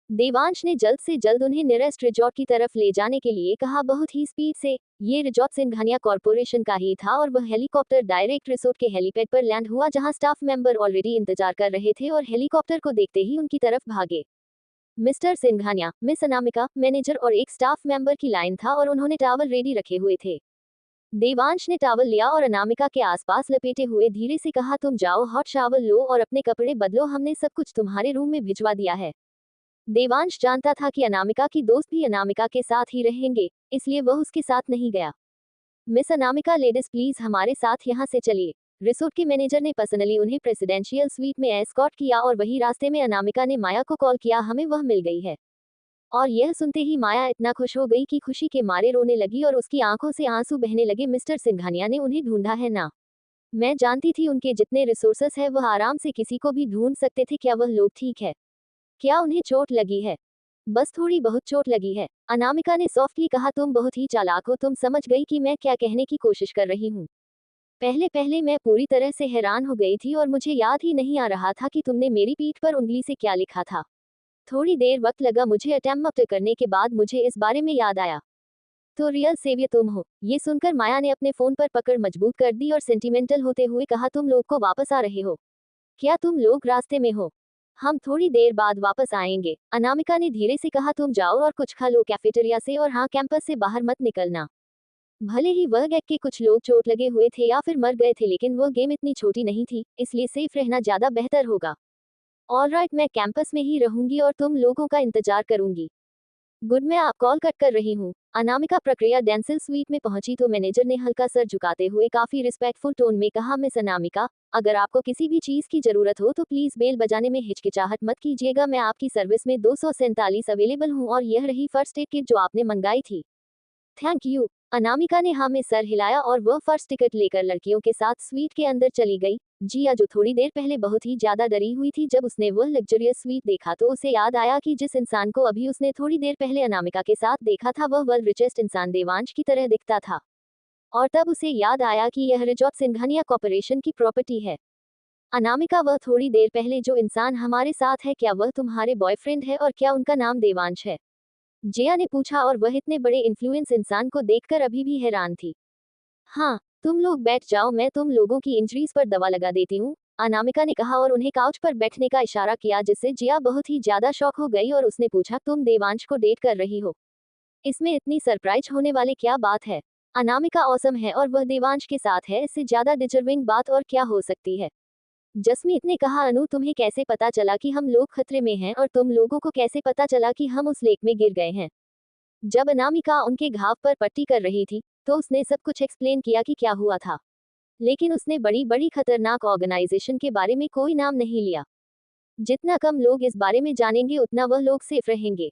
Speaker 1: देवांश ने जल्द से जल्द उन्हें नियरेस्ट रिजॉर्ट की तरफ ले जाने के लिए कहा, बहुत ही स्पीड से। ये रिजॉर्ट सिंघानिया कॉरपोरेशन का ही था और वह हेलीकॉप्टर डायरेक्ट रिसोर्ट के हेलीपैड पर लैंड हुआ, जहां स्टाफ मेंबर ऑलरेडी इंतजार कर रहे थे और हेलीकॉप्टर को देखते ही उनकी तरफ भागे। Mister Singhania, miss Anamika, manager और एक स्टाफ मेंबर की लाइन था और उन्होंने टावल रेडी रखे हुए थे। देवांश ने टावल लिया और अनामिका के आसपास लपेटे हुए धीरे से कहा, तुम जाओ हॉट शावर लो और अपने कपड़े बदलो, हमने सब कुछ तुम्हारे रूम में भिजवा दिया है। देवांश जानता था कि अनामिका की दोस्त भी अनामिका के साथ ही रहेंगे, इसलिए वह उसके साथ नहीं गया। मिस अनामिका, लेडीज प्लीज हमारे साथ यहाँ से चलिए। रिसोर्ट के मैनेजर ने पर्सनली उन्हें प्रेसिडेंशियल स्वीट में एस्कॉर्ट किया और वही रास्ते में अनामिका ने माया को कॉल किया, हमें वह मिल गई है। और यह सुनते ही माया इतना खुश हो गई कि खुशी के मारे रोने लगी और उसकी आंखों से आंसू बहने लगे। मिस्टर सिंघानिया ने उन्हें ढूंढा है ना? मैं जानती थी उनके जितने रिसोर्सेस है वह आराम से किसी को भी ढूंढ सकते थे। क्या वह लोग ठीक है? क्या उन्हें चोट लगी है? बस थोड़ी बहुत चोट लगी है, अनामिका ने सॉफ्टली कहा। तुम बहुत ही चालाक हो, तुम समझ गई कि मैं क्या कहने की कोशिश कर रही हूँ। पहले पहले मैं पूरी तरह से हैरान हो गई थी और मुझे याद ही नहीं आ रहा था कि तुमने मेरी पीठ पर उंगली से क्या लिखा था। थोड़ी देर वक्त लगा मुझे अटेम्प्ट करने के बाद मुझे इस बारे में याद आया। तो रियल सेवियर तुम हो? ये सुनकर माया ने अपने फोन पर पकड़ मजबूत कर दी और सेंटिमेंटल होते हुए कहा, तुम लोग को वापस आ रहे हो? क्या तुम लोग रास्ते में हो? हम थोड़ी देर बाद वापस आएंगे, अनामिका ने धीरे से कहा। तुम जाओ और कुछ खा लो कैफेटेरिया से और हाँ, कैंपस से बाहर मत निकलना। भले ही वह गैग के कुछ लोग चोट लगे हुए थे या फिर मर गए थे, लेकिन वह गेम इतनी छोटी नहीं थी, इसलिए सेफ रहना ज्यादा बेहतर होगा। ऑलराइट, मैं कैंपस में ही रहूंगी और तुम लोगों का इंतजार करूंगी। गुड, मैं आप कॉल कट कर रही हूँ। अनामिका प्रक्रिया डेंसिल स्वीट में पहुंची तो मैनेजर ने हल्का सर झुकाते हुए काफी रिस्पेक्टफुल टोन में कहा, मिस अनामिका, अगर आपको किसी भी चीज की जरूरत हो तो प्लीज बेल बजाने में हिचकिचाहट मत कीजिएगा। मैं आपकी सर्विस में 247 अवेलेबल हूँ और यह रही फर्स्ट एड किट जो आपने मंगाई थी। Thank you. अनामिका ने हाँ में सर हिलाया और वह फर्स्ट टिकट लेकर लड़कियों के साथ स्वीट के अंदर चली गई। जिया, जो थोड़ी देर पहले बहुत ही ज्यादा डरी हुई थी, जब उसने वह लग्जरियस स्वीट देखा तो उसे याद आया कि जिस इंसान को अभी उसने थोड़ी देर पहले अनामिका के साथ देखा था वह वर्ल्ड रिचेस्ट इंसान देवांश की तरह दिखता था। और तब उसे याद आया कि यह रिजॉर्ट सिंघानिया कॉर्पोरेशन की प्रॉपर्टी है। अनामिका, वह थोड़ी देर पहले जो इंसान हमारे साथ है, क्या वह तुम्हारे बॉयफ्रेंड है और क्या उनका नाम देवांश है? जिया ने पूछा और वह इतने बड़े इन्फ्लुएंस इंसान को देखकर अभी भी हैरान थी। हाँ, तुम लोग बैठ जाओ, मैं तुम लोगों की इंजरीज पर दवा लगा देती हूँ, अनामिका ने कहा और उन्हें काउच पर बैठने का इशारा किया, जिससे जिया बहुत ही ज्यादा शॉक हो गई और उसने पूछा, तुम देवांश को डेट कर रही हो? इसमें इतनी सरप्राइज होने वाले क्या बात है। अनामिका औसम है और वह देवांश के साथ है, इससे ज्यादा डिजर्विंग बात और क्या हो सकती है। जसमीत ने कहा, अनु तुम्हें कैसे पता चला कि हम लोग खतरे में हैं और तुम लोगों को कैसे पता चला कि हम उस लेक में गिर गए हैं। जब अनामिका उनके घाव पर पट्टी कर रही थी तो उसने सब कुछ एक्सप्लेन किया कि क्या हुआ था, लेकिन उसने बड़ी बड़ी खतरनाक ऑर्गेनाइजेशन के बारे में कोई नाम नहीं लिया। जितना कम लोग इस बारे में जानेंगे उतना वह लोग सेफ रहेंगे।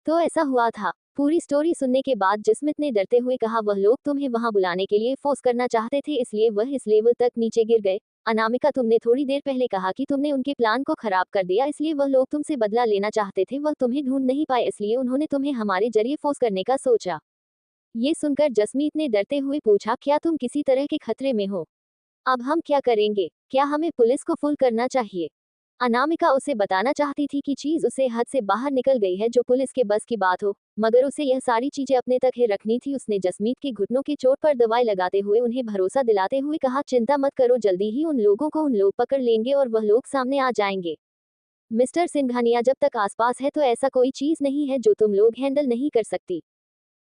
Speaker 1: तो ऐसा हुआ था। पूरी स्टोरी सुनने के बाद जसमित ने डरते हुए कहा, वह लोग तुम्हें वहां बुलाने के लिए फोर्स करना चाहते थे, इसलिए वह इस लेवल तक नीचे गिर गए। अनामिका, तुमने थोड़ी देर पहले कहा कि तुमने उनके प्लान को खराब कर दिया, इसलिए वह लोग तुमसे बदला लेना चाहते थे, वह तुम्हें ढूंढ नहीं पाए, इसलिए उन्होंने तुम्हें हमारे जरिए फोर्स करने का सोचा। ये सुनकर जसमीत ने डरते हुए पूछा, क्या तुम किसी तरह के खतरे में हो? अब हम क्या करेंगे? क्या हमें पुलिस को फोन करना चाहिए? अनामिका उसे बताना चाहती थी कि चीज उसे हद से बाहर निकल गई है, जो पुलिस के बस की बात हो, मगर उसे यह सारी चीजें अपने तक ही रखनी थी। उसने जसमीत के घुटनों की चोट पर दवाई लगाते हुए उन्हें भरोसा दिलाते हुए कहा, चिंता मत करो, जल्दी ही उन लोगों को उन लोग पकड़ लेंगे और वह लोग सामने आ जाएंगे। मिस्टर सिंघानिया, जब तक आसपास है तो ऐसा कोई चीज नहीं है जो तुम लोग हैंडल नहीं कर सकती।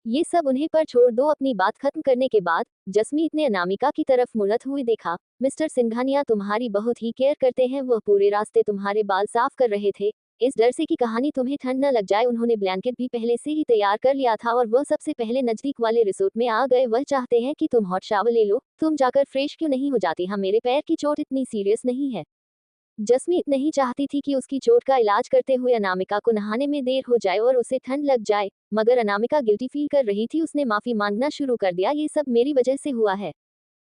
Speaker 1: ये सब उन्हें पर छोड़ दो। अपनी बात खत्म करने के बाद जसमीत ने अनामिका की तरफ मुड़ते हुए देखा, मिस्टर सिंघानिया तुम्हारी बहुत ही केयर करते हैं, वह पूरे रास्ते तुम्हारे बाल साफ कर रहे थे, इस डर से कि कहानी तुम्हें ठंड न लग जाए। उन्होंने ब्लैंकेट भी पहले से ही तैयार कर लिया था और वह सबसे पहले नजदीक वाले रिसोर्ट में आ गए। वह चाहते हैं कि तुम हॉट शावर ले लो, तुम जाकर फ्रेश क्यों नहीं हो जाती? हाँ, मेरे पैर की चोट इतनी सीरियस नहीं है। जसमीत नहीं चाहती थी कि उसकी चोट का इलाज करते हुए अनामिका को नहाने में देर हो जाए और उसे ठंड लग जाए, मगर अनामिका गिल्टी फील कर रही थी। उसने माफी मांगना शुरू कर दिया, ये सब मेरी वजह से हुआ है।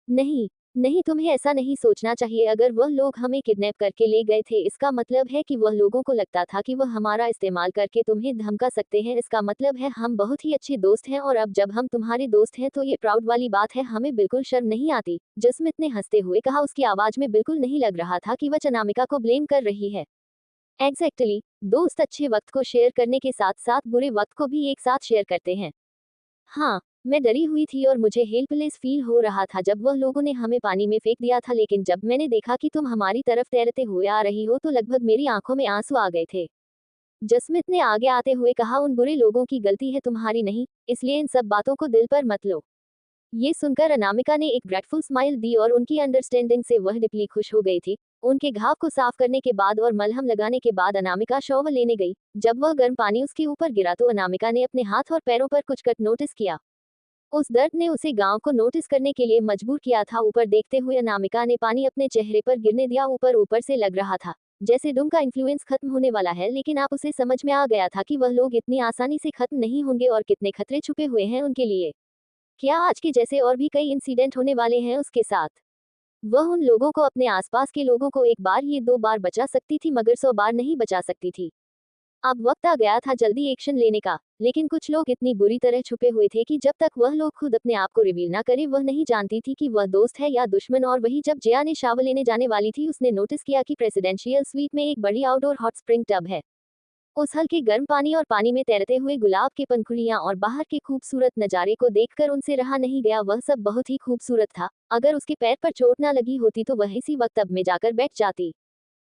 Speaker 1: नहीं, नहीं, तुम्हें ऐसा नहीं सोचना चाहिए। अगर वह लोग हमें किडनैप करके ले गए थे, इसका मतलब है कि वह लोगों को लगता था कि वह हमारा इस्तेमाल करके तुम्हें धमका सकते हैं। इसका मतलब है हम बहुत ही अच्छे दोस्त हैं और अब जब हम तुम्हारे दोस्त हैं तो ये प्राउड वाली बात है, हमें बिल्कुल शर्म नहीं आती। जसमित ने हंसते हुए कहा, उसकी आवाज में बिल्कुल नहीं लग रहा था कि वह अनामिका को ब्लेम कर रही है। एग्जैक्टली, दोस्त अच्छे वक्त को शेयर करने के साथ साथ बुरे वक्त को भी एक साथ शेयर करते हैं। हाँ, मैं डरी हुई थी और मुझे हेल्पलेस फील हो रहा था जब वह लोगों ने हमें पानी में फेंक दिया था, लेकिन जब मैंने देखा कि तुम हमारी तरफ तैरते हुए आ रही हो तो लगभग मेरी आंखों में आंसू आ गए थे। जसमित ने आगे आते हुए कहा, उन बुरे लोगों की गलती है, तुम्हारी नहीं, इसलिए इन सब बातों को दिल पर मत लो। ये सुनकर अनामिका ने एक ग्रेटफुल स्माइल दी और उनकी अंडरस्टैंडिंग से वह डिपली खुश हो गई थी। उनके घाव को साफ करने के बाद और मलहम लगाने के बाद अनामिका शॉवर लेने गई। जब वह गर्म पानी उसके ऊपर गिरा तो अनामिका ने अपने हाथ और पैरों पर कुछ कट नोटिस किया। उस दर्द ने उसे गांव को नोटिस करने के लिए मजबूर किया था। ऊपर देखते हुए अनामिका ने पानी अपने चेहरे पर गिरने दिया। ऊपर ऊपर से लग रहा था जैसे डूम का इन्फ्लुएंस खत्म होने वाला है, लेकिन आप उसे समझ में आ गया था कि वह लोग इतनी आसानी से खत्म नहीं होंगे और कितने खतरे छुपे हुए हैं उनके लिए। क्या आज के जैसे और भी कई इंसिडेंट होने वाले हैं उसके साथ? वह उन लोगों को, अपने आसपास के लोगों को एक बार ये 2 बार बचा सकती थी, मगर 100 बार नहीं बचा सकती थी। अब वक्त आ गया था जल्दी एक्शन लेने का, लेकिन कुछ लोग इतनी बुरी तरह छुपे हुए थे कि जब तक वह लोग खुद अपने आप को रिवील ना करे वह नहीं जानती थी कि वह दोस्त है या दुश्मन। और वही जब जिया ने शावर लेने जाने वाली थी, उसने नोटिस किया कि प्रेसिडेंशियल स्वीट में एक बड़ी आउटडोर हॉट स्प्रिंग टब है। उस हल्के गर्म पानी और पानी में तैरते हुए गुलाब के पंखुड़ियां और बाहर के खूबसूरत नजारे को देखकर उनसे रहा नहीं गया। वह सब बहुत ही खूबसूरत था। अगर उसके पैर पर चोट ना लगी होती तो वह इसी वक्त टब में जाकर बैठ जाती।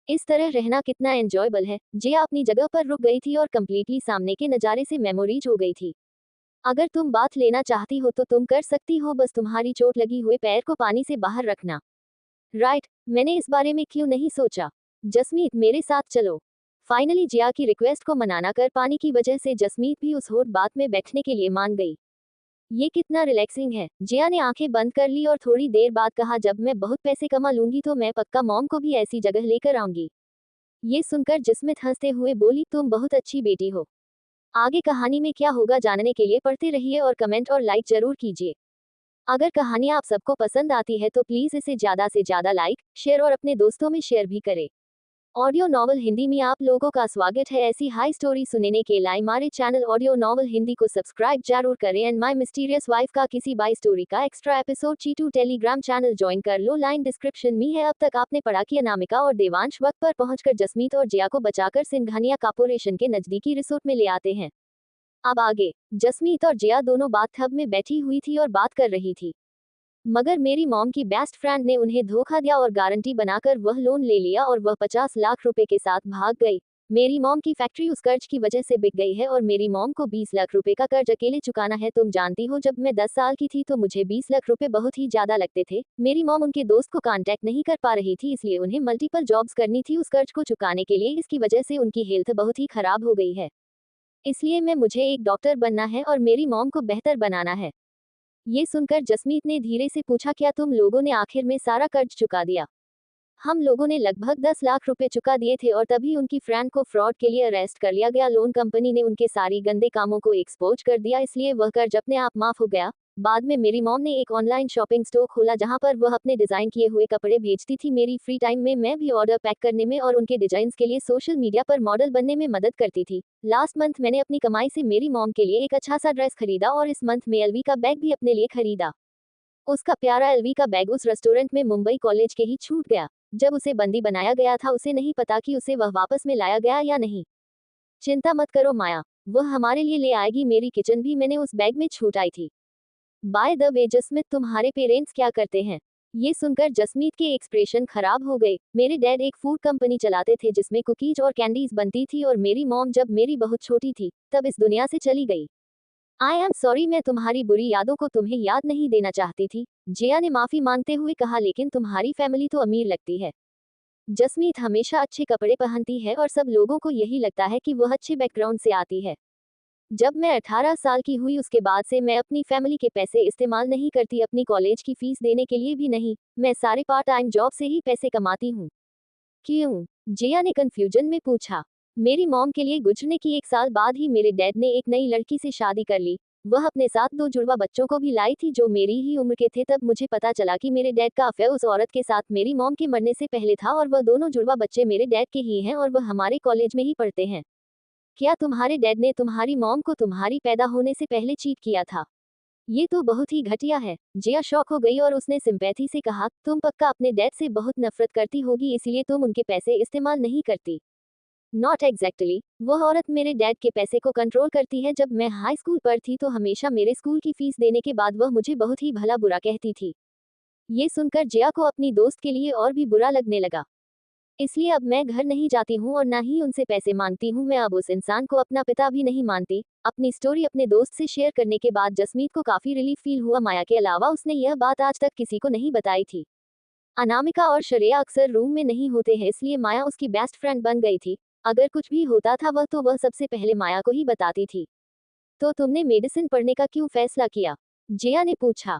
Speaker 1: इस तरह रहना कितना एंजॉयबल है। जिया अपनी जगह पर रुक गई थी और कंप्लीटली सामने के नज़ारे से मेमोरीज हो गई थी। अगर तुम बात लेना चाहती हो तो तुम कर सकती हो, बस तुम्हारी चोट लगी हुए पैर को पानी से बाहर रखना। राइट, मैंने इस बारे में क्यों नहीं सोचा? जसमीत, मेरे साथ चलो। फाइनली जिया की रिक्वेस्ट को मनाना कर पानी की वजह से जसमीत भी उस हॉट बात में बैठने के लिए मान गई। ये कितना रिलैक्सिंग है। जिया ने आंखें बंद कर ली और थोड़ी देर बाद कहा, जब मैं बहुत पैसे कमा लूंगी तो मैं पक्का मॉम को भी ऐसी जगह लेकर आऊंगी। ये सुनकर जसमित हंसते हुए बोली, तुम बहुत अच्छी बेटी हो। आगे कहानी में क्या होगा जानने के लिए पढ़ते रहिए और कमेंट और लाइक जरूर कीजिए। अगर कहानी आप सबको पसंद आती है तो प्लीज इसे ज्यादा से ज्यादा लाइक, शेयर और अपने दोस्तों में शेयर भी करें। ऑडियो नॉवल हिंदी में आप लोगों का स्वागत है। ऐसी हाई स्टोरी सुनने के लिए हमारे चैनल ऑडियो नॉवल हिंदी को सब्सक्राइब जरूर करें। एंड माय मिस्टीरियस वाइफ का किसी बाई स्टोरी का एक्स्ट्रा एपिसोड चीटू टेलीग्राम चैनल ज्वाइन कर लो, लाइन डिस्क्रिप्शन में है। अब तक आपने पढ़ा कि अनामिका और देवांश वक्त पर पहुंचकर जसमीत और जिया को बचाकर सिंघानिया कॉर्पोरेशन के नजदीकी रिसोर्ट में ले आते हैं। अब आगे जसमीत और जिया दोनों बाथटब में बैठी हुई थी और बात कर रही थी, मगर मेरी मॉम की बेस्ट फ्रेंड ने उन्हें धोखा दिया और गारंटी बनाकर वह लोन ले लिया और वह 50 लाख रुपए के साथ भाग गई। मेरी मॉम की फैक्ट्री उस कर्ज की वजह से बिक गई है और मेरी मॉम को 20 लाख रुपए का कर्ज अकेले चुकाना है। तुम जानती हो जब मैं 10 साल की थी तो मुझे 20 लाख रुपए बहुत ही ज्यादा लगते थे। मेरी मॉम उनके दोस्त को कांटेक्ट नहीं कर पा रही थी, इसलिए उन्हें मल्टीपल जॉब्स करनी थी उस कर्ज को चुकाने के लिए। इसकी वजह से उनकी हेल्थ बहुत ही खराब हो गई है। इसलिए मुझे एक डॉक्टर बनना है और मेरी मॉम को बेहतर बनाना है। ये सुनकर जसमीत ने धीरे से पूछा, क्या तुम लोगों ने आखिर में सारा कर्ज चुका दिया? हम लोगों ने लगभग 10 लाख रुपए चुका दिए थे और तभी उनकी फ्रेंड को फ्रॉड के लिए अरेस्ट कर लिया गया। लोन कंपनी ने उनके सारी गंदे कामों को एक्सपोज कर दिया, इसलिए वह कर्ज अपने आप माफ हो गया। बाद में मेरी मॉम ने एक ऑनलाइन शॉपिंग स्टोर खोला जहां पर वह अपने डिजाइन किए हुए कपड़े बेचती थी। मेरी फ्री टाइम में मैं भी ऑर्डर पैक करने में और उनके डिजाइन के लिए सोशल मीडिया पर मॉडल बनने में मदद करती थी। लास्ट मंथ मैंने अपनी कमाई से मेरी मॉम के लिए एक अच्छा सा ड्रेस खरीदा और इस मंथ में एलवी का बैग भी अपने लिए खरीदा। उसका प्यारा एलवी का बैग उस रेस्टोरेंट में मुंबई कॉलेज के ही छूट गया। जब उसे बंदी बनाया गया था उसे नहीं पता कि उसे वह वापस में लाया गया या नहीं। चिंता मत करो माया, वह हमारे लिए ले आएगी। मेरी किचन भी मैंने उस बैग में छूट आई थी। बाय द वे जसमीत, तुम्हारे पेरेंट्स क्या करते हैं? ये सुनकर जसमीत के एक्सप्रेशन खराब हो गए। मेरे डैड एक फूड कंपनी चलाते थे जिसमें कुकीज और कैंडीज बनती थी और मेरी मॉम जब मेरी बहुत छोटी थी तब इस दुनिया से चली गई। आई एम सॉरी, मैं तुम्हारी बुरी यादों को तुम्हें याद नहीं देना चाहती थी, जिया ने माफी मांगते हुए कहा। लेकिन तुम्हारी फैमिली तो अमीर लगती है। जसमीत हमेशा अच्छे कपड़े पहनती है और सब लोगों को यही लगता है कि वह अच्छे बैकग्राउंड से आती है। जब मैं 18 साल की हुई उसके बाद से मैं अपनी फैमिली के पैसे इस्तेमाल नहीं करती, अपनी कॉलेज की फीस देने के लिए भी नहीं। मैं सारे पार्ट टाइम जॉब से ही पैसे कमाती हूँ। क्यों? जिया ने कंफ्यूजन में पूछा। मेरी मॉम के लिए गुजरने की 1 साल बाद ही मेरे डैड ने एक नई लड़की से शादी कर ली। वह अपने साथ 2 जुड़वा बच्चों को भी लाई थी जो मेरी ही उम्र के थे। तब मुझे पता चला कि मेरे डैड का अफेयर उस औरत के साथ मेरी मॉम के मरने से पहले था और वह दोनों जुड़वा बच्चे मेरे डैड के ही हैं और वह हमारे कॉलेज में ही पढ़ते हैं। क्या तुम्हारे डैड ने तुम्हारी मॉम को तुम्हारी पैदा होने से पहले चीट किया था? ये तो बहुत ही घटिया है। जिया शॉक हो गई और उसने सिंपैथी से कहा, तुम पक्का अपने डैड से बहुत नफरत करती होगी इसलिए तुम उनके पैसे इस्तेमाल नहीं करती। नॉट एग्जैक्टली, वह औरत मेरे डैड के पैसे को कंट्रोल करती है। जब मैं हाई स्कूल पर थी तो हमेशा मेरे स्कूल की फीस देने के बाद वह मुझे बहुत ही भला बुरा कहती थी। ये सुनकर जिया को अपनी दोस्त के लिए और भी बुरा लगने लगा। इसलिए अब मैं घर नहीं जाती हूँ और ना ही उनसे पैसे मांगती हूँ। मैं अब उस इंसान को अपना पिता भी नहीं मानती। अपनी स्टोरी अपने दोस्त से शेयर करने के बाद जसमीत को काफी रिलीफ फील हुआ। माया के अलावा उसने यह बात आज तक किसी को नहीं बताई थी। अनामिका और श्रेया अक्सर रूम में नहीं होते हैं इसलिए माया उसकी बेस्ट फ्रेंड बन गई थी। अगर कुछ भी होता था वह सबसे पहले माया को ही बताती थी। तो तुमने मेडिसिन पढ़ने का क्यों फैसला किया? जिया ने पूछा।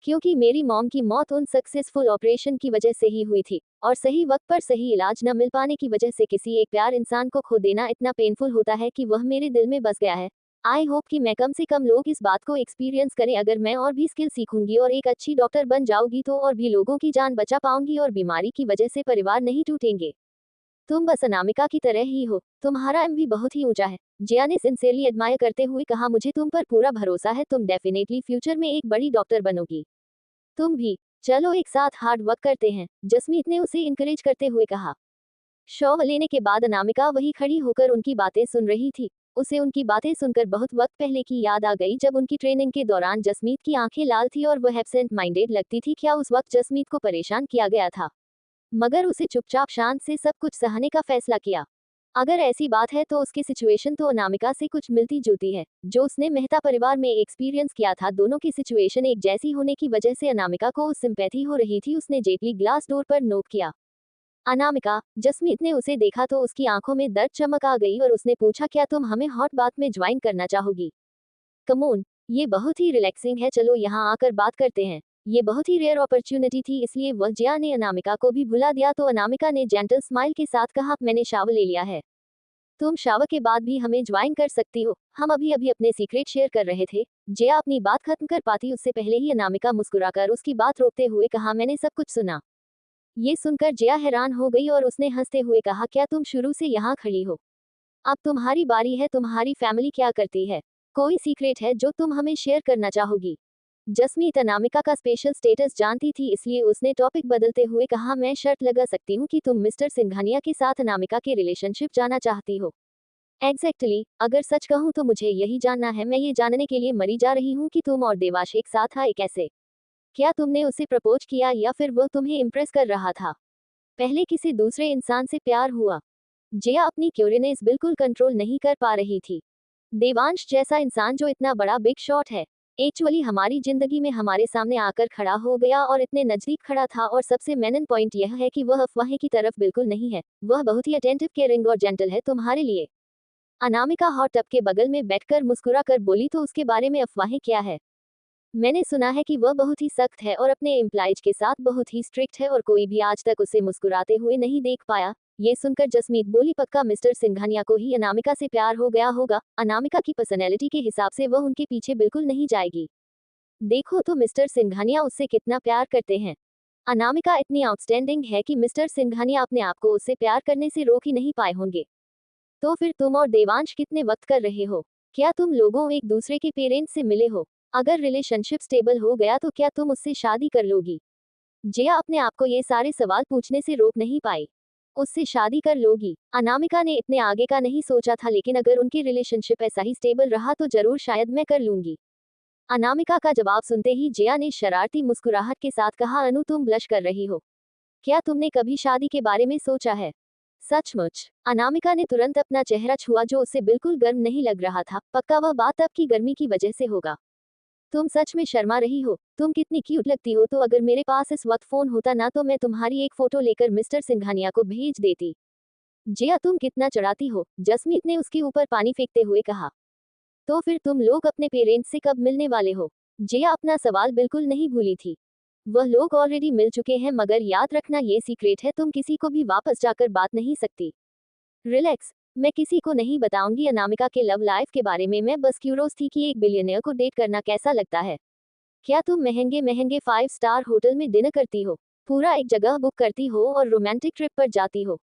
Speaker 1: क्योंकि मेरी मॉम की मौत उन सक्सेसफुल ऑपरेशन की वजह से ही हुई थी और सही वक्त पर सही इलाज न मिल पाने की वजह से किसी एक प्यार इंसान को खो देना इतना पेनफुल होता है कि वह मेरे दिल में बस गया है। आई होप कि मैं कम से कम लोग इस बात को एक्सपीरियंस करें। अगर मैं और भी स्किल सीखूंगी और एक अच्छी डॉक्टर बन जाऊंगी तो और भी लोगों की जान बचा पाऊंगी और बीमारी की वजह से परिवार नहीं टूटेंगे। तुम बस अनामिका की तरह ही हो, तुम्हारा एम भी बहुत ही ऊंचा है। जिया ने सिंसियरली एडमायर करते हुए कहा, मुझे तुम पर पूरा भरोसा है, तुम डेफिनेटली फ्यूचर में एक बड़ी डॉक्टर बनोगी। तुम भी, चलो एक साथ हार्ड वर्क करते हैं, जसमीत ने उसे इनकरेज करते हुए कहा। शॉव लेने के बाद अनामिका वही खड़ी होकर उनकी बातें सुन रही थी। उसे उनकी बातें सुनकर बहुत वक्त पहले की याद आ गई जब उनकी ट्रेनिंग के दौरान जसमीत की आंखें लाल थी और वह एब्सेंट माइंडेड लगती थी। क्या उस वक्त जसमीत को परेशान किया गया था? मगर उसे चुपचाप शांत से सब कुछ सहने का फैसला किया। अगर ऐसी बात है तो उसकी सिचुएशन तो अनामिका से कुछ मिलती जुलती है जो उसने मेहता परिवार में एक्सपीरियंस किया था। दोनों की सिचुएशन एक जैसी होने की वजह से अनामिका को उस सिंपैथी हो रही थी। उसने जेटली ग्लास डोर पर नोक किया। अनामिका, जसमीत ने उसे देखा तो उसकी आंखों में दर्द चमक आ गई और उसने पूछा, क्या तुम हमें हॉट बात में ज्वाइन करना चाहोगी? कमोन, ये बहुत ही रिलैक्सिंग है, चलो यहाँ आकर बात करते हैं। ये बहुत ही रेयर अपॉर्चुनिटी थी इसलिए वह जिया ने अनामिका को भी भुला दिया। तो अनामिका ने जेंटल स्माइल के साथ कहा, मैंने शावर ले लिया है, तुम शावर के बाद भी हमें ज्वाइन कर सकती हो, हम अभी अभी अपने सीक्रेट शेयर कर रहे थे। जिया अपनी बात खत्म कर पाती उससे पहले ही अनामिका मुस्कुराकर उसकी बात रोकते हुए कहा, मैंने सब कुछ सुना। ये सुनकर जिया हैरान हो गई और उसने हंसते हुए कहा, क्या तुम शुरू से यहाँ खड़ी हो? अब तुम्हारी बारी है, तुम्हारी फैमिली क्या करती है? कोई सीक्रेट है जो तुम हमें शेयर करना चाहोगी? जसमीत अनामिका का स्पेशल स्टेटस जानती थी इसलिए उसने टॉपिक बदलते हुए कहा, मैं शर्त लगा सकती हूँ कि तुम मिस्टर सिंघानिया के साथ अनामिका के रिलेशनशिप जाना चाहती हो। एग्जैक्टली, अगर सच कहूँ तो मुझे यही जानना है। मैं ये जानने के लिए मरी जा रही हूँ कि तुम और देवाश एक साथ आए कैसे? क्या तुमने उसे प्रपोज किया या फिर वह तुम्हें इम्प्रेस कर रहा था? पहले किसी दूसरे इंसान से प्यार हुआ? जया अपनी क्यूरियसनेस बिल्कुल कंट्रोल नहीं कर पा रही थी। देवांश जैसा इंसान जो इतना बड़ा बिग शॉट है, एक्चुअली हमारी जिंदगी में हमारे सामने आकर खड़ा हो गया और इतने नजदीक खड़ा था, और सबसे मेन पॉइंट यह है कि वह अफवाहें की तरफ बिल्कुल नहीं है। वह बहुत ही अटेंटिव, केयरिंग और जेंटल है तुम्हारे लिए। अनामिका हॉट टब के बगल में बैठकर मुस्कुरा कर बोली, तो उसके बारे में अफवाहें क्या है? मैंने सुना है कि वह बहुत ही सख्त है और अपने एम्प्लॉइज के साथ बहुत ही स्ट्रिक्ट है और कोई भी आज तक उसे मुस्कुराते हुए नहीं देख पाया। ये सुनकर जसमीत बोली, पक्का मिस्टर सिंघानिया को ही अनामिका से प्यार हो गया होगा। अनामिका की पर्सनैलिटी के हिसाब से वह उनके पीछे बिल्कुल नहीं जाएगी। देखो तो मिस्टर सिंघानिया उससे कितना प्यार करते हैं। अनामिका इतनी आउटस्टैंडिंग है कि मिस्टर सिंघानिया अपने आप को उससे प्यार करने से रोक ही नहीं पाए होंगे। तो फिर तुम और देवांश कितने वक्त कर रहे हो? क्या तुम लोगों एक दूसरे के पेरेंट्स से मिले हो? अगर रिलेशनशिप स्टेबल हो गया तो क्या तुम उससे शादी कर लोगी? जया अपने आप को ये सारे सवाल पूछने से रोक नहीं पाई। उससे शादी कर लोगी? अनामिका ने इतने आगे का नहीं सोचा था, लेकिन अगर उनकी रिलेशनशिप ऐसा ही स्टेबल रहा तो जरूर शायद मैं कर लूंगी। अनामिका का जवाब सुनते ही जया ने शरारती मुस्कुराहट के साथ कहा, अनु तुम ब्लश कर रही हो। क्या तुमने कभी शादी के बारे में सोचा है? सचमुच? अनामिका ने तुरंत अपना चेहरा छुआ जो उसे बिल्कुल गर्म नहीं लग रहा था। पक्का वह बात अब की गर्मी की वजह से होगा। तुम सच में शर्मा रही हो? तुम कितनी क्यूट लगती हो। तो अगर मेरे पास इस वक्त फोन होता ना तो मैं तुम्हारी एक फोटो लेकर मिस्टर सिंघानिया को भेज देती। जया तुम कितना चढ़ाती हो, जसमीत ने उसके ऊपर पानी फेंकते हुए कहा। तो फिर तुम लोग अपने पेरेंट्स से कब मिलने वाले हो? जया अपना सवाल बिल्कुल नहीं भूली थी। वह लोग ऑलरेडी मिल चुके हैं, मगर याद रखना ये सीक्रेट है, तुम किसी को भी वापस जाकर बात नहीं सकती। रिलैक्स, मैं किसी को नहीं बताऊंगी अनामिका के लव लाइफ के बारे में। मैं बस क्यूरोस थी कि एक बिलियनियर को डेट करना कैसा लगता है। क्या तुम महंगे महंगे 5 स्टार होटल में डिनर करती हो, पूरा एक जगह बुक करती हो और रोमांटिक ट्रिप पर जाती हो?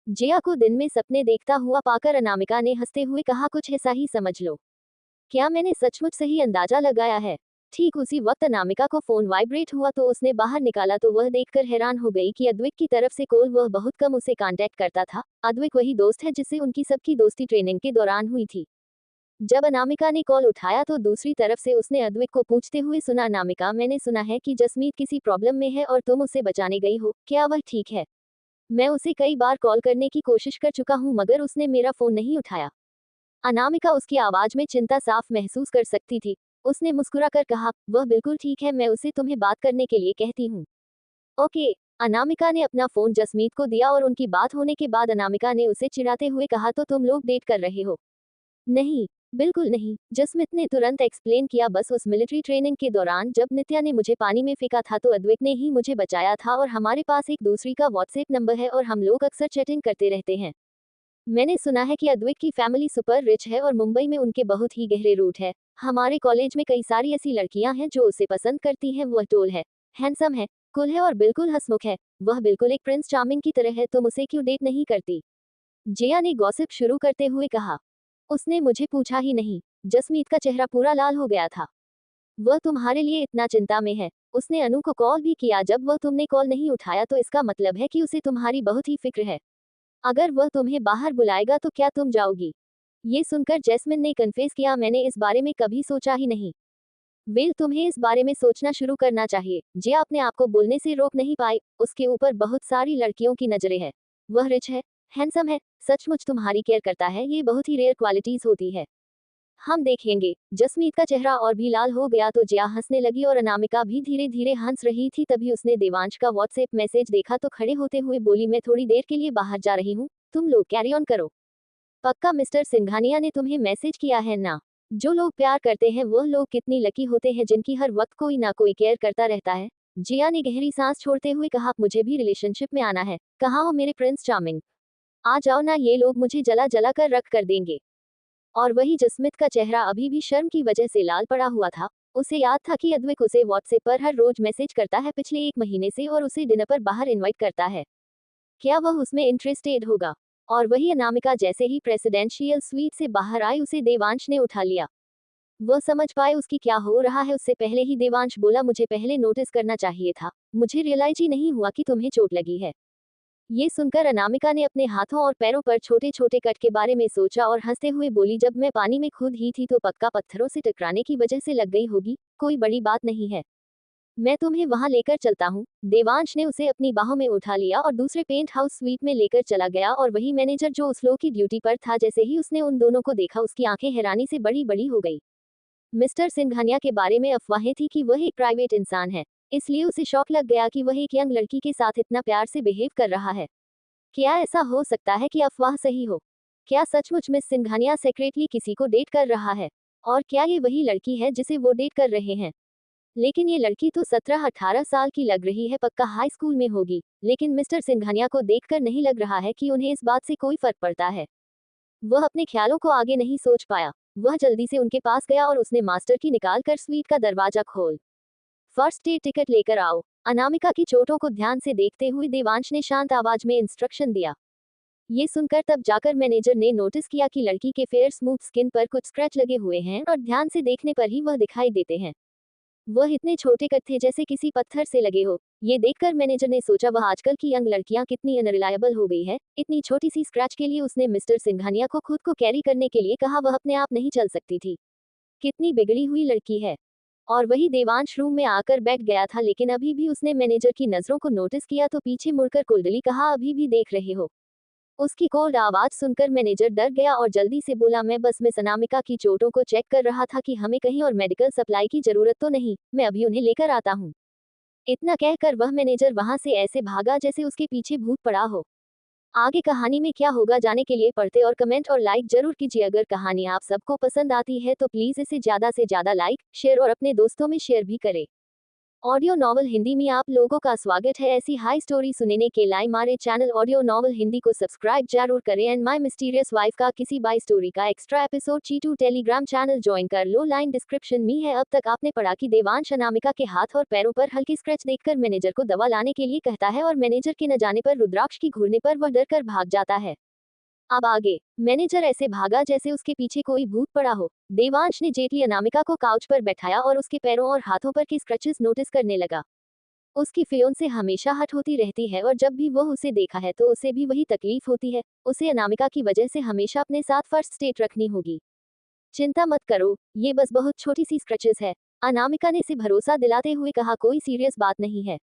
Speaker 1: जया को दिन में सपने देखता हुआ पाकर अनामिका ने हंसते हुए कहा, कुछ ऐसा ही समझ लो। क्या मैंने सचमुच सही अंदाजा लगाया है? ठीक उसी वक्त अनामिका को फोन वाइब्रेट हुआ तो उसने बाहर निकाला तो वह देखकर हैरान हो गई कि अद्विक की तरफ से कॉल। वह बहुत कम उसे कांटेक्ट करता था। अद्विक वही दोस्त है जिससे उनकी सबकी दोस्ती ट्रेनिंग के दौरान हुई थी। जब अनामिका ने कॉल उठाया तो दूसरी तरफ से उसने अद्विक को पूछते हुए सुना, अनामिका मैंने सुना है कि जसमीत किसी प्रॉब्लम में है और तुम उसे बचाने गई हो, क्या वह ठीक है? मैं उसे कई बार कॉल करने की कोशिश कर चुका हूँ मगर उसने मेरा फोन नहीं उठाया। अनामिका उसकी आवाज में चिंता साफ महसूस कर सकती थी। उसने मुस्कुराकर कहा, वह बिल्कुल ठीक है, मैं उसे तुम्हें बात करने के लिए कहती हूँ। ओके। अनामिका ने अपना फोन जसमीत को दिया और उनकी बात होने के बाद अनामिका ने उसे चिढ़ाते हुए कहा, तो तुम लोग डेट कर रहे हो? नहीं, बिल्कुल नहीं, जसमीत ने तुरंत एक्सप्लेन किया। बस उस मिलिट्री ट्रेनिंग के दौरान जब नित्या ने मुझे पानी में फेंका था तो अद्वैत ने ही मुझे बचाया था, और हमारे पास एक दूसरी का व्हाट्सएप नंबर है और हम लोग अक्सर चैटिंग करते रहते हैं। मैंने सुना है कि अद्वैत की फैमिली सुपर रिच है और मुंबई में उनके बहुत ही गहरे रूट है। हमारे कॉलेज में कई सारी ऐसी लड़कियां हैं जो उसे पसंद करती हैं। वह टोल है, हैंडसम है, कुल है और बिल्कुल हंसमुख है। वह बिल्कुल एक प्रिंस चार्मिंग की तरह है। तुम उसे क्यों डेट नहीं करती? जिया ने गॉसिप शुरू करते हुए कहा। उसने मुझे पूछा ही नहीं। जसमीत का चेहरा पूरा लाल हो गया था। वह तुम्हारे लिए इतना चिंता में है। उसने अनु को कॉल भी किया। जब वह तुमने कॉल नहीं उठाया तो इसका मतलब है कि उसे तुम्हारी बहुत ही फिक्र है। अगर वह तुम्हें बाहर बुलाएगा तो क्या तुम जाओगी? ये सुनकर जैस्मिन ने कन्फेस किया, मैंने इस बारे में कभी सोचा ही नहीं। वेल, तुम्हें इस बारे में सोचना शुरू करना चाहिए। जिया अपने आप को बोलने से रोक नहीं पाई। उसके ऊपर बहुत सारी लड़कियों की नजरें हैं। वह रिच है, हैंडसम है, सचमुच तुम्हारी केयर करता है। ये बहुत ही रेयर क्वालिटीज होती है। हम देखेंगे। जसमीत का चेहरा और भी लाल हो गया तो जिया हंसने लगी और अनामिका भी धीरे धीरे हंस रही थी। तभी उसने देवांश का व्हाट्सएप मैसेज देखा तो खड़े होते हुए बोली, मैं थोड़ी देर के लिए बाहर जा रही हूँ, तुम लोग कैरी ऑन करो। पक्का मिस्टर सिंघानिया ने तुम्हें मैसेज किया है ना? जो लोग प्यार करते हैं वह लोग कितनी लकी होते हैं जिनकी हर वक्त कोई ना कोई केयर करता रहता है। जिया ने गहरी सांस छोड़ते हुए कहा, मुझे भी रिलेशनशिप में आना है। कहाँ हो मेरे प्रिंस चार्मिंग? आ जाओ ना, ये लोग मुझे जला जला कर रख कर देंगे। और वही जसमित का चेहरा अभी भी शर्म की वजह से लाल पड़ा हुआ था। उसे याद था कि अद्विक उसे व्हाट्सएप पर हर रोज मैसेज करता है पिछले 1 महीने से और उसे डिनर पर बाहर इनवाइट करता है। क्या वह उसमें इंटरेस्टेड होगा? और वही अनामिका जैसे ही प्रेसिडेंशियल स्वीट से बाहर आई उसे देवांश ने उठा लिया। वह समझ पाए उसकी क्या हो रहा है उससे पहले ही देवांश बोला, मुझे पहले नोटिस करना चाहिए था, मुझे रियलाइज ही नहीं हुआ कि तुम्हें चोट लगी है। ये सुनकर अनामिका ने अपने हाथों और पैरों पर छोटे छोटे कट के बारे में सोचा और हंसते हुए बोली, जब मैं पानी में खुद ही थी तो पक्का पत्थरों से टकराने की वजह से लग गई होगी, कोई बड़ी बात नहीं है। मैं तुम्हें वहां लेकर चलता हूँ। देवांश ने उसे अपनी बाहों में उठा लिया और दूसरे पेंट हाउस स्वीट में लेकर चला गया और वही मैनेजर जो उस फ्लोर की ड्यूटी पर था, जैसे ही उसने उन दोनों को देखा उसकी आंखें हैरानी से बड़ी बड़ी हो गई। मिस्टर सिंघानिया के बारे में अफवाहें थी कि वह एक प्राइवेट इंसान है, इसलिए उसे शौक लग गया कि वह एक यंग लड़की के साथ इतना प्यार से बिहेव कर रहा है। क्या ऐसा हो सकता है कि अफवाह सही हो? क्या सचमुच मिस सिंघानिया सेक्रेटली किसी को डेट कर रहा है? और क्या ये वही लड़की है जिसे वो डेट कर रहे हैं? लेकिन ये लड़की तो 17-18 साल की लग रही है, पक्का हाई स्कूल में होगी। लेकिन मिस्टर सिंघानिया को देखकर नहीं लग रहा है कि उन्हें इस बात से कोई फर्क पड़ता है। वह अपने ख्यालों को आगे नहीं सोच पाया। वह जल्दी से उनके पास गया और उसने मास्टर की निकाल कर स्वीट का दरवाजा खोल। फर्स्ट एड टिकट लेकर आओ। अनामिका की चोटों को ध्यान से देखते हुए देवांश ने शांत आवाज में इंस्ट्रक्शन दिया। ये सुनकर तब जाकर मैनेजर ने नोटिस किया कि लड़की के फेयर स्मूथ स्किन पर कुछ स्क्रैच लगे हुए हैं और ध्यान से देखने पर ही वह दिखाई देते हैं। वह इतने छोटे कट थे जैसे किसी पत्थर से लगे हो। ये देखकर मैनेजर ने सोचा वह आजकल की यंग लड़कियां कितनी अनरिलायबल हो गई है। इतनी छोटी सी स्क्रैच के लिए उसने मिस्टर सिंघानिया को खुद को कैरी करने के लिए कहा, वह अपने आप नहीं चल सकती थी। कितनी बिगड़ी हुई लड़की है। और वही देवांश रूम में आकर बैठ गया था, लेकिन अभी भी उसने मैनेजर की नजरों को नोटिस किया तो पीछे मुड़कर कोल्डली कहा, अभी भी देख रहे हो? उसकी कोल्ड आवाज सुनकर मैनेजर डर गया और जल्दी से बोला, मैं बस मिस अनामिका की चोटों को चेक कर रहा था कि हमें कहीं और मेडिकल सप्लाई की जरूरत तो नहीं, मैं अभी उन्हें लेकर आता हूँ। इतना कहकर वह मैनेजर वहां से ऐसे भागा जैसे उसके पीछे भूत पड़ा हो। आगे कहानी में क्या होगा जानने के लिए पढ़ते और कमेंट और लाइक जरूर कीजिए। अगर कहानी आप सबको पसंद आती है तो प्लीज इसे ज्यादा से ज्यादा लाइक, शेयर और अपने दोस्तों में शेयर भी करें। ऑडियो नॉवल हिंदी में आप लोगों का स्वागत है। ऐसी हाई स्टोरी सुनने के लिए हमारे चैनल ऑडियो नॉवल हिंदी को सब्सक्राइब जरूर करें एंड माय मिस्टीरियस वाइफ का किसी बाई स्टोरी का एक्स्ट्रा एपिसोड चीटू टेलीग्राम चैनल ज्वाइन कर लो, लाइन डिस्क्रिप्शन में है। अब तक आपने पढ़ा कि देवांश अनामिका के हाथ और पैरों पर हल्की स्क्रैच देखकर मैनेजर को दवा लाने के लिए कहता है और मैनेजर के न जाने पर रुद्राक्ष की घूरने पर वह डर कर भाग जाता है। अब आगे मैनेजर ऐसे भागा जैसे उसके पीछे कोई भूत पड़ा हो। देवांश ने जेटली अनामिका को काउच पर बैठाया और उसके पैरों और हाथों पर की स्क्रैचेस नोटिस करने लगा। उसकी फियोंसे हमेशा हट होती रहती है और जब भी वह उसे देखा है तो उसे भी वही तकलीफ होती है। उसे अनामिका की वजह से हमेशा अपने साथ फर्स्ट स्टेट रखनी होगी। चिंता मत करो, ये बस बहुत छोटी सी स्क्रैचेस है। अनामिका ने इसे भरोसा दिलाते हुए कहा, कोई सीरियस बात नहीं है।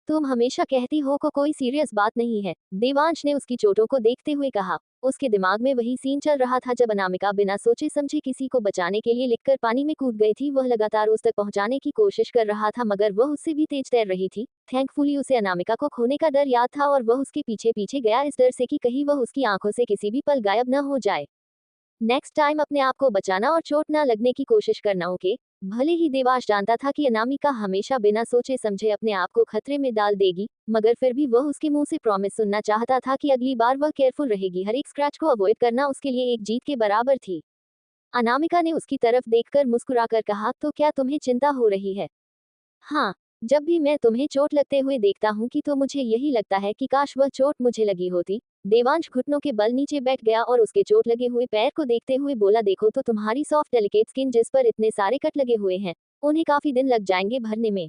Speaker 1: तुम हमेशा कहती हो को कोई सीरियस बात नहीं है, देवांश ने उसकी चोटों को देखते हुए कहा। उसके दिमाग में वही सीन चल रहा था जब अनामिका बिना सोचे समझे किसी को बचाने के लिए लिखकर पानी में कूद गई थी। वह लगातार उस तक पहुंचाने की कोशिश कर रहा था मगर वह उससे भी तेज तैर रही थी। थैंकफुली उसे अनामिका को खोने का डर याद था और वह उसके पीछे पीछे गया, इस डर से कि कहीं वह उसकी आंखों से किसी भी पल गायब न हो जाए। नेक्स्ट टाइम अपने आप को बचाना और चोट ना लगने की कोशिश करना। ओके। भले ही देवांश जानता था कि अनामिका हमेशा बिना सोचे समझे अपने आप को खतरे में डाल देगी, मगर फिर भी वह उसके मुंह से प्रॉमिस सुनना चाहता था कि अगली बार वह केयरफुल रहेगी। हर एक स्क्रैच को अवॉइड करना उसके लिए एक जीत के बराबर थी। अनामिका ने उसकी तरफ देखकर मुस्कुराकर कहा, तो क्या तुम्हें चिंता हो रही है? हाँ। जब भी मैं तुम्हें चोट लगते हुए देखता हूँ कि तो मुझे यही लगता है कि काश वह चोट मुझे लगी होती। देवांश घुटनों के बल नीचे बैठ गया और उसके चोट लगे हुए पैर को देखते हुए बोला, देखो तो तुम्हारी सॉफ्ट डेलिकेट स्किन जिस पर इतने सारे कट लगे हुए हैं, उन्हें काफी दिन लग जाएंगे भरने में।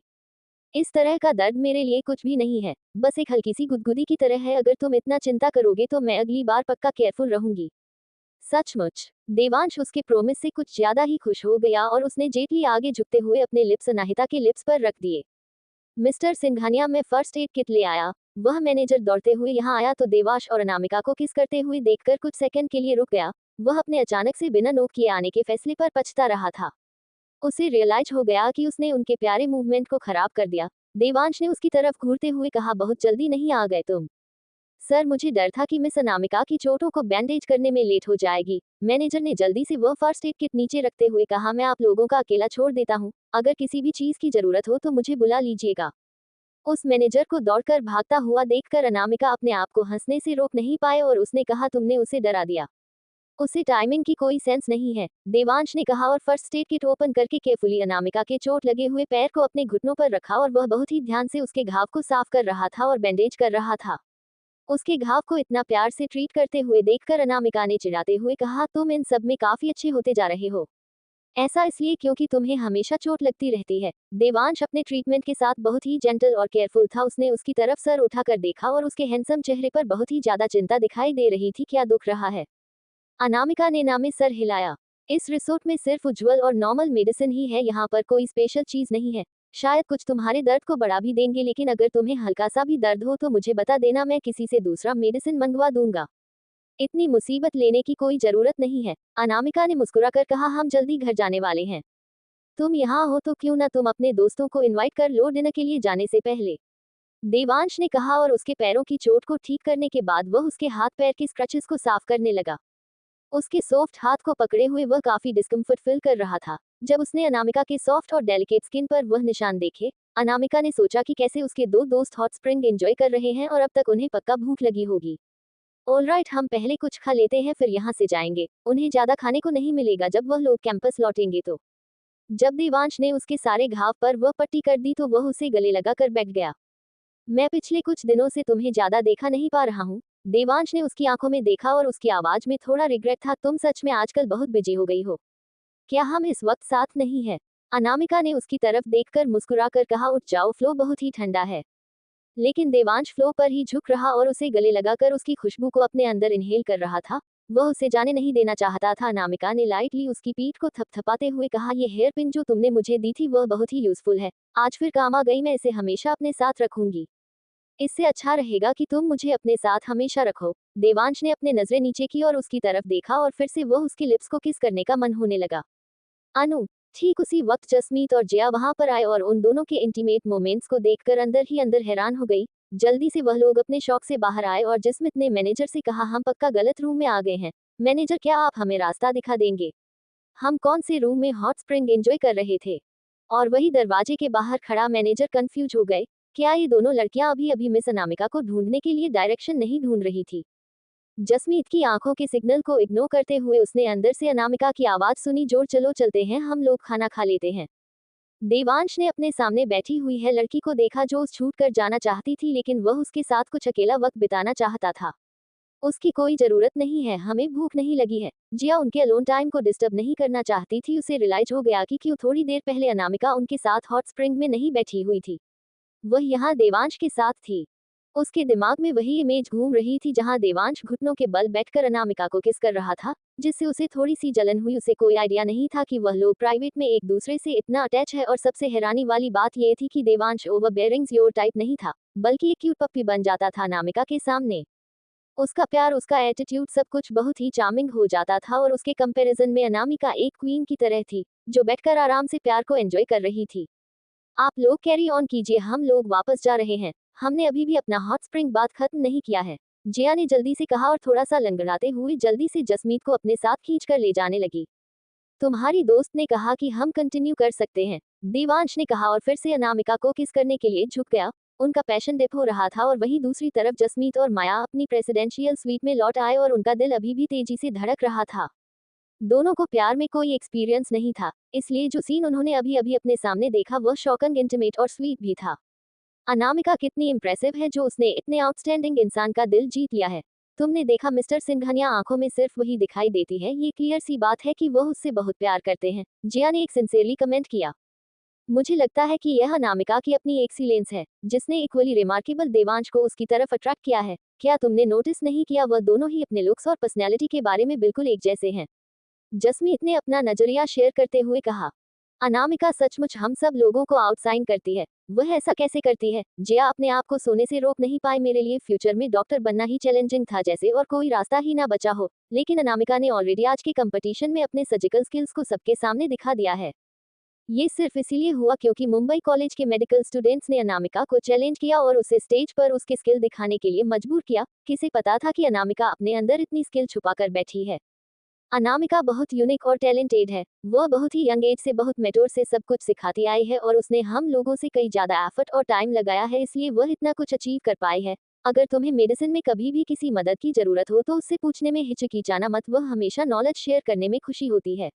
Speaker 1: इस तरह का दर्द मेरे लिए कुछ भी नहीं है, बस एक हल्की सी गुदगुदी की तरह है। अगर तुम इतना चिंता करोगे तो मैं अगली बार पक्का केयरफुल रहूंगी। सचमुच। देवांश उसके प्रोमिस से कुछ ज्यादा ही खुश हो गया और उसने जेटली आगे झुकते हुए अपने लिप्स अनाहिता के लिप्स पर रख दिए। मिस्टर सिंघानिया, मैं फर्स्ट एड किट ले आया। वह मैनेजर दौड़ते हुए यहाँ आया तो देवांश और अनामिका को किस करते हुए देखकर कुछ सेकंड के लिए रुक गया। वह अपने अचानक से बिना नोट किए आने के फैसले पर पछता रहा था। उसे रियलाइज हो गया कि उसने उनके प्यारे मूवमेंट को खराब कर दिया। देवांश ने उसकी तरफ घूरते हुए कहा, बहुत जल्दी नहीं आ गए तुम? सर, मुझे डर था कि मिस अनामिका की चोटों को बैंडेज करने में लेट हो जाएगी। मैनेजर ने जल्दी से वह फर्स्ट एड किट नीचे रखते हुए कहा, मैं आप लोगों का अकेला छोड़ देता हूँ, अगर किसी भी चीज की जरूरत हो तो मुझे बुला लीजिएगा। उस मैनेजर को दौड़कर भागता हुआ देखकर अनामिका अपने आप को हंसने से रोक नहीं पाए और उसने कहा, तुमने उसे डरा दिया। उसे टाइमिंग की कोई सेंस नहीं है, देवांश ने कहा और फर्स्ट एड किट ओपन करके केयरफुली अनामिका के चोट लगे हुए पैर को अपने घुटनों पर रखा और वह बहुत ही ध्यान से उसके घाव को साफ कर रहा था और बैंडेज कर रहा था। उसके घाव को इतना प्यार से ट्रीट करते हुए देखकर अनामिका ने चिढ़ाते हुए कहा, तुम इन सब में काफी अच्छे होते जा रहे हो। ऐसा इसलिए क्योंकि तुम्हें हमेशा चोट लगती रहती है। देवांश अपने ट्रीटमेंट के साथ बहुत ही जेंटल और केयरफुल था। उसने उसकी तरफ सर उठाकर देखा और उसके हैंडसम चेहरे पर बहुत ही ज्यादा चिंता दिखाई दे रही थी। क्या दुख रहा है? अनामिका ने ना में सर हिलाया। इस रिसोर्ट में सिर्फ उज्ज्वल और नॉर्मल मेडिसिन ही है, यहाँ पर कोई स्पेशल चीज नहीं है। शायद कुछ तुम्हारे दर्द को बढ़ा भी देंगे, लेकिन अगर तुम्हें हल्का सा भी दर्द हो तो मुझे बता देना, मैं किसी से दूसरा मेडिसिन मंगवा दूंगा। इतनी मुसीबत लेने की कोई जरूरत नहीं है। अनामिका ने मुस्कुराकर कहा, हम जल्दी घर जाने वाले हैं। तुम यहाँ हो तो क्यों ना तुम अपने दोस्तों को इनवाइट कर लो डिनर के लिए जाने से पहले, देवांश ने कहा, और उसके पैरों की चोट को ठीक करने के बाद वह उसके हाथ पैर के स्क्रचेस को साफ करने लगा। उसके सॉफ्ट हाथ को पकड़े हुए वह काफी डिस्कम्फर्ट फील कर रहा था। जब उसने अनामिका के सॉफ्ट और डेलिकेट स्किन पर वह निशान देखे, अनामिका ने सोचा कि कैसे उसके दो दोस्त हॉट स्प्रिंग एंजॉय कर रहे हैं और अब तक उन्हें पक्का भूख लगी होगी। ऑलराइट, हम पहले कुछ खा लेते हैं फिर यहाँ से जाएंगे। उन्हें ज्यादा खाने को नहीं मिलेगा जब वह लोग कैंपस लौटेंगे तो। जब देवांश ने उसके सारे घाव पर वह पट्टी कर दी तो वह उसे गले लगा कर बैठ गया। मैं पिछले कुछ दिनों से तुम्हें ज्यादा देखा नहीं पा रहा हूँ, देवांश ने उसकी आंखों में देखा और उसकी आवाज में थोड़ा रिग्रेट था। तुम सच में आजकल बहुत बिजी हो गई हो, क्या हम इस वक्त साथ नहीं है? अनामिका ने उसकी तरफ देखकर मुस्कुराकर कहा, उठ जाओ, फ्लो बहुत ही ठंडा है। लेकिन देवांश फ्लो पर ही झुक रहा और उसे गले लगाकर उसकी खुशबू को अपने अंदर इनहेल कर रहा था। वह उसे जाने नहीं देना चाहता था। अनामिका ने लाइटली उसकी पीठ को थपथपाते हुए कहा, ये हेयर पिन जो तुमने मुझे दी थी वह बहुत ही यूजफुल है, आज फिर काम आ गई, मैं इसे हमेशा अपने साथ रखूंगी। इससे अच्छा रहेगा कि तुम मुझे अपने साथ हमेशा रखो। देवांश ने अपने नजरें नीचे की और उसकी तरफ देखा और फिर से वह उसकी लिप्स को किस करने का मन होने लगा। अनु, ठीक उसी वक्त जसमीत और जया वहां पर आए और उन दोनों के इंटीमेट मोमेंट्स को देखकर अंदर ही अंदर हैरान हो गई। जल्दी से वह लोग अपने शौक से बाहर आए और जसमीत ने मैनेजर से कहा, हम पक्का गलत रूम में आ गए हैं। मैनेजर, क्या आप हमें रास्ता दिखा देंगे? हम कौन से रूम में हॉट स्प्रिंग एंजॉय कर रहे थे? और वही दरवाजे के बाहर खड़ा मैनेजर कंफ्यूज हो गए। क्या ये दोनों लड़कियां अभी अभी मिस अनामिका को ढूंढने के लिए डायरेक्शन नहीं ढूंढ रही थी? जसमीत की आंखों के सिग्नल को इग्नोर करते हुए उसने अंदर से अनामिका की आवाज सुनी, जोर चलो चलते हैं, हम लोग खाना खा लेते हैं। देवांश ने अपने सामने बैठी हुई है लड़की को देखा जो उस छूट कर जाना चाहती थी, लेकिन वह उसके साथ कुछ अकेला वक्त बिताना चाहता था। उसकी कोई जरूरत नहीं है, हमें भूख नहीं लगी है। जिया उनके अलोन टाइम को डिस्टर्ब नहीं करना चाहती थी। उसे रियलाइज हो गया कि क्यों थोड़ी देर पहले अनामिका उनके साथ हॉट स्प्रिंग में नहीं बैठी हुई थी, वह यहाँ देवांश के साथ थी। उसके दिमाग में वही इमेज घूम रही थी जहां देवांश घुटनों के बल बैठकर अनामिका को किस कर रहा था, जिससे उसे थोड़ी सी जलन हुई। उसे कोई आइडिया नहीं था कि वह लोग प्राइवेट में एक दूसरे से इतना अटैच है। और सबसे हैरानी वाली बात यह थी कि देवांश ओवरबेयरिंग योर टाइप नहीं था, बल्कि एक क्यूट पप्पी बन जाता था अनामिका के सामने। उसका प्यार, उसका एटीट्यूड, सब कुछ बहुत ही चार्मिंग हो जाता था और उसके कंपैरिजन में अनामिका एक क्वीन की तरह थी, जो बैठकर आराम से प्यार को एंजॉय कर रही थी। आप लोग कैरी ऑन कीजिए, हम लोग वापस जा रहे हैं, हमने अभी भी अपना हॉट स्प्रिंग बात खत्म नहीं किया है, जिया ने जल्दी से कहा और थोड़ा सा लंगड़ाते हुए जल्दी से जसमीत को अपने साथ खींचकर ले जाने लगी। तुम्हारी दोस्त ने कहा कि हम कंटिन्यू कर सकते हैं, देवांश ने कहा और फिर से अनामिका को किस करने के लिए झुक गया। उनका पैशन डिप हो रहा था और वहीं दूसरी तरफ जसमीत और माया अपनी प्रेसिडेंशियल स्वीट में लौट आए और उनका दिल अभी भी तेजी से धड़क रहा था। दोनों को प्यार में कोई एक्सपीरियंस नहीं था, इसलिए जो सीन उन्होंने अभी अभी अपने सामने देखा वह शॉकिंग, इंटीमेट और स्वीट भी था। अनामिका कितनी इम्प्रेसिव है जो उसने इतने आउटस्टैंडिंग इंसान का दिल जीत लिया है। तुमने देखा मिस्टर सिंघानिया, आंखों में सिर्फ वही दिखाई देती है, ये क्लियर सी बात है कि वह उससे बहुत प्यार करते हैं, जिया ने एक सिंसियरली कमेंट किया। मुझे लगता है कि यह अनामिका की अपनी एक्सीलेंस है, जिसने इक्वली रिमार्केबल देवांश को उसकी तरफ अट्रैक्ट किया है। क्या तुमने नोटिस नहीं किया, वह दोनों ही अपने लुक्स और पर्सनैलिटी के बारे में बिल्कुल एक जैसे हैं? जसमीत ने अपना नजरिया शेयर करते हुए कहा। अनामिका सचमुच हम सब लोगों को आउटसाइन करती है। वह ऐसा कैसे करती है? जिया अपने आप को सोने से रोक नहीं पाई। मेरे लिए फ्यूचर में डॉक्टर बनना ही चैलेंजिंग था, जैसे और कोई रास्ता ही ना बचा हो। लेकिन अनामिका ने ऑलरेडी आज के कंपटीशन में अपने सर्जिकल स्किल्स को सबके सामने दिखा दिया है। ये सिर्फ इसीलिए हुआ क्योंकि मुंबई कॉलेज के मेडिकल स्टूडेंट्स ने अनामिका को चैलेंज किया और उसे स्टेज पर उसके स्किल दिखाने के लिए मजबूर किया। किसे पता था कि अनामिका अपने अंदर इतनी स्किल छुपा कर बैठी है। अनामिका बहुत यूनिक और टैलेंटेड है। वह बहुत ही यंग एज से बहुत मेच्योर से सब कुछ सिखाती आई है और उसने हम लोगों से कई ज्यादा एफर्ट और टाइम लगाया है, इसलिए वह इतना कुछ अचीव कर पाई है। अगर तुम्हें मेडिसिन में कभी भी किसी मदद की जरूरत हो तो उससे पूछने में हिचकिचाना मत, वह हमेशा नॉलेज शेयर करने में खुशी होती है।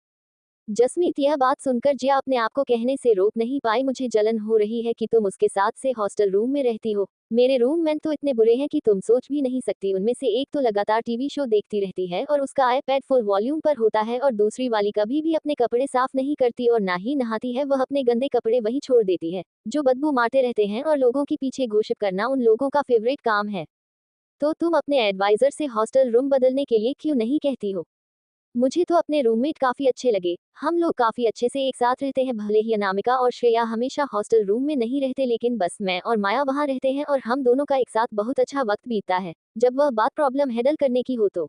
Speaker 1: जसमीत यह बात सुनकर जिया अपने आप को कहने से रोक नहीं पाई, मुझे जलन हो रही है कि तुम उसके साथ से हॉस्टल रूम में रहती हो। मेरे रूममेट तो इतने बुरे हैं कि तुम सोच भी नहीं सकती। उनमें से एक तो लगातार टीवी शो देखती रहती है और उसका आईपैड फुल वॉल्यूम पर होता है, और दूसरी वाली कभी भी अपने कपड़े साफ नहीं करती और ना ही नहाती है। वह अपने गंदे कपड़े वहीं छोड़ देती है जो बदबू मारते रहते हैं, और लोगों के पीछे गॉसिप करना उन लोगों का फेवरेट काम है। तो तुम अपने एडवाइजर से हॉस्टल रूम बदलने के लिए क्यों नहीं कहती हो? मुझे तो अपने रूममेट काफी अच्छे लगे। हम लोग काफी अच्छे से एक साथ रहते हैं। भले ही अनामिका और श्रेया हमेशा हॉस्टल रूम में नहीं रहते, लेकिन बस मैं और माया वहां रहते हैं और हम दोनों का एक साथ बहुत अच्छा वक्त बीतता है जब वह बात प्रॉब्लम हैंडल करने की हो तो।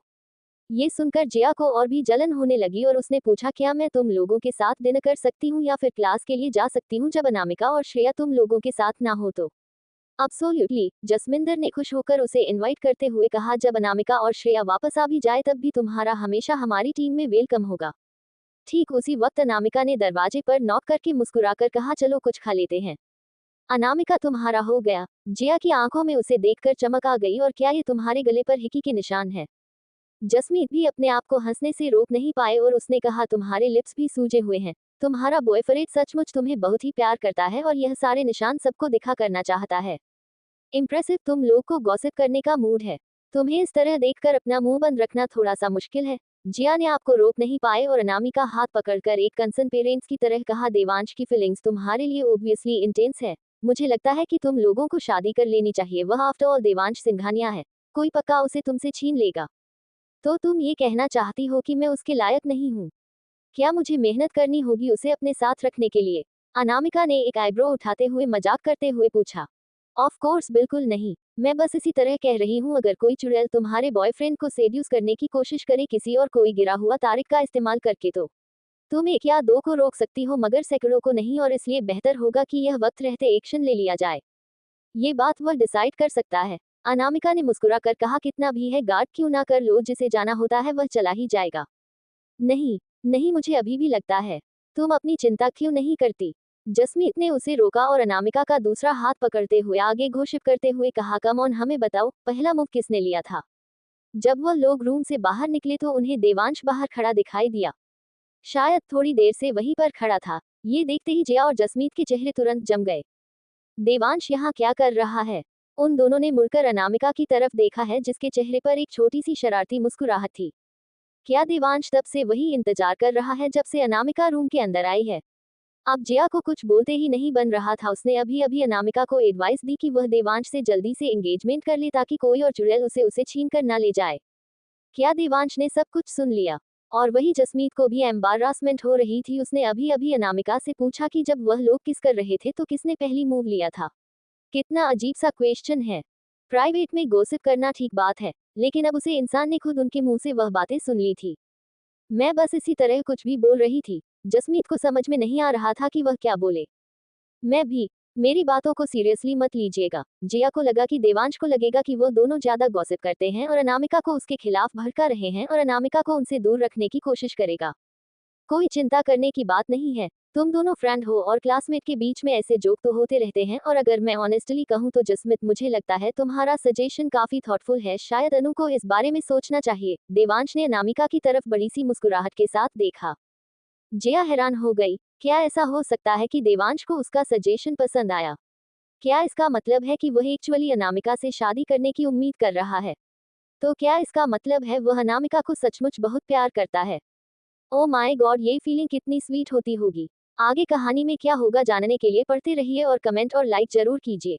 Speaker 1: ये सुनकर जिया को और भी जलन होने लगी और उसने पूछा, क्या मैं तुम लोगों के साथ डिनर कर सकती हूँ या फिर क्लास के लिए जा सकती हूँ जब अनामिका और श्रेया तुम लोगों के साथ ना हो तो। अब्सोल्युटली, जसमिंदर ने खुश होकर उसे इनवाइट करते हुए कहा, जब अनामिका और श्रेया वापस आ भी जाए तब भी तुम्हारा हमेशा हमारी टीम में वेलकम होगा। ठीक उसी वक्त अनामिका ने दरवाजे पर नॉक करके मुस्कुराकर कहा, चलो कुछ खा लेते हैं। अनामिका, तुम्हारा हो गया। जिया की आंखों में उसे देखकर चमक आ गई, और क्या ये तुम्हारे गले पर हिकी के निशान है? जसमीत भी अपने आप को हंसने से रोक नहीं पाए और उसने कहा, तुम्हारे लिप्स भी सूजे हुए हैं। तुम्हारा बॉयफ्रेंड सचमुच तुम्हें बहुत ही प्यार करता है और यह सारे निशान सबको दिखा करना चाहता है। इम्प्रेसिव, तुम लोग को गॉसिप करने का मूड है। तुम्हें इस तरह देखकर अपना मुंह बंद रखना थोड़ा सा मुश्किल है। जिया ने आपको रोक नहीं पाए और अनामिका हाथ पकड़कर एक कंसर्न पेरेंट्स की तरह कहा, देवांश की फीलिंग्स तुम्हारे लिए ओब्वियसली इंटेंस है। मुझे लगता है कि तुम लोगों को शादी कर लेनी चाहिए। वह आफ्टर ऑल देवांश सिंघानिया है। कोई पक्का उसे तुमसे छीन लेगा। तो तुम ये कहना चाहती हो कि मैं उसके लायक नहीं हूँ? क्या मुझे मेहनत करनी होगी उसे अपने साथ रखने के लिए? अनामिका ने एक आईब्रो उठाते हुए मजाक करते हुए पूछा। ऑफ कोर्स बिल्कुल नहीं। मैं बस इसी तरह कह रही हूँ, अगर कोई चुड़ैल तुम्हारे बॉयफ्रेंड को सेड्यूस करने की कोशिश करे किसी और कोई गिरा हुआ तारीख का इस्तेमाल करके, तो तुम एक या दो को रोक सकती हो मगर सैकड़ों को नहीं, और इसलिए बेहतर होगा कि यह वक्त रहते एक्शन ले लिया जाए। ये बात वह डिसाइड कर सकता है। अनामिका ने मुस्कुराकर कहा, कितना भी है गार्ड क्यों ना कर लो, जिसे जाना होता है वह चला ही जाएगा। नहीं, नहीं, मुझे अभी भी लगता है। तुम अपनी चिंता क्यों नहीं करती? जसमीत ने उसे रोका और अनामिका का दूसरा हाथ पकड़ते हुए आगे घोषित करते हुए कहा, कम ऑन, हमें बताओ, पहला मूव किसने लिया था? जब वह लोग रूम से बाहर निकले तो उन्हें देवांश बाहर खड़ा दिखाई दिया। शायद थोड़ी देर से वहीं पर खड़ा था। ये देखते ही जया और जसमीत के चेहरे तुरंत जम गए। देवांश यहाँ क्या कर रहा है? उन दोनों ने मुड़कर अनामिका की तरफ देखा है, जिसके चेहरे पर एक छोटी सी शरारती मुस्कुराहट थी। क्या देवांश तब से वही इंतजार कर रहा है जब से अनामिका रूम के अंदर आई है? अब जिया को कुछ बोलते ही नहीं बन रहा था। उसने अभी अभी अनामिका को एडवाइस दी कि वह देवांश से जल्दी से एंगेजमेंट कर ले ताकि कोई और चुड़ैल उसे छीन कर ना ले जाए। क्या देवांश ने सब कुछ सुन लिया? और वही जसमीत को भी एम्बारासमेंट हो रही थी। उसने अभी अभी अनामिका से पूछा कि जब वह लोग किस कर रहे थे तो किसने पहली मूव लिया था। कितना अजीब सा क्वेश्चन है। प्राइवेट में गोसिप करना ठीक बात है, लेकिन अब उसे इंसान ने खुद उनके मुंह से वह बातें सुन ली थी। मैं बस इसी तरह कुछ भी बोल रही थी। जसमीत को समझ में नहीं आ रहा था कि वह क्या बोले। मैं भी। मेरी बातों को सीरियसली मत लीजिएगा। जिया को लगा कि देवांश को लगेगा कि वो दोनों ज्यादा गॉसिप करते हैं और अनामिका को उसके खिलाफ भड़का रहे हैं और अनामिका को उनसे दूर रखने की कोशिश करेगा। कोई चिंता करने की बात नहीं है। तुम दोनों फ्रेंड हो और क्लासमेट के बीच में ऐसे जोक तो होते रहते हैं, और अगर मैं ऑनेस्टली कहूँ तो जसमित, मुझे लगता है तुम्हारा सजेशन काफी थॉटफुल है। शायद अनु को इस बारे में सोचना चाहिए। देवांश ने अनामिका की तरफ बड़ी सी मुस्कुराहट के साथ देखा। जिया हैरान हो गई। क्या ऐसा हो सकता है कि देवांश को उसका सजेशन पसंद आया? क्या इसका मतलब है कि वह एक्चुअली अनामिका से शादी करने की उम्मीद कर रहा है? तो क्या इसका मतलब है वह अनामिका को सचमुच बहुत प्यार करता है? ओ माय गॉड, ये फीलिंग कितनी स्वीट होती होगी। आगे कहानी में क्या होगा जानने के लिए पढ़ते रहिए और कमेंट और लाइक जरूर कीजिए।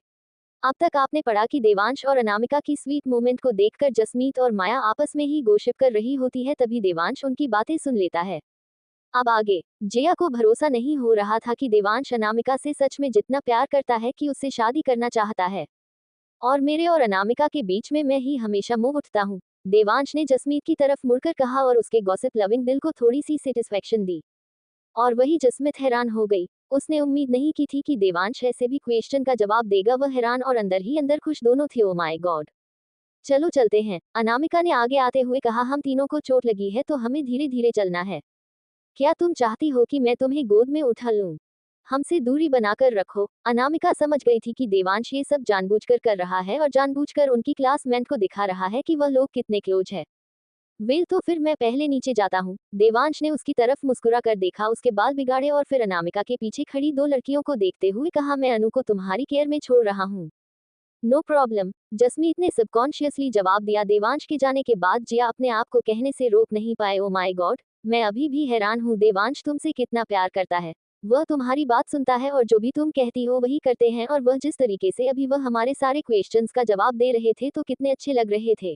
Speaker 1: अब तक आपने पढ़ा कि देवांश और अनामिका की स्वीट मोमेंट को देखकर जसमीत और माया आपस में ही गोशिप कर रही होती है, तभी देवांश उनकी बातें सुन लेता है। अब आगे। जिया को भरोसा नहीं हो रहा था कि देवांश अनामिका से सच में जितना प्यार करता है कि उससे शादी करना चाहता है। और मेरे और अनामिका के बीच में मैं ही हमेशा मुंह उठता हूँ। देवांश ने जसमीत की तरफ मुड़कर कहा और उसके गॉसिप लविंग दिल को थोड़ी सी सेटिस्फेक्शन दी। और वही जसमीत हैरान हो गई। उसने उम्मीद नहीं की थी कि देवांश ऐसे भी क्वेश्चन का जवाब देगा। वह हैरान और अंदर ही अंदर खुश दोनों थे। Oh my God. चलो चलते हैं, अनामिका ने आगे आते हुए कहा। हम तीनों को चोट लगी है तो हमें धीरे धीरे चलना है। क्या तुम चाहती हो कि मैं तुम्हें गोद में उठा लूं? हमसे दूरी बनाकर रखो। अनामिका समझ गई थी कि देवांश ये सब जानबूझकर कर रहा है और जानबूझकर उनकी क्लासमेट को दिखा रहा है कि वह लोग कितने क्लोज है। वेल, तो फिर मैं पहले नीचे जाता हूँ। देवांश ने उसकी तरफ मुस्कुरा कर देखा, उसके बाल बिगाड़े और फिर अनामिका के पीछे खड़ी दो लड़कियों को देखते हुए कहा, मैं अनु को तुम्हारी केयर में छोड़ रहा हूँ। नो प्रॉब्लम, जसमीत ने सबकॉन्शियसली जवाब दिया। देवांश के जाने के बाद जिया अपने आप को कहने से रोक नहीं पाए। ओ माय गॉड, मैं अभी भी हैरान हूँ। देवांश तुमसे कितना प्यार करता है। वह तुम्हारी बात सुनता है और जो भी तुम कहती हो वही करते हैं, और वह जिस तरीके से अभी वह हमारे सारे क्वेश्चंस का जवाब दे रहे थे तो कितने अच्छे लग रहे थे।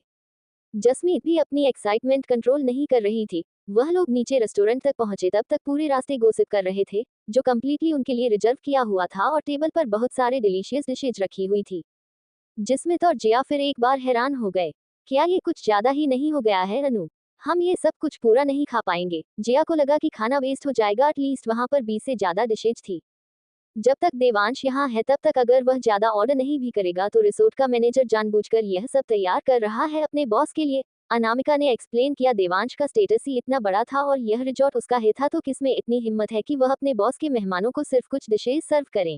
Speaker 1: जसमीत भी अपनी एक्साइटमेंट कंट्रोल नहीं कर रही थी। वह लोग नीचे रेस्टोरेंट तक पहुंचे तब तक पूरे रास्ते गोसिप कर रहे थे, जो कम्प्लीटली उनके लिए रिजर्व किया हुआ था, और टेबल पर बहुत सारे डिलीशियस डिशेज रखी हुई थी। जिस्मित और जिया फिर एक बार हैरान हो गए। क्या ये कुछ ज्यादा ही नहीं हो गया है अनु? हम ये सब कुछ पूरा नहीं खा पाएंगे। जिया को लगा कि खाना वेस्ट हो जाएगा, एटलीस्ट वहां पर 20 से ज्यादा डिशेज थी। जब तक देवांश यहाँ है तब तक अगर वह ज्यादा ऑर्डर नहीं भी करेगा तो रिसोर्ट का मैनेजर जानबूझकर यह सब तैयार कर रहा है अपने बॉस के लिए। अनामिका ने एक्सप्लेन किया, देवांश का स्टेटस ही इतना बड़ा था और यह रिजॉर्ट उसका ही था, तो किसमें इतनी हिम्मत है कि वह अपने बॉस के मेहमानों को सिर्फ कुछ डिशेज सर्व करें।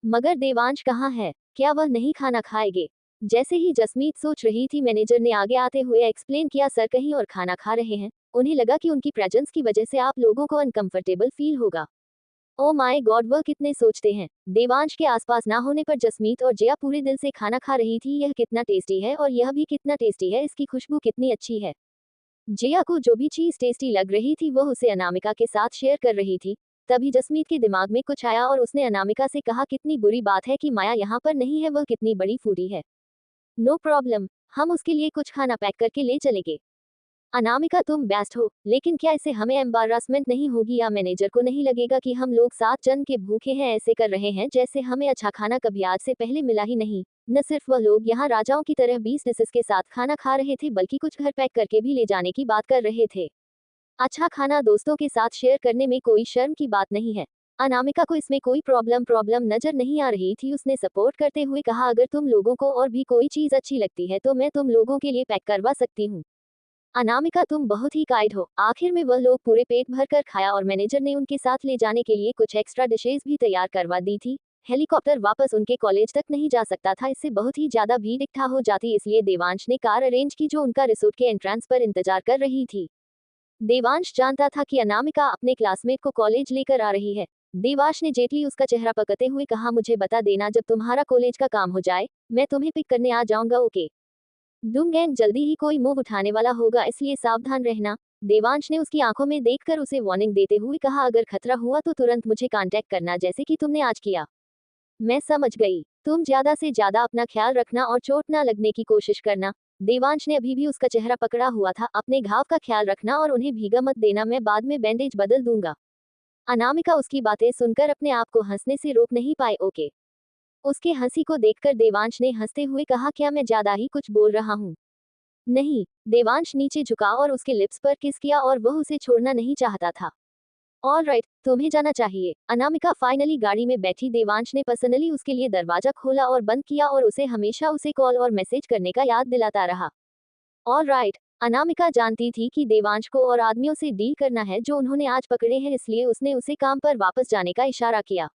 Speaker 1: मगर देवांश कहाँ है? क्या वह नहीं खाना खाएंगे? जैसे ही जसमीत सोच रही थी, मैनेजर ने आगे आते हुए एक्सप्लेन किया, सर कहीं और खाना खा रहे हैं। उन्हें लगा कि उनकी प्रेजेंस की वजह से आप लोगों को अनकंफर्टेबल फील होगा। ओ माय गॉड, वह कितने सोचते हैं। देवांश के आसपास ना होने पर जसमीत और जया पूरे दिल से खाना खा रही थी। यह कितना टेस्टी है और यह भी कितना टेस्टी है, इसकी खुशबू कितनी अच्छी है। जया को जो भी चीज टेस्टी लग रही थी वह उसे अनामिका के साथ शेयर कर रही थी। तभी जसमीत के दिमाग में कुछ आया और उसने अनामिका से कहा, कितनी बुरी बात है कि माया यहाँ पर नहीं है, वह कितनी बड़ी फूडी है। नो प्रॉब्लम, हम उसके लिए कुछ खाना पैक करके ले चलेंगे। अनामिका तुम बेस्ट हो, लेकिन क्या इससे हमें एम्बारासमेंट नहीं होगी या मैनेजर को नहीं लगेगा कि हम लोग 7 जन के भूखे हैं, ऐसे कर रहे हैं जैसे हमें अच्छा खाना कभी आज से पहले मिला ही नहीं। न सिर्फ वह लोग यहाँ राजाओं की तरह 20 डिशेस के साथ खाना खा रहे थे, बल्कि कुछ घर पैक करके भी ले जाने की बात कर रहे थे। अच्छा खाना दोस्तों के साथ शेयर करने में कोई शर्म की बात नहीं है। अनामिका को इसमें कोई प्रॉब्लम नजर नहीं आ रही थी। उसने सपोर्ट करते हुए कहा, अगर तुम लोगों को और भी कोई चीज अच्छी लगती है तो मैं तुम लोगों के लिए पैक करवा सकती हूँ। अनामिका तुम बहुत ही काइंड हो। आखिर में वह लोग पूरे पेट भर कर खाया और मैनेजर ने उनके साथ ले जाने के लिए कुछ एक्स्ट्रा डिशेज भी तैयार करवा दी थी। हेलीकॉप्टर वापस उनके कॉलेज तक नहीं जा सकता था, इससे बहुत ही ज्यादा भीड़ इकट्ठा हो जाती, इसलिए देवांश ने कार अरेंज की जो उनका रिसोर्ट के एंट्रेंस पर इंतजार कर रही थी। देवांश जानता था कि अनामिका अपने क्लासमेट को कॉलेज लेकर आ रही है। देवांश ने जेटली उसका चेहरा पकड़ते हुए कहा, मुझे बता देना जब तुम्हारा कॉलेज का काम हो जाए, मैं तुम्हें पिक करने आ जाऊंगा, ओके? दुम गैंग जल्दी ही कोई मूव उठाने वाला होगा, इसलिए सावधान रहना। देवांश ने उसकी आंखों में देखकर उसे वार्निंग देते हुए कहा, अगर खतरा हुआ तो तुरंत मुझे कांटेक्ट करना, जैसे कि तुमने आज किया। मैं समझ गई। तुम ज्यादा से ज्यादा अपना ख्याल रखना और चोट ना लगने की कोशिश करना। देवांश ने अभी भी उसका चेहरा पकड़ा हुआ था, अपने घाव का ख्याल रखना और उन्हें भीगा मत देना, मैं बाद में बैंडेज बदल दूंगा। अनामिका उसकी बातें सुनकर अपने आप को हंसने से रोक नहीं पाए। ओके? उसके हंसी को देखकर देवांश ने हंसते हुए कहा, क्या मैं ज्यादा ही कुछ बोल रहा हूँ? नहीं। देवांश नीचे झुका और उसके लिप्स पर किस किया और वह उसे छोड़ना नहीं चाहता था। ऑल राइट, तुम्हें जाना चाहिए। अनामिका फाइनली गाड़ी में बैठी। देवांश ने पर्सनली उसके लिए दरवाजा खोला और बंद किया और उसे हमेशा उसे कॉल और मैसेज करने का याद दिलाता रहा। All right. अनामिका जानती थी कि देवांश को और आदमियों से डील करना है जो उन्होंने आज पकड़े हैं, इसलिए उसने उसे काम पर वापस जाने का इशारा किया।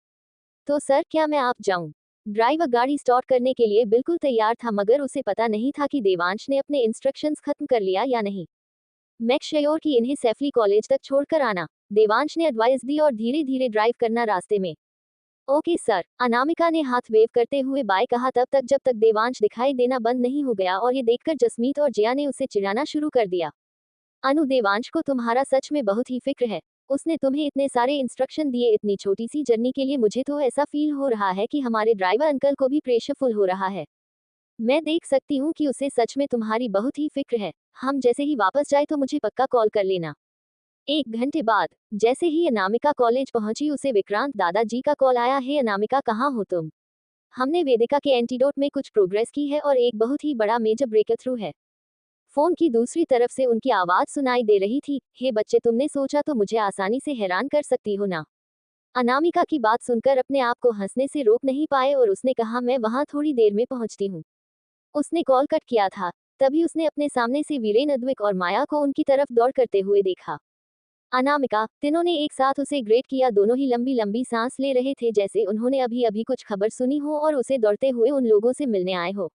Speaker 1: तो सर, क्या मैं आप जाऊं? ड्राइवर गाड़ी स्टार्ट करने के लिए बिल्कुल तैयार था, मगर उसे पता नहीं था कि देवांश ने अपने इंस्ट्रक्शंस खत्म कर लिया या नहीं। मेक श्योर कि इन्हें सेफली कॉलेज तक छोड़कर आना, देवांश ने एडवाइस दी, और धीरे धीरे ड्राइव करना रास्ते में। ओके सर, अनामिका ने हाथ वेव करते हुए बाय कहा, तब तक जब तक देवांश दिखाई देना बंद नहीं हो गया, और ये देखकर जसमीत और जिया ने उसे चिढ़ाना शुरू कर दिया। अनु, देवांश को तुम्हारा सच में बहुत ही फिक्र है। उसने तुम्हें इतने सारे इंस्ट्रक्शन दिए इतनी छोटी सी जर्नी के लिए। मुझे तो ऐसा फील हो रहा है कि हमारे ड्राइवर अंकल को भी प्रेशरफुल हो रहा है। मैं देख सकती हूँ कि उसे सच में तुम्हारी बहुत ही फिक्र है। हम जैसे ही वापस जाए तो मुझे पक्का कॉल कर लेना। 1 घंटे बाद जैसे ही अनामिका कॉलेज पहुंची, उसे विक्रांत दादाजी का कॉल आया। हे अनामिका, कहाँ हो तुम? हमने वेदिका के एंटीडोट में कुछ प्रोग्रेस की है और एक बहुत ही बड़ा मेजर ब्रेक थ्रू है। फोन की दूसरी तरफ से उनकी आवाज सुनाई दे रही थी। हे बच्चे, तुमने सोचा तो मुझे आसानी से हैरान कर सकती हो ना? अनामिका की बात सुनकर अपने आप को हंसने से रोक नहीं पाए और उसने कहा, मैं वहां थोड़ी देर में पहुंचती हूँ। उसने कॉल कट किया था। तभी उसने अपने सामने से वीरेन, अद्विक और माया को उनकी तरफ दौड़ करते हुए देखा। अनामिका, तीनों ने एक साथ उसे ग्रेट किया। दोनों ही लंबी लंबी सांस ले रहे थे, जैसे उन्होंने अभी अभी कुछ खबर सुनी हो और उसे दौड़ते हुए उन लोगों से मिलने आए हो।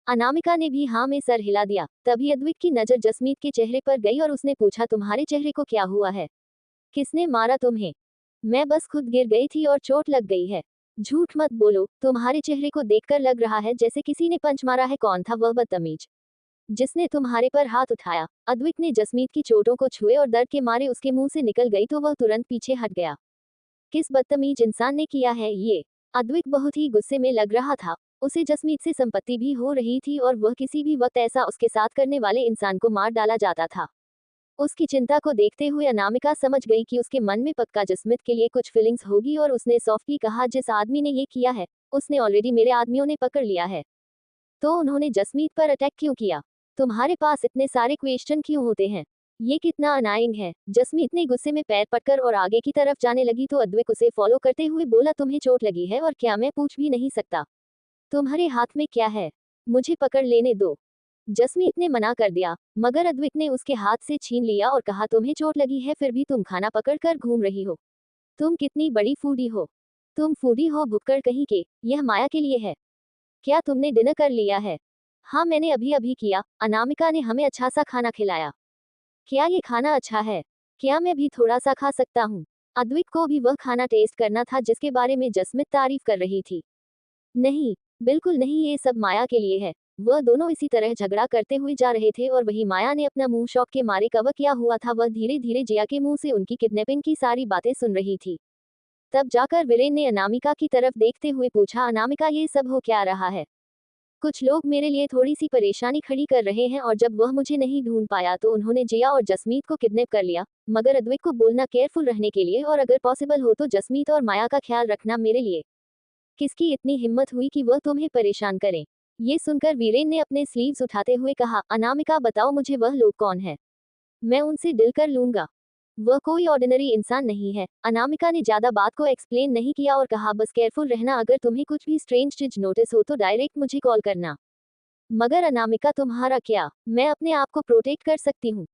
Speaker 1: अनामिका ने भी हाँ में सर हिला दिया। तभी अद्विक की नजर जसमीत के चेहरे पर गई और उसने पूछा, तुम्हारे चेहरे को क्या हुआ है? किसने मारा तुम्हें? मैं बस खुद गिर गई थी और चोट लग गई है। झूठ मत बोलो, तुम्हारे चेहरे को देखकर लग रहा है जैसे किसी ने पंच मारा है। कौन था वह बदतमीज जिसने तुम्हारे पर हाथ उठाया? अद्विक ने जसमीत की चोटों को छुए और दर्द के मारे उसके मुंह से निकल गई तो वह तुरंत पीछे हट गया। किस बदतमीज इंसान ने किया है ये? अद्विक बहुत ही गुस्से में लग रहा था। उसे जसमीत से संपत्ति भी हो रही थी और वह किसी भी वक्त ऐसा उसके साथ करने वाले इंसान को मार डाला जाता था। उसकी चिंता को देखते हुए अनामिका समझ गई कि उसके मन में पक्का जसमीत के लिए कुछ फीलिंग्स होगी और उसने सॉफ्टली कहा, जिस आदमी ने ये किया है उसने ऑलरेडी मेरे आदमियों ने पकड़ लिया है, तो उन्होंने जसमीत पर अटैक क्यों किया? तुम्हारे पास इतने सारे क्वेश्चन क्यों होते हैं? ये कितना अनाइंग है। जसमीत ने गुस्से में पैर पटकर और आगे की तरफ जाने लगी तो अद्विक उसे फॉलो करते हुए बोला, तुम्हें चोट लगी है और क्या मैं पूछ भी नहीं सकता? तुम्हारे हाथ में क्या है? मुझे पकड़ लेने दो। जसमीत ने मना कर दिया, मगर अद्विक ने उसके हाथ से छीन लिया और कहा, तुम्हें चोट लगी है फिर भी तुम खाना पकड़ कर घूम रही हो। तुम कितनी बड़ी फूडी हो। तुम फूडी हो भुक्कड़ कहीं के। यह माया के लिए है। क्या तुमने डिनर कर लिया है? हाँ मैंने अभी अभी किया। अनामिका ने हमें अच्छा सा खाना खिलाया। क्या ये खाना अच्छा है? क्या मैं भी थोड़ा सा खा सकता हूँ? अद्विक को भी वह खाना टेस्ट करना था जिसके बारे में जसमीत तारीफ कर रही थी। नहीं, बिल्कुल नहीं, ये सब माया के लिए है। वह दोनों इसी तरह झगड़ा करते हुए जा रहे थे और वही माया ने अपना मुंह शौक के मारे कवर किया हुआ था। वह धीरे धीरे जिया के मुंह से उनकी किडनैपिंग की सारी बातें सुन रही थी। तब जाकर वीरेन ने अनामिका की तरफ देखते हुए पूछा, अनामिका ये सब हो क्या रहा है? कुछ लोग मेरे लिए थोड़ी सी परेशानी खड़ी कर रहे हैं और जब वह मुझे नहीं ढूंढ पाया तो उन्होंने जिया और जसमीत को किडनैप कर लिया। मगर अद्विक को बोलना केयरफुल रहने के लिए और अगर पॉसिबल हो तो जसमीत और माया का ख्याल रखना मेरे लिए। किसकी इतनी हिम्मत हुई कि वह तुम्हें परेशान करें? ये सुनकर वीरेन ने अपने स्लीव्स उठाते हुए कहा, अनामिका बताओ मुझे वह लोग कौन है? मैं उनसे दिल कर लूंगा। वह कोई ऑर्डिनरी इंसान नहीं है। अनामिका ने ज्यादा बात को एक्सप्लेन नहीं किया और कहा, बस केयरफुल रहना, अगर तुम्हें कुछ भी स्ट्रेंज चीज नोटिस हो तो डायरेक्ट मुझे कॉल करना। मगर अनामिका तुम्हारा क्या? मैं अपने आप को प्रोटेक्ट कर सकती हूँ।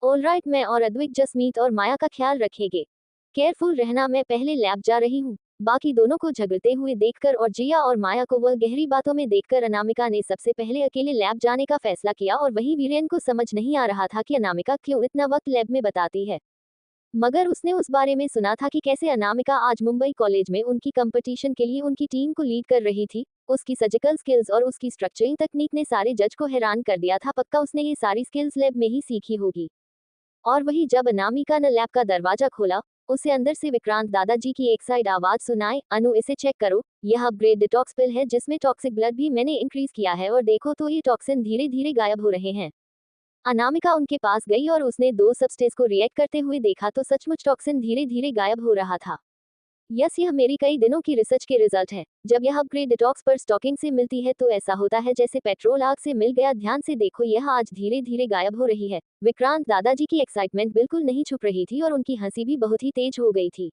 Speaker 1: ऑलराइट, मैं और अद्विक जसमीत और माया का ख्याल रखेंगे। केयरफुल रहना, मैं पहले लैब जा रही हूँ। बाकी दोनों को झगड़ते हुए देखकर और जिया और माया को वह गहरी बातों में देखकर अनामिका ने सबसे पहले अकेले लैब जाने का फैसला किया और वहीं वीरेन को समझ नहीं आ रहा था कि अनामिका क्यों इतना वक्त लैब में बताती है। मगर उसने उस बारे में सुना था कि कैसे अनामिका आज मुंबई कॉलेज में उनकी कंपटीशन के लिए उनकी टीम को लीड कर रही थी। उसकी सर्जिकल स्किल्स और उसकी स्ट्रक्चरिंग तकनीक ने सारे जज को हैरान कर दिया था। पक्का उसने ये सारी स्किल्स लैब में ही सीखी होगी। और वही जब अनामिका ने लैब का दरवाजा खोला, उसे अंदर से विक्रांत दादाजी की एक साइड आवाज सुनाई, अनु इसे चेक करो, यह अपग्रेड डिटॉक्स पिल है जिसमें टॉक्सिक ब्लड भी मैंने इंक्रीज किया है और देखो तो ये टॉक्सिन धीरे धीरे गायब हो रहे हैं। अनामिका उनके पास गई और उसने दो सबस्टेंस को रिएक्ट करते हुए देखा तो सचमुच टॉक्सिन धीरे धीरे गायब हो रहा था। यस, यह मेरी कई दिनों की रिसर्च के रिजल्ट है। जब यह अपग्रेड डिटॉक्स पर स्टॉकिंग से मिलती है तो ऐसा होता है जैसे पेट्रोल आग से मिल गया। ध्यान से देखो, यह आज धीरे धीरे गायब हो रही है। विक्रांत दादाजी की एक्साइटमेंट बिल्कुल नहीं छुप रही थी और उनकी हंसी भी बहुत ही तेज हो गई थी।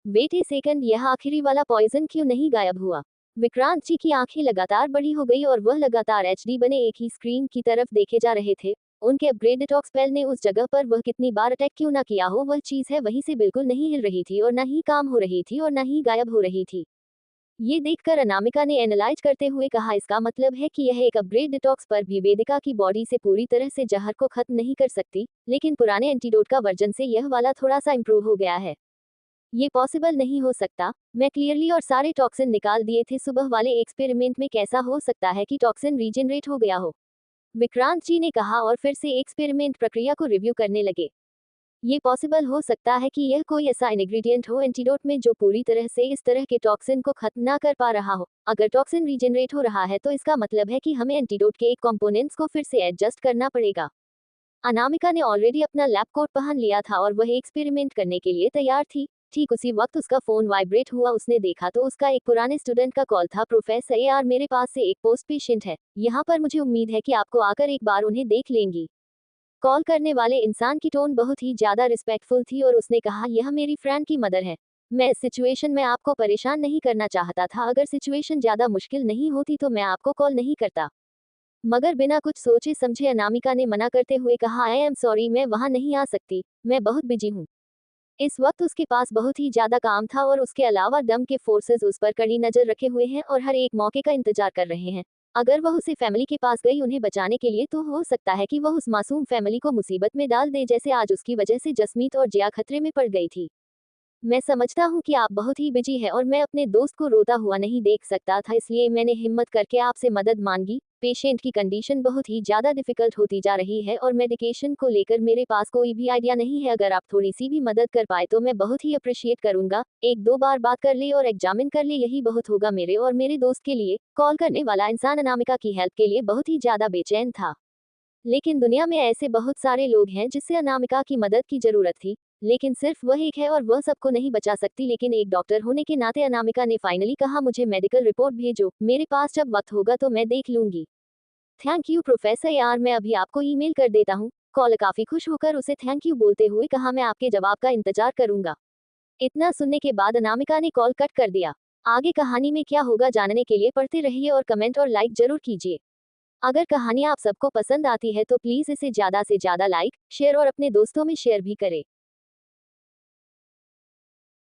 Speaker 1: वेट ए सेकंड, यह आखिरी वाला पॉइजन क्यों नहीं गायब हुआ? विक्रांत जी की आंखें लगातार बड़ी हो गई और वह लगातार एचडी बने एक ही स्क्रीन की तरफ देखे जा रहे थे। उनके अपग्रेड डिटॉक्स पेल ने उस जगह पर वह कितनी बार अटैक क्यों ना किया हो, वह चीज है वहीं से बिल्कुल नहीं हिल रही थी और ना ही काम हो रही थी और ना ही गायब हो रही थी। ये देखकर अनामिका ने एनालाइज करते हुए कहा, इसका मतलब है कि यह एक अपग्रेड डिटॉक्स पर भी वेदिका की बॉडी से पूरी तरह से जहर को खत्म नहीं कर सकती, लेकिन पुराने एंटीडोट का वर्जन से यह वाला थोड़ा सा इंप्रूव हो गया है। ये पॉसिबल नहीं हो सकता। मैं क्लियरली और सारे टॉक्सिन निकाल दिए थे। सुबह वाले एक्सपेरिमेंट में कैसा हो सकता है कि टॉक्सिन रीजनरेट हो गया हो? विक्रांत जी ने कहा और फिर से एक्सपेरिमेंट प्रक्रिया को रिव्यू करने लगे। ये पॉसिबल हो सकता है कि यह कोई ऐसा इंग्रेडिएंट हो एंटीडोट में जो पूरी तरह से इस तरह के टॉक्सिन को खत्म ना कर पा रहा हो। अगर टॉक्सिन रीजनरेट हो रहा है तो इसका मतलब है कि हमें एंटीडोट के एक कंपोनेंट्स को फिर से एडजस्ट करना पड़ेगा। अनामिका ने ऑलरेडी अपना लैब कोट पहन लिया था और वह एक्सपेरिमेंट करने के लिए तैयार थी। ठीक उसी वक्त उसका फोन वाइब्रेट हुआ। उसने देखा तो उसका एक पुराने स्टूडेंट का कॉल था। प्रोफेसर AR, मेरे पास से एक पोस्ट पेशेंट है यहाँ पर, मुझे उम्मीद है कि आपको आकर एक बार उन्हें देख लेंगी। कॉल करने वाले इंसान की टोन बहुत ही ज्यादा रिस्पेक्टफुल थी और उसने कहा, यह मेरी फ्रेंड की मदर है। मैं इस सिचुएशन में आपको परेशान नहीं करना चाहता था। अगर सिचुएशन ज्यादा मुश्किल नहीं होती तो मैं आपको कॉल नहीं करता। मगर बिना कुछ सोचे समझे अनामिका ने मना करते हुए कहा, आई एम सॉरी, मैं वहां नहीं आ सकती, मैं बहुत बिजी हूँ। इस वक्त उसके पास बहुत ही ज्यादा काम था और उसके अलावा डम के फोर्सेस उस पर कड़ी नजर रखे हुए हैं और हर एक मौके का इंतजार कर रहे हैं। अगर वह उसे फैमिली के पास गई उन्हें बचाने के लिए तो हो सकता है कि वह उस मासूम फैमिली को मुसीबत में डाल दे, जैसे आज उसकी वजह से जसमीत और जिया खतरे में पड़ गई थी। मैं समझता हूँ कि आप बहुत ही बिजी हैं और मैं अपने दोस्त को रोता हुआ नहीं देख सकता था, इसलिए मैंने हिम्मत करके आपसे मदद मांगी। पेशेंट की कंडीशन बहुत ही ज़्यादा डिफ़िकल्ट होती जा रही है और मेडिकेशन को लेकर मेरे पास कोई भी आइडिया नहीं है। अगर आप थोड़ी-सी भी मदद कर पाएँ तो मैं बहुत ही एप्रिशिएट करूँगा। 1-2 बार बात कर ले और एग्ज़ामिन कर ले, यही बहुत होगा मेरे और मेरे दोस्त के लिए। कॉल करने वाला इंसान अनामिका की हेल्प के लिए बहुत ही ज़्यादा बेचैन था। लेकिन दुनिया में ऐसे बहुत सारे लोग हैं जिससे अनामिका की मदद की जरूरत थी, लेकिन सिर्फ वह एक है और वह सबको नहीं बचा सकती। लेकिन एक डॉक्टर होने के नाते अनामिका ने फाइनली कहा, मुझे मेडिकल रिपोर्ट भेजो, मेरे पास जब वक्त होगा तो मैं देख लूंगी। थैंक यू प्रोफेसर, यार मैं अभी आपको ईमेल कर देता हूँ। कॉल काफी खुश होकर उसे थैंक यू बोलते हुए कहा, मैं आपके जवाब का इंतजार करूंगा। इतना सुनने के बाद अनामिका ने कॉल कट कर दिया। आगे कहानी में क्या होगा जानने के लिए पढ़ते रहिए और कमेंट और लाइक जरूर कीजिए। अगर कहानी आप सबको पसंद आती है तो प्लीज़ इसे ज़्यादा से ज़्यादा लाइक, शेयर और अपने दोस्तों में शेयर भी करें।